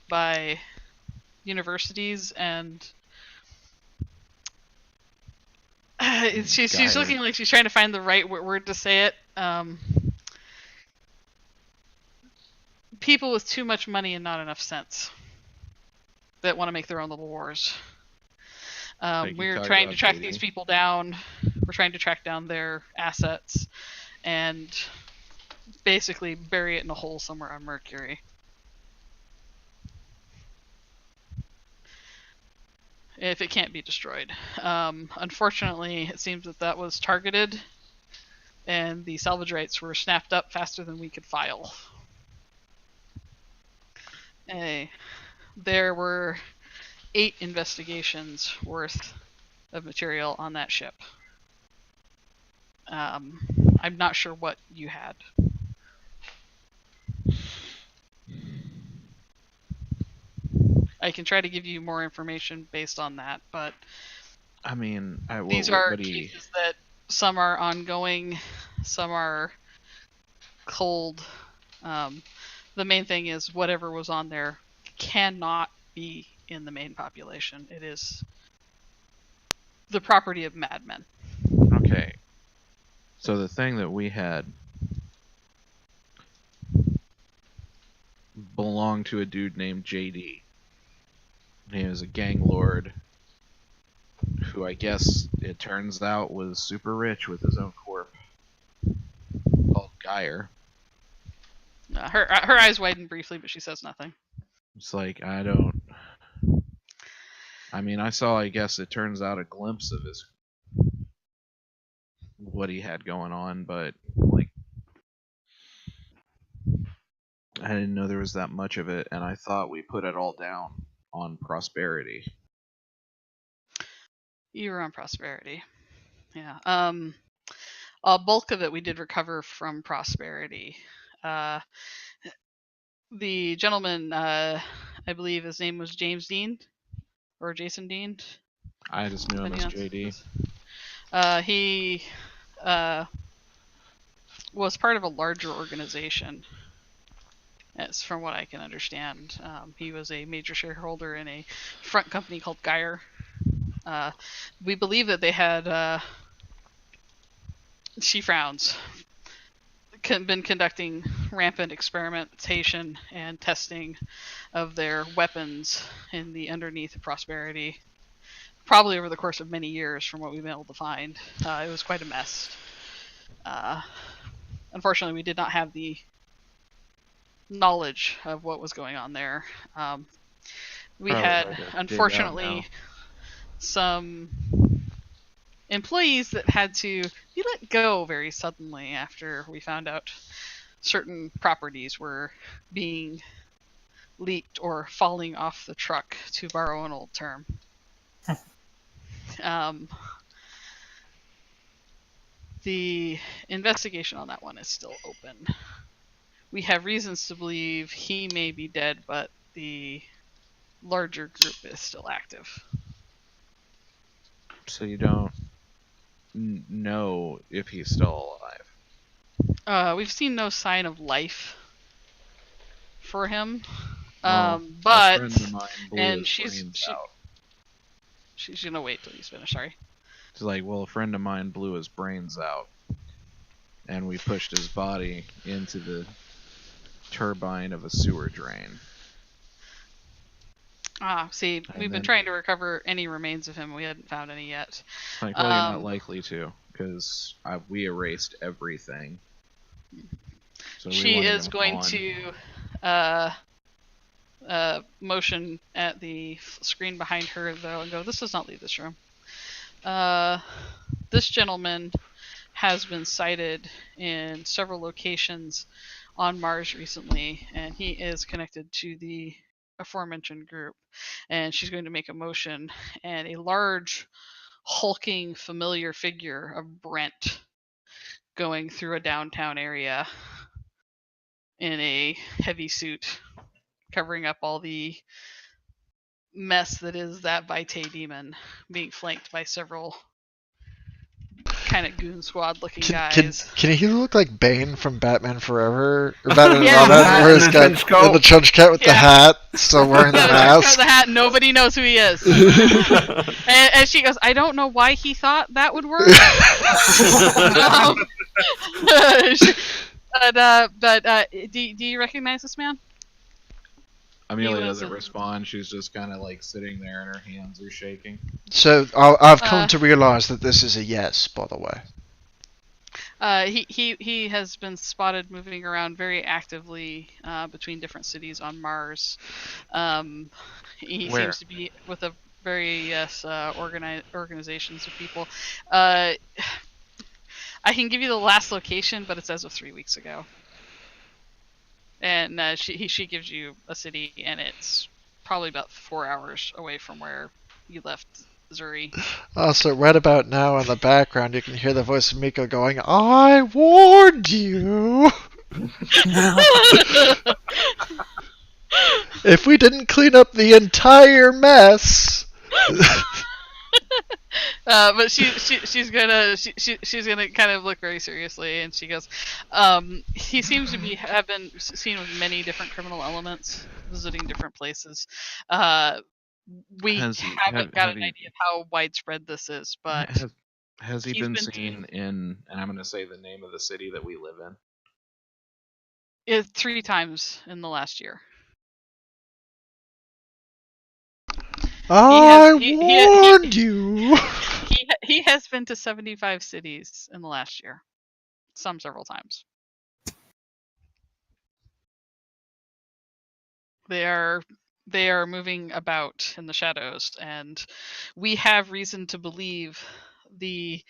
by universities, and she's looking like she's trying to find the right word to say it. People with too much money and not enough sense that want to make their own little wars. We're trying to track these people down. We're trying to track down their assets and basically bury it in a hole somewhere on Mercury. If it can't be destroyed. Unfortunately, it seems that was targeted, and the salvage rights were snapped up faster than we could file. There were 8 investigations worth of material on that ship. I'm not sure what you had. I can try to give you more information based on that, but I mean, these are cases that some are ongoing, some are cold. The main thing is whatever was on there cannot be in the main population. It is the property of madmen. Okay. So the thing that we had belonged to a dude named JD. He was a gang lord who I guess it turns out was super rich with his own corp called Geyer. Her eyes widen briefly, but she says nothing. It's like, I mean, I saw, I guess it turns out, a glimpse of his what he had going on, but like I didn't know there was that much of it, and I thought we put it all down on prosperity. You were on prosperity. Yeah. A bulk of it we did recover from prosperity. The gentleman, I believe his name was James Dean or Jason Dean. I just knew him as JD. He was part of a larger organization. That's from what I can understand. He was a major shareholder in a front company called Geyer. We believe that they had, she frowns, been conducting rampant experimentation and testing of their weapons in the underneath of prosperity, probably over the course of many years from what we've been able to find. It was quite a mess. Unfortunately, we did not have the knowledge of what was going on there. We Probably had, hard to dig out unfortunately, now. some employees that had to be let go very suddenly after we found out certain properties were being leaked or falling off the truck, to borrow an old term. The investigation on that one is still open. We have reasons to believe he may be dead, but the larger group is still active. So you don't know if he's still alive. We've seen no sign of life for him. Well, But a friend of mine blew and his brains out. She's gonna wait till he's finished. Sorry. It's like, well, a friend of mine blew his brains out, and we pushed his body into the turbine of a sewer drain. See, And we've been then- trying to recover any remains of him. We hadn't found any yet. It's like, well, you're not likely to, because we erased everything. So she is going to motion at the screen behind her, though, and go, "This does not leave this room." This gentleman has been sighted in several locations on Mars recently, and he is connected to the aforementioned group. And she's going to make a motion, and a large, hulking, familiar figure of Brent going through a downtown area in a heavy suit, covering up all the mess that is that Vitae demon, being flanked by several kind of goon squad looking guys. Can he look like Bane from Batman Forever? Or Batman Yeah. Robin, where he's In the got trench coat. in the trench coat with the hat, still wearing the mask? The hat, nobody knows who he is. and she goes, "I don't know why he thought that would work." But do you recognize this man? Amelia he was doesn't a- respond. She's just kind of like sitting there, and her hands are shaking. So I've come to realize that this is a yes, by the way. He has been spotted moving around very actively between different cities on Mars. He Where? seems to be with a various organizations of people. I can give you the last location, but it's as of 3 weeks ago. And she gives you a city, and it's probably about 4 hours away from where you left Zuri. So right about now in the background, you can hear the voice of Miko going, "I warned you! If we didn't clean up the entire mess..." But she's gonna kind of look very seriously, and she goes, he seems to have been seen with many different criminal elements, visiting different places. We haven't got an idea of how widespread this is, but Has he He's been been to- seen in? And I'm going to say the name of the city that we live in. 3 times in the last year. I he- warned you. He has been to 75 cities in the last year, several times. They are moving about in the shadows, and we have reason to believe the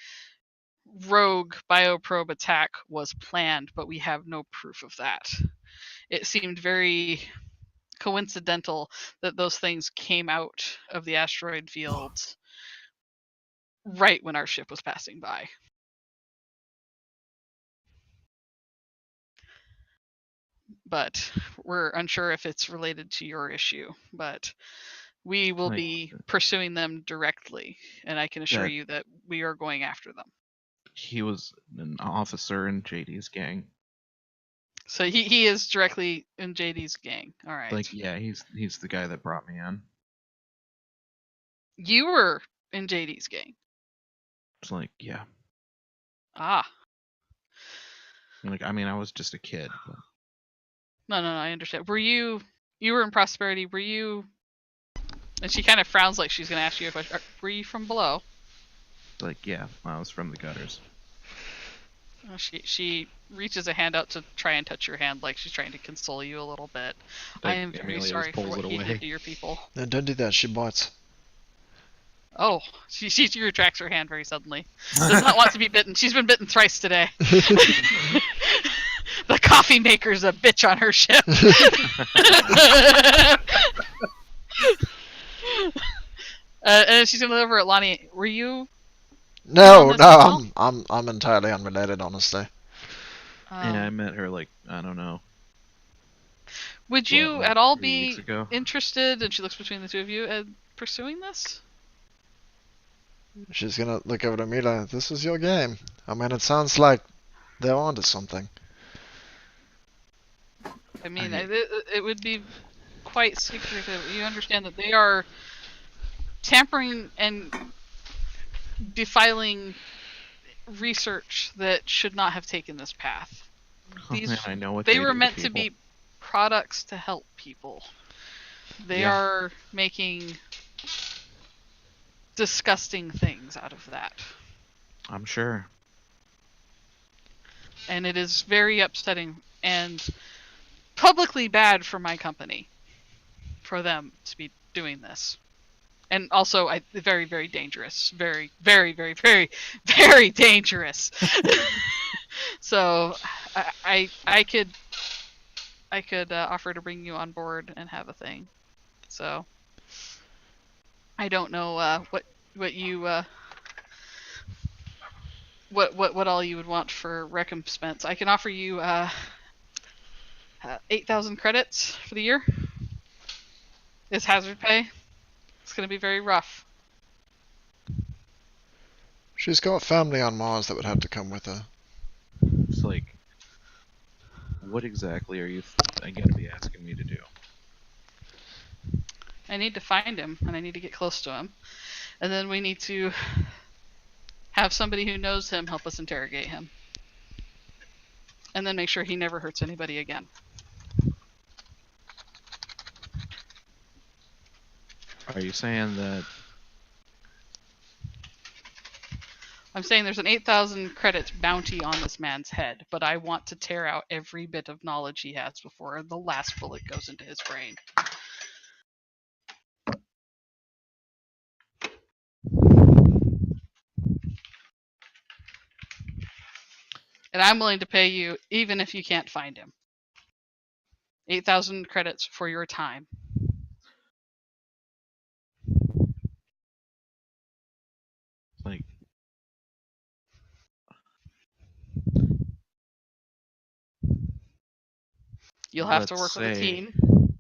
rogue bioprobe attack was planned, but we have no proof of that. It seemed very coincidental that those things came out of the asteroid fields right when our ship was passing by. But we're unsure if it's related to your issue. But we will Like, be pursuing them directly, and I can assure That- you that we are going after them. he was an officer in JD's gang. So he is directly in JD's gang. All right. Like, yeah, he's the guy that brought me in. You were in JD's gang. It's like, yeah. Ah. Like, I mean, I was just a kid, but No, I understand. You were in Prosperity. Were you? And she kind of frowns like she's going to ask you a question. Were you from below? like, yeah, I was from the gutters. She reaches a hand out to try and touch your hand, like she's trying to console you a little bit. Like, I am very Amelia sorry for pulls what it he away. did to your people. No, don't do that. She bites. Oh, she retracts her hand very suddenly. Does not want to be bitten. She's been bitten thrice today. The coffee maker's a bitch on her ship. And she's gonna look over at Lonnie. Were you? No, on this no, as well? I'm entirely unrelated, honestly. Yeah, I met her like, I don't know. Would you like at all 3 be weeks ago. interested? And she looks between the two of you in pursuing this. She's gonna look over to me like, "This is your game." I mean, it sounds like they're onto something. I mean, Okay. it would be quite secretive. You understand that they are tampering and defiling research that should not have taken this path. Oh, These man, I know what they they were do meant to to people. be products to help people. They Yeah. are making disgusting things out of that. I'm sure. And it is very upsetting and publicly bad for my company for them to be doing this. And also, very, very dangerous. Very, very, very, very, very dangerous. So, I could offer to bring you on board and have a thing. So, I don't know what you what all you would want for recompense. I can offer you 8,000 credits for the year. It's hazard pay. It's going to be very rough. She's got family on Mars that would have to come with her. It's like, what exactly are you going to be asking me to do? I need to find him, and I need to get close to him. And then we need to have somebody who knows him help us interrogate him. And then make sure he never hurts anybody again. Are you saying that? I'm saying there's an 8,000 credits bounty on this man's head, but I want to tear out every bit of knowledge he has before the last bullet goes into his brain. And I'm willing to pay you even if you can't find him. 8,000 credits for your time. Like, You'll have to let's work with a say- team.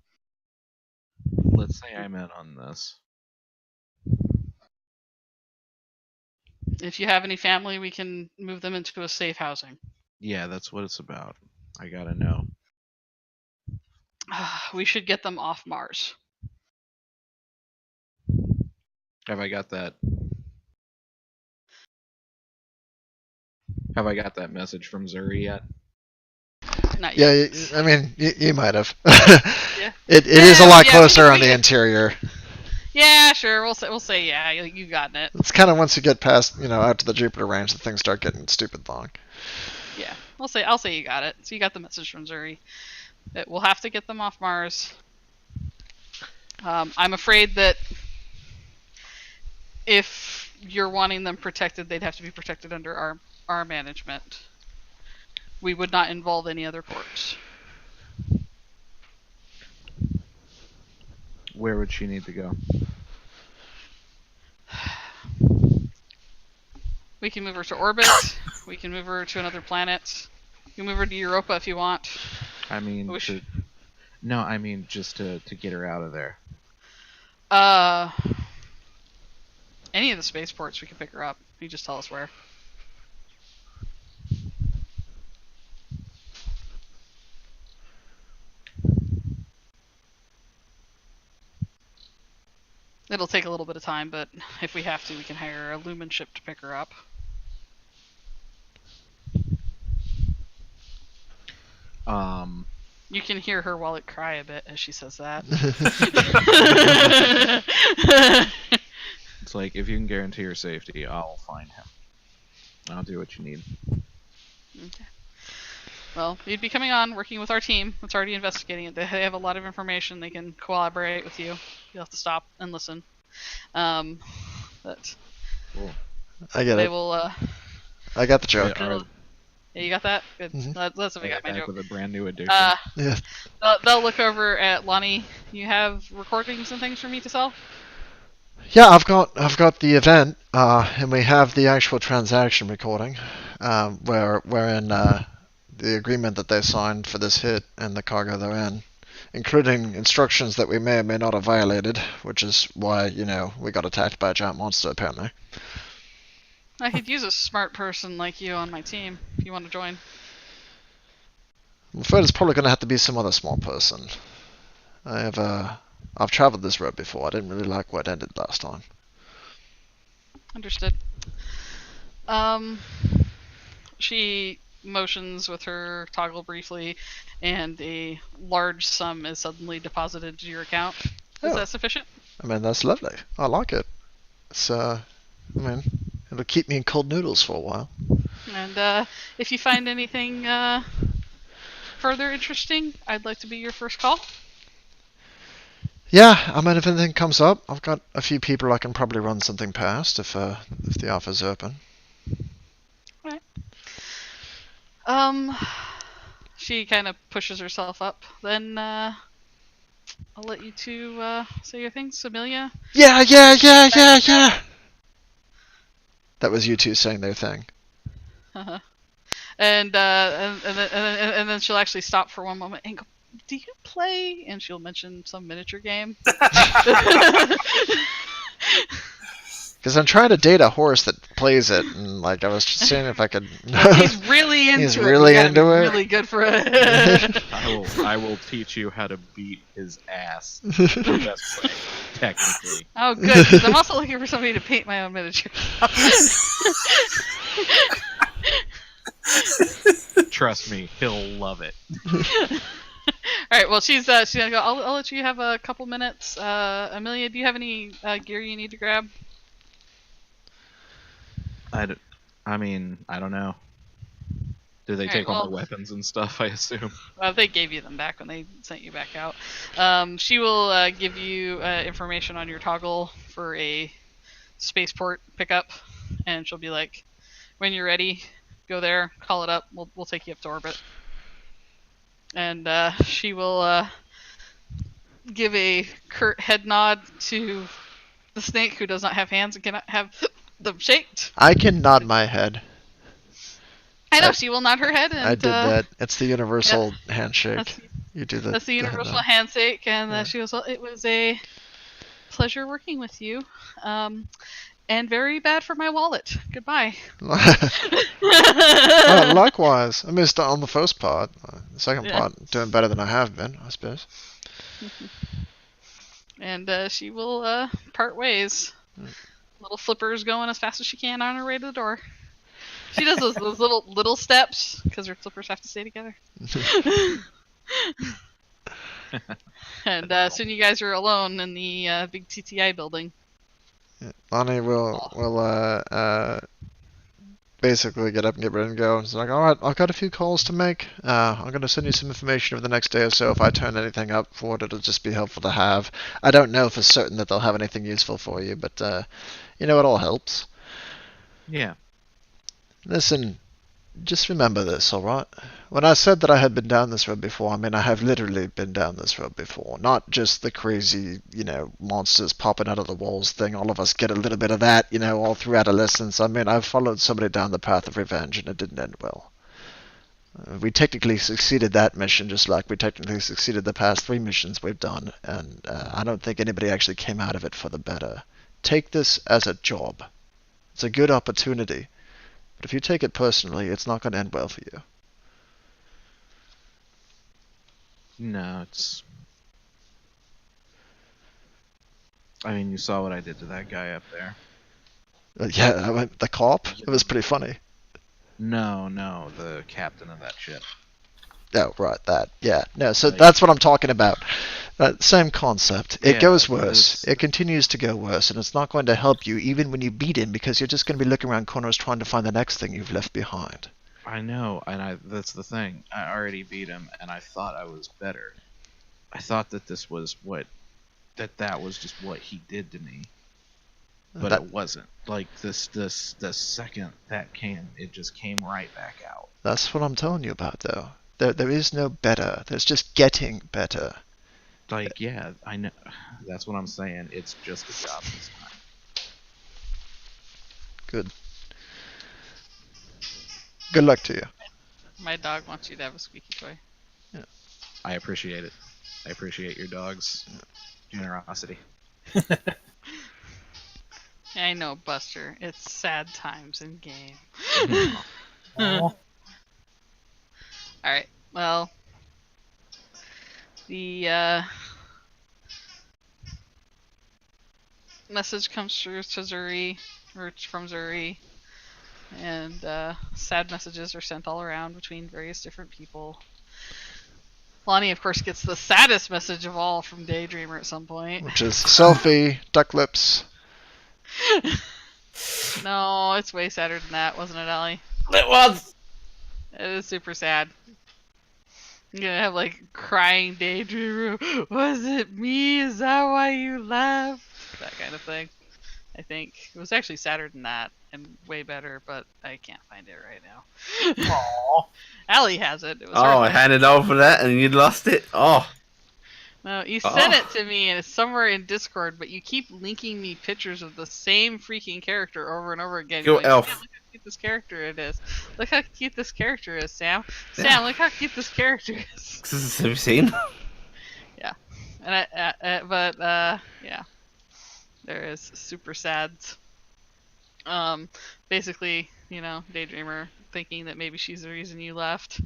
let's say I'm in on this. If you have any family, we can move them into a safe housing. Yeah, that's what it's about. I gotta know. We should get them off Mars. Have I got that Have I got that message from Zuri yet? Not Yeah, yet. I mean, you might have. Yeah. It is a lot Yeah, closer on the interior. Yeah, sure. We'll say yeah. You gotten it. It's kind of once you get past, out to the Jupiter range that things start getting stupid long. Yeah, I'll say you got it. So you got the message from Zuri. That we'll have to get them off Mars. I'm afraid that if you're wanting them protected, they'd have to be protected under our management. We would not involve any other corps. Where would she need to go? We can move her to orbit. We can move her to another planet. You can move her to Europa if you want. I mean, no, I mean just to get her out of there. Any of the spaceports we can pick her up. You just tell us where. It'll take a little bit of time, but if we have to, we can hire a Lumen ship to pick her up. You can hear her wallet cry a bit as she says that. It's like, if you can guarantee her safety, I'll find him. I'll do what you need. Okay. Well, you'd be coming on, working with our team that's already investigating it. They have a lot of information. They can collaborate with you. You'll have to stop and listen. But Cool. I get they it. will. I got the joke. Are- Yeah, you got that? Good. Mhm. That's what I got my back joke. with a brand new edition. Yeah. They'll look over at Lonnie. You have recordings and things for me to sell? Yeah, I've got the event, and we have the actual transaction recording, wherein the agreement that they signed for this hit and the cargo they're in, including instructions that we may or may not have violated, which is why we got attacked by a giant monster apparently. I could use a smart person like you on my team if you want to join. I'm afraid it's probably going to have to be some other small person. I've traveled this road before. I didn't really like where it ended last time. Understood. She motions with her toggle briefly, and a large sum is suddenly deposited to your account. Is Oh. that sufficient? I mean, that's lovely. I like it. It's it'll keep me in cold noodles for a while. And if you find anything further interesting, I'd like to be your first call. Yeah, I mean, if anything comes up, I've got a few people I can probably run something past if the offer's open. She kind of pushes herself up. Then I'll let you two say your things, Amelia. Yeah. That was you two saying their thing. And then she'll actually stop for one moment and go, "Do you play?" And she'll mention some miniature game. Because I'm trying to date a horse that plays it, and I was just seeing if I could. He's really into He's it. really You gotta into be it? Really good for it. I will teach you how to beat his ass. The best way, technically. Oh, good. 'Cause I'm also looking for somebody to paint my own miniature. Trust me, he'll love it. All right. Well, she's gonna go. I'll let you have a couple minutes. Amelia, do you have any gear you need to grab? I don't know. Do they take all my weapons and stuff, I assume? They gave you them back when they sent you back out. She will give you information on your toggle for a spaceport pickup, and she'll be like, "When you're ready, go there, call it up. We'll take you up to orbit." And she will give a curt head nod to the snake, who does not have hands and cannot have them shaped. I can nod my head. I know, she will nod her head. And, I did that. It's the universal handshake. You do That's the head universal nod. handshake, and she goes, "Well, it was a pleasure working with you, and very bad for my wallet. Goodbye." Likewise. I missed on the first part. The second part, doing better than I have been, I suppose. And she will part ways. Little flipper's going as fast as she can on her way to the door. She does those little steps because her flippers have to stay together. And soon you guys are alone in the big TTI building. Lonnie will basically get up and get ready and go. It's like, all right, I've got a few calls to make. I'm going to send you some information over the next day or so. If I turn anything up for it, it'll just be helpful to have. I don't know for certain that they'll have anything useful for you, but it all helps. Yeah. Listen, just remember this, alright? When I said that I had been down this road before, I mean I have literally been down this road before. Not just the crazy, monsters popping out of the walls thing. All of us get a little bit of that, all through adolescence. I mean, I've followed somebody down the path of revenge and it didn't end well. We technically succeeded that mission just like we technically succeeded the past 3 missions we've done, and I don't think anybody actually came out of it for the better. Take this as a job. It's a good opportunity. But if you take it personally, it's not going to end well for you. No, I mean, you saw what I did to that guy up there. Yeah, the cop? It was pretty funny. No, the captain of that ship. Oh, right, that. Yeah, no, so Like- that's what I'm talking about. Same concept. It Yeah, goes but worse. It continues to go worse, and it's not going to help you even when you beat him because you're just going to be looking around corners trying to find the next thing you've left behind. I know, and that's the thing. I already beat him, and I thought I was better. I thought that this was that was just what he did to me. But it wasn't. Like the second that came, it just came right back out. That's what I'm telling you about, though. There is no better. There's just getting better. Like, yeah, I know. That's what I'm saying. It's just a job this time. Good. Good luck to you. My dog wants you to have a squeaky toy. I appreciate it. I appreciate your dog's generosity. I know, Buster. It's sad times in game. Oh, Alright, well, the message comes through to Zuri, or from Zuri, and sad messages are sent all around between various different people. Lonnie, of course, gets the saddest message of all from Daydreamer at some point. Which is selfie, duck lips. No, it's way sadder than that, wasn't it, Allie? It was. It is super sad. You're gonna have like crying Daydreamer. Was it me? Is that why you laughed? That kind of thing. I think it was actually sadder than that and way better, but I can't find it right now. aw. Allie has it. It was Oh, her I thing. handed over that and you lost it. Oh, No, you sent it to me and it's somewhere in Discord, but you keep linking me pictures of the same freaking character over and over again. Go You're like, elf. "Sam, look how cute this character it is. Look how cute this character is, Sam. Yeah. Sam, look how cute this character is." have you seen? And yeah, there is super sad. Basically, Daydreamer thinking that maybe she's the reason you left.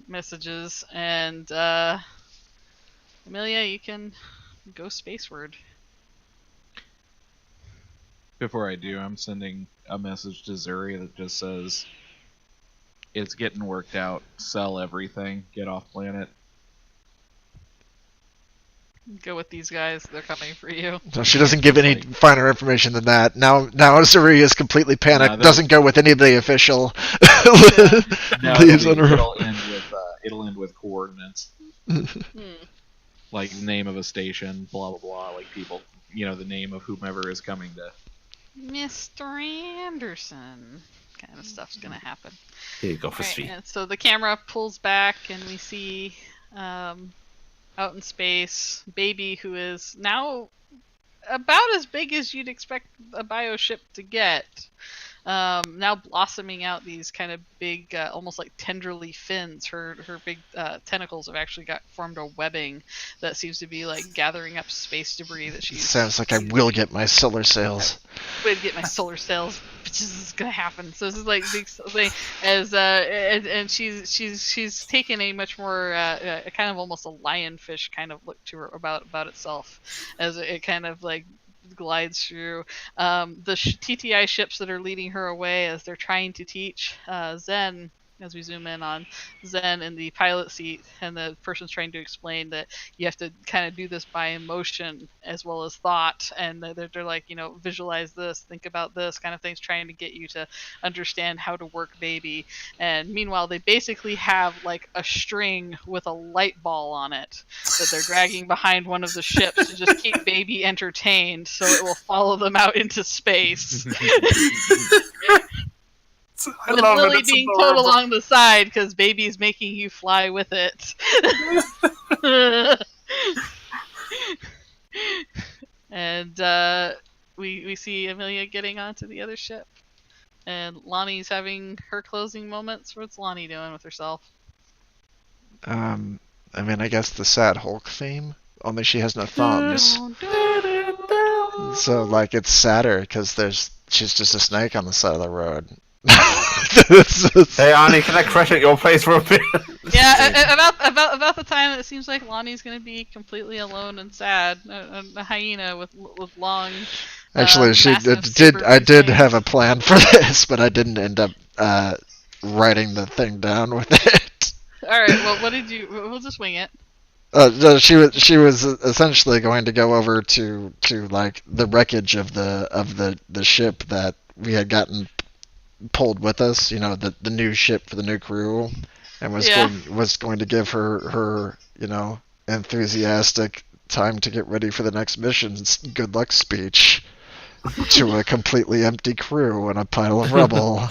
Messages and Amelia, you can go spaceward. Before I do, I'm sending a message to Zuri that just says, "It's getting worked out. Sell everything. Get off planet." Go with these guys. They're coming for you. So she doesn't give any finer information than that. Now Zuri is completely panicked. No, Doesn't go with any of the official. No, Leaves on her own. it'll end with coordinates, Hmm. like name of a station, blah blah blah. Like people, the name of whomever is coming to. Mr. Anderson. Kind of stuff's gonna happen. Here you go for Alright, sweet. and so the camera pulls back and we see out in space Baby, who is now about as big as you'd expect a bio ship to get. Now blossoming out these kind of big, almost like tendrily fins. Her big tentacles have actually formed a webbing that seems to be like gathering up space debris that she's. Sounds like I will get my solar sails. Way to get my solar sails. This is gonna happen. So this is like big thing as and she's taken a much more kind of almost a lionfish kind of look to her about itself, as it kind of like glides through. The TTI ships that are leading her away as they're trying to teach Zen. As we zoom in on Zen in the pilot seat, and the person's trying to explain that you have to kind of do this by emotion as well as thought, and they're like, visualize this, think about this kind of things, trying to get you to understand how to work baby. And meanwhile, they basically have like a string with a light ball on it that they're dragging behind one of the ships to just keep baby entertained, so it will follow them out into space. I With love Lily it. It's being adorable. towed along the side because baby's making you fly with it. And we see Amelia getting onto the other ship, and Lonnie's having her closing moments. What's Lonnie doing with herself? I mean, I guess the sad Hulk theme. Only she has no thumbs. So like it's sadder because she's just a snake on the side of the road. Hey, Arnie, can I crash at your place for a bit? Yeah, about the time it seems like Lonnie's gonna be completely alone and sad, a hyena with long. Actually, massive I did wings. have a plan for this, but I didn't end up writing the thing down with it. All right, well, what did you? We'll just wing it. No, she was essentially going to go over to like the wreckage of the ship that we had gotten pulled with us, the new ship for the new crew, and was going to give her enthusiastic time to get ready for the next mission's good luck speech to a completely empty crew and a pile of rubble.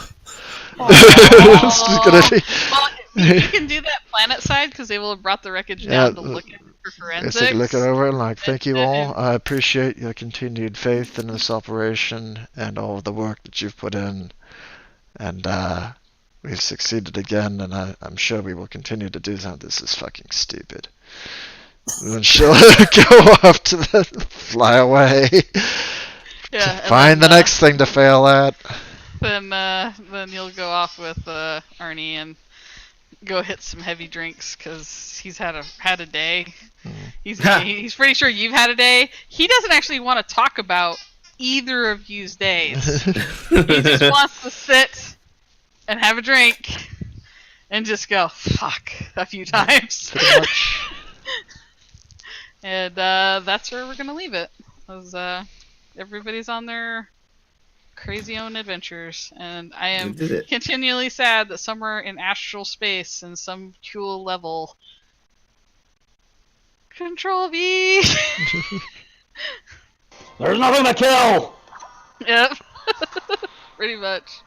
It's gonna be. Well, you can do that planet side because they will have brought the wreckage down to look at it for forensics. Basically look it over and thank you all. I appreciate your continued faith in this operation and all of the work that you've put in. And we've succeeded again, and I'm sure we will continue to do so. This is fucking stupid. And then she'll go off to fly away. Yeah, Find the next thing to fail at. Then you'll go off with Arnie and go hit some heavy drinks because he's had a day. He's pretty sure you've had a day. He doesn't actually want to talk about either of you's days. He just wants to sit and have a drink and just go fuck a few times. Pretty much. And that's where we're gonna leave it. Because everybody's on their crazy own adventures, and I am continually sad that somewhere in astral space, in some cool level, Control V. There's nothing to kill! Yep. Pretty much.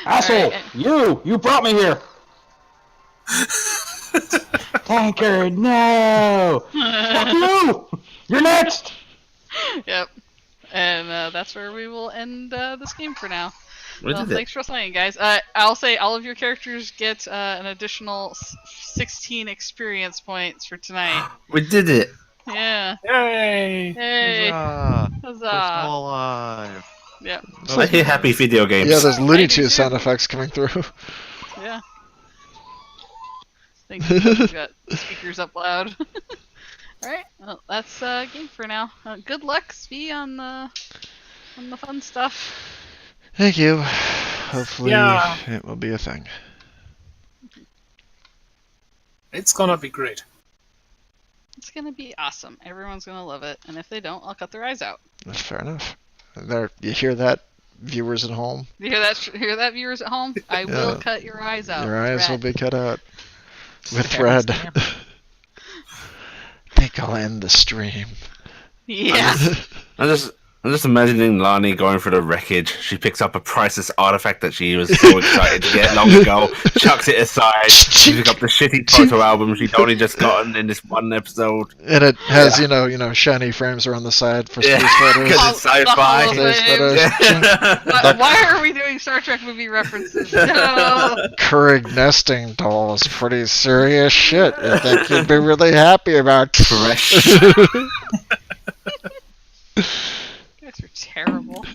Asshole! Alright. You brought me here! Tanker, no! Fuck you! You're next! Yep. And that's where we will end this game for now. We did it. Thanks for playing, guys. I'll say all of your characters get an additional 16 experience points for tonight. We did it. Yeah. Yay! Hey. Huzzah! Huzzah. We're still alive. Yep. It's like a happy video games. Yeah, there's Looney I do Tunes too. sound effects coming through. Yeah. Thanks because we've got speakers up loud. Alright, well, that's game for now. Good luck, Svi, on the fun stuff. Thank you. Hopefully Yeah. it will be a thing. It's gonna be great. It's gonna be awesome. Everyone's gonna love it, and if they don't, I'll cut their eyes out. That's fair enough. There, you hear that, viewers at home? You hear that? Hear that, viewers at home? I will cut your eyes out. Your eyes will Thread. be cut out with thread. Think I'll end the stream. Yeah. I'm just imagining Lani going through the wreckage. She picks up a priceless artifact that she was so excited to get long ago, chucks it aside, she picks up the shitty photo album she'd only just gotten in this one episode. And it has, shiny frames around the side for space photos. Because it's sci-fi. Space photos. Why are we doing Star Trek movie references? No. Keurig nesting dolls, pretty serious shit. I think you'd be really happy about. Fresh. You guys are terrible.